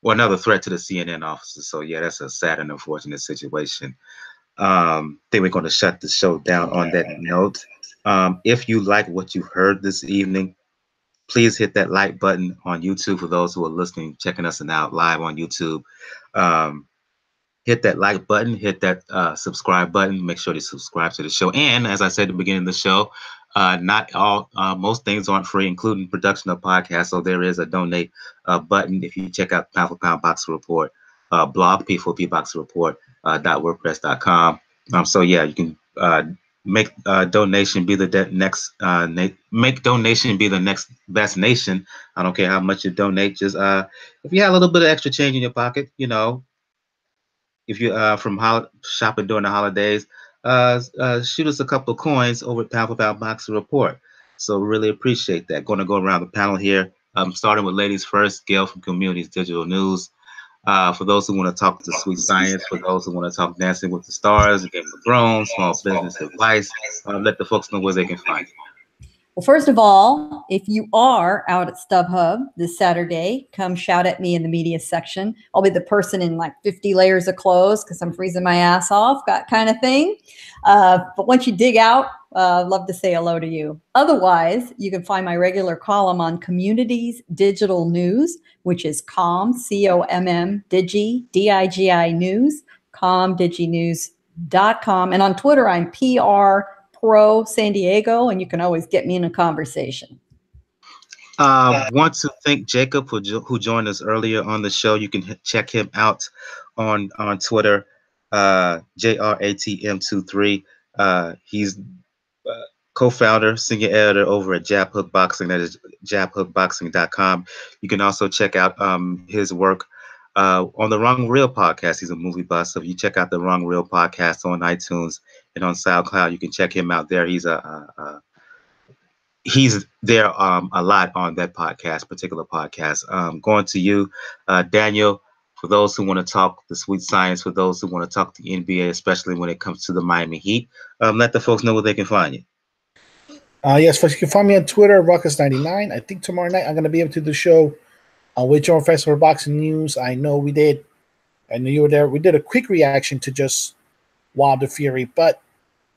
another threat to the CNN offices. So, yeah, that's a sad and unfortunate situation. Then we're going to shut the show down on that note. If you like what you heard this evening, please hit that like button on YouTube for those who are listening, checking us out live on YouTube. Hit that like button, hit that subscribe button. Make sure to subscribe to the show. And as I said at the beginning of the show, most things aren't free, including production of podcasts. So there is a donate button if you check out Pound for Pound Boxer Report blog, P4P Boxing Report .wordpress.com. So yeah, you can make donation be the next make donation be the next best nation. I don't care how much you donate. Just if you have a little bit of extra change in your pocket, you know, if you from shopping during the holidays, shoot us a couple of coins over at Pound for Pound Boxing Report. So really appreciate that. Going to go around the panel here. Starting with ladies first. Gail from Communities Digital News. For those who want to talk the sweet science, for those who want to talk Dancing with the Stars, Game of Thrones, small business advice, let the folks know where they can find you. Well, first of all, if you are out at StubHub this Saturday, come shout at me in the media section. I'll be the person in like 50 layers of clothes because I'm freezing my ass off, that kind of thing. But once you dig out, love to say hello to you. Otherwise, you can find my regular column on Communities Digital News, which is COM, C-O-M-M, Digi, D-I-G-I News, comdiginews.com. And on Twitter, I'm PR Pro San Diego, and you can always get me in a conversation. Want to thank Jacob who joined us earlier on the show. You can check him out on Twitter, JRATM23. He's co-founder, senior editor over at Jab Hook Boxing. That is jabhookboxing.com. You can also check out his work on the Wrong Real podcast. He's a movie buff, so if you check out the Wrong Real podcast on iTunes and on SoundCloud, you can check him out there. He's he's there a lot on that particular podcast. Going to you, Daniel, for those who want to talk the sweet science, for those who want to talk the NBA, especially when it comes to the Miami Heat, let the folks know where they can find you. Yes, folks, you can find me on Twitter, Ruckus99. I think tomorrow night I'm going to be able to do the show with Joe Festival Boxing News. I know you were there. We did a quick reaction to just Wilder Fury, but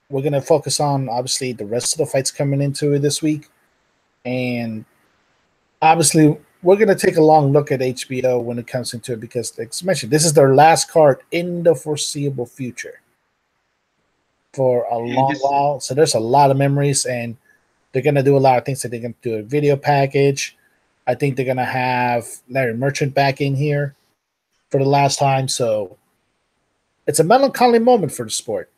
we're going to focus on, obviously, the rest of the fights coming into it this week. And obviously, we're going to take a long look at HBO when it comes into it because, like I mentioned, this is their last card in the foreseeable future for a long while. So there's a lot of memories, and they're going to do a lot of things. So they're going to do a video package. I think they're going to have Larry Merchant back in here for the last time. So it's a melancholy moment for the sport.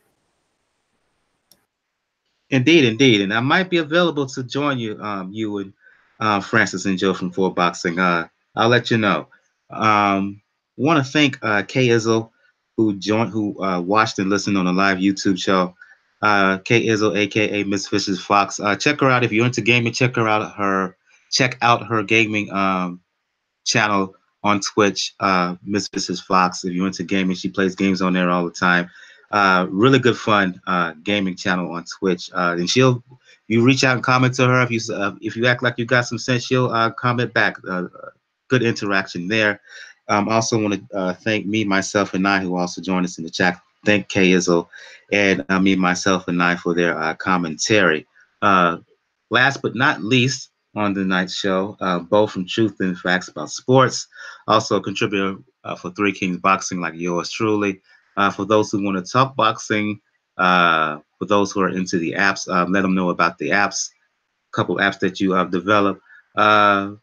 Indeed. And I might be available to join you, you and Francis and Joe from 4 Boxing. I'll let you know. Want to thank K Izzo, who watched and listened on the live YouTube show. K Izzo, aka Miss Fisher's Fox. Check her out if you're into gaming. Check out her gaming channel on Twitch, Miss Fisher's Fox. If you're into gaming, she plays games on there all the time. Really good fun gaming channel on Twitch. And you reach out and comment to her. If you act like you got some sense, she'll comment back. Good interaction there. Also want to thank me, myself, and I, who also joined us in the chat. Thank K Izzo and me, myself, and I for their commentary. Last but not least, on tonight's show, both from Truth and Facts About Sports, also a contributor for Three Kings Boxing, like yours truly. For those who want to talk boxing, for those who are into the apps, let them know about the apps, a couple apps that you have developed. For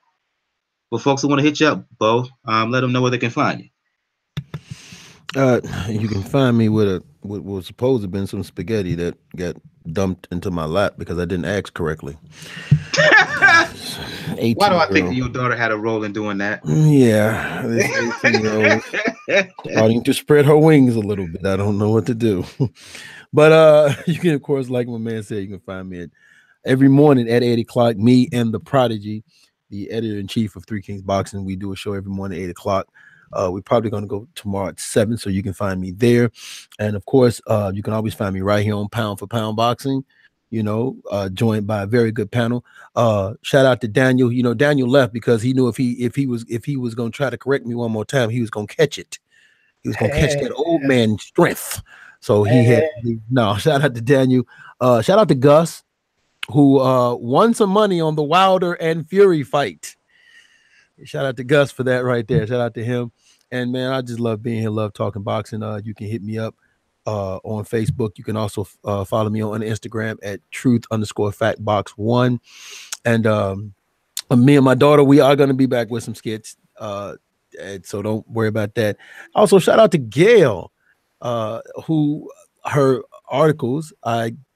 folks who want to hit you up, Bo, let them know where they can find you. You can find me with what was supposed to have been some spaghetti that got dumped into my lap because I didn't ask correctly. Why do I think that your daughter had a role in doing that? Yeah, this 18-year-old starting to spread her wings a little bit. I don't know what to do. But you can, of course, like my man said, you can find me every morning at 8 o'clock. Me and the Prodigy, the editor-in-chief of Three Kings Boxing. We do a show every morning at 8 o'clock. We're probably going to go tomorrow at 7, so you can find me there. And, of course, you can always find me right here on Pound for Pound Boxing, joined by a very good panel. Shout out to Daniel. Daniel left because he knew if he was going to try to correct me one more time, he was going to catch it. He was going to catch that old man strength. So shout out to Daniel. Shout out to Gus, who won some money on the Wilder and Fury fight. Shout out to Gus for that right there. Shout out to him. And man, I just love being here, love talking boxing. You can hit me up on Facebook. You can also follow me on Instagram at truth_factbox1. And me and my daughter, we are going to be back with some skits. And so don't worry about that. Also, shout out to Gail, who her articles,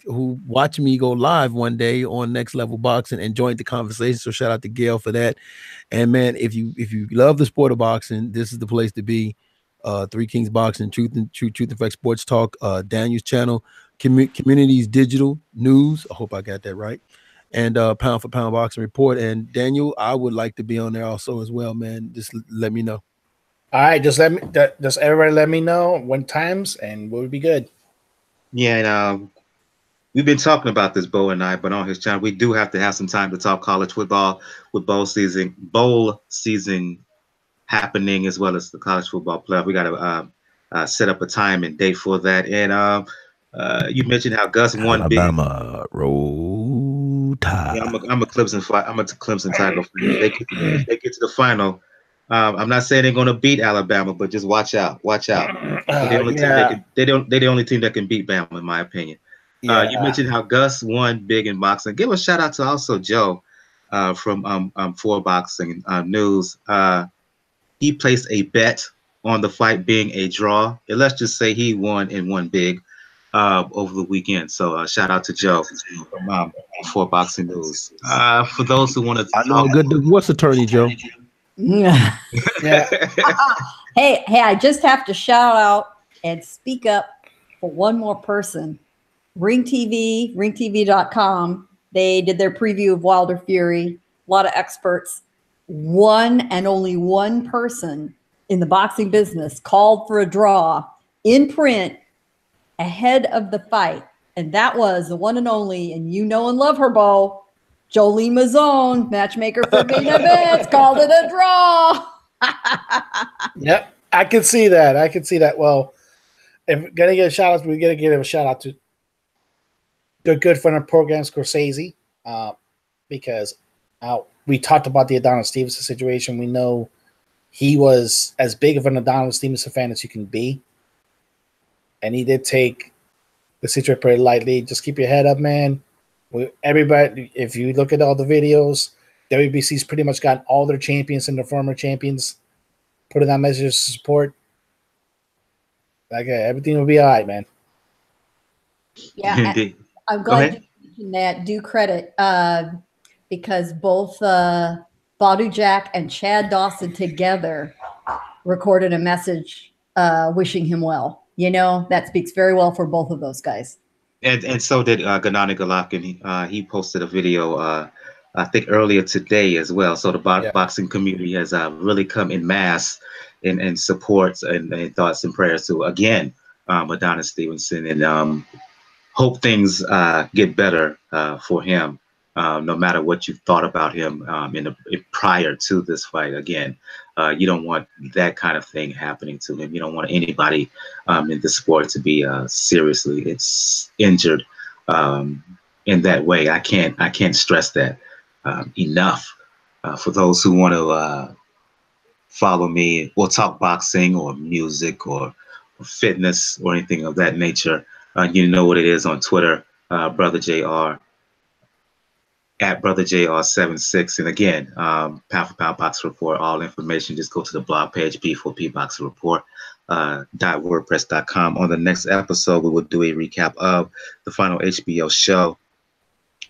who watched me go live one day on Next Level Boxing and joined the conversation. So shout out to Gail for that. And man, if you love the sport of boxing, this is the place to be. Three Kings Boxing, Truth and Fact Sports Talk, Daniel's channel, Communities Digital News. I hope I got that right. And Pound for Pound Boxing Report. And Daniel, I would like to be on there also as well, man. Just let me know. All right, just everybody let me know when times, and we'll be good. Yeah, and we've been talking about this, Bo and I, but on his channel, we do have to have some time to talk college football with bowl season happening, as well as the college football playoff. We got to set up a time and date for that. And you mentioned how Gus won Alabama Roll Tide. Yeah, I'm a Clemson Tiger fan. If they get to the final, I'm not saying they're going to beat Alabama, but just watch out. They're the only team that can beat Bama, in my opinion. Yeah. You mentioned how Gus won big in boxing. Give a shout out to also Joe from 4 Boxing News. He placed a bet on the fight being a draw. And let's just say he won and won big over the weekend. So shout out to Joe from 4 Boxing News. For those who want to I know a good divorce attorney, Joe. Yeah. Hey, I just have to shout out and speak up for one more person. Ring TV, ringtv.com. They did their preview of Wilder Fury. A lot of experts. One and only one person in the boxing business called for a draw in print ahead of the fight. And that was the one and only, and you know and love her, Bo, Jolie Mazzone, matchmaker for main events, called it a draw. Yep, I can see that. Well, if we're gonna get a shout out, we're gonna give a shout out to the good friend of program, Scorsese, because we talked about the Adonis Stevenson situation. We know he was as big of an Adonis Stevenson fan as you can be, and he did take the situation pretty lightly. Just keep your head up, man. Everybody, if you look at all the videos, WBC's pretty much got all their champions and their former champions putting out messages of support. Like, everything will be all right, man. Yeah, I'm glad you mentioned that. Due credit, because both Badu Jack and Chad Dawson together recorded a message wishing him well. You know, that speaks very well for both of those guys. And so did Gennady Golovkin. He posted a video, I think earlier today as well. So the boxing community has really come in mass in support and thoughts and prayers to, again, Adonis Stevenson, and hope things get better for him, no matter what you thought about him prior to this fight. Again, you don't want that kind of thing happening to him. You don't want anybody in the sport to be seriously injured in that way. I can't stress that enough. For those who want to follow me, we'll talk boxing or music or fitness or anything of that nature. You know what it is on Twitter, Brother JR, at Brother JR76. And again, Pound for Pound Boxing Report, all information, just go to the blog page, P4P Boxing Report, .wordpress.com. On the next episode, we will do a recap of the final HBO show.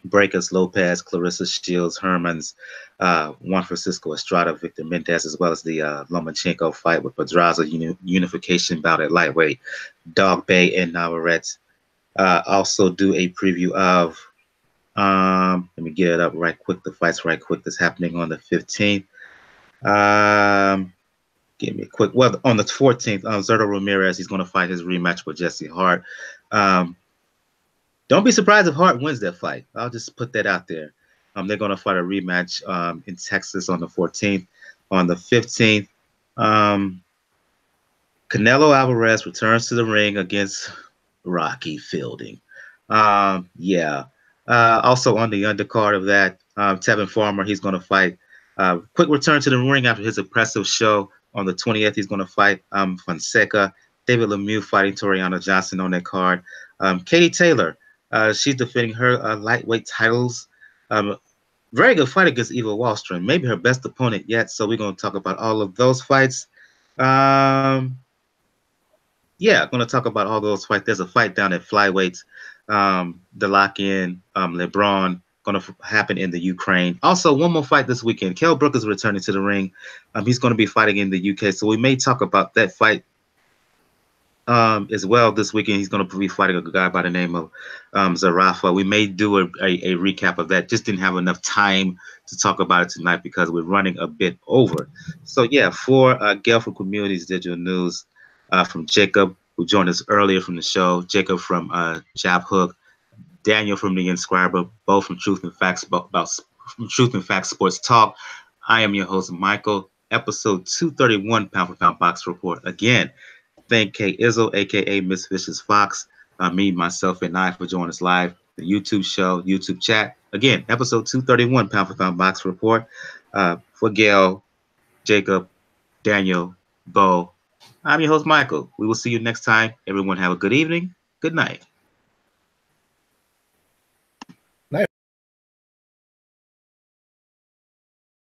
Braekhus, Lopez, Claressa, Shields, Hermans, Juan Francisco Estrada, Victor Mendez, as well as the Lomachenko fight with Pedraza, unification bout at lightweight, Dogboe and Navarrette. Also do a preview of, let me get it up right quick, the fights right quick that's happening on the 15th. Give me a quick, well, on the 14th, Zerto Ramirez, he's going to fight his rematch with Jesse Hart. Don't be surprised if Hart wins that fight. I'll just put that out there. They're going to fight a rematch in Texas on the 14th. On the 15th, Canelo Alvarez returns to the ring against Rocky Fielding. Also on the undercard of that, Tevin Farmer, he's going to fight. Quick return to the ring after his impressive show. On the 20th, he's going to fight Fonseca. David Lemieux fighting Toriano Johnson on that card. Katie Taylor, she's defending her lightweight titles Very good fight against Eva Wallstrom. Maybe her best opponent yet. So we're going to talk about all of those fights. Yeah, I'm going to talk about all those fights. There's a fight down at flyweights. The lock-in, LeBron, going to happen in the Ukraine. Also, one more fight this weekend. Kell Brook is returning to the ring. He's going to be fighting in the UK. So we may talk about that fight as well this weekend. He's going to be fighting a guy by the name of Zerafa. We may do a recap of that. Just didn't have enough time to talk about it tonight because we're running a bit over. So yeah, for Gail from Communities Digital News, from Jacob, who joined us earlier from the show, Jacob from Jab Hook, Daniel from The Inscriber, both from Truth and Facts from Truth and Facts Sports Talk. I am your host, Michael. Episode 231, Pound for Pound Box Report. Again, thank K Izzo, aka Miss Vicious Fox, me, myself, and I for joining us live. The YouTube show, YouTube chat. Again, episode 231, Pound for Pound Box Report. For Gail, Jacob, Daniel, Bo, I'm your host, Michael. We will see you next time. Everyone have a good evening. Good night.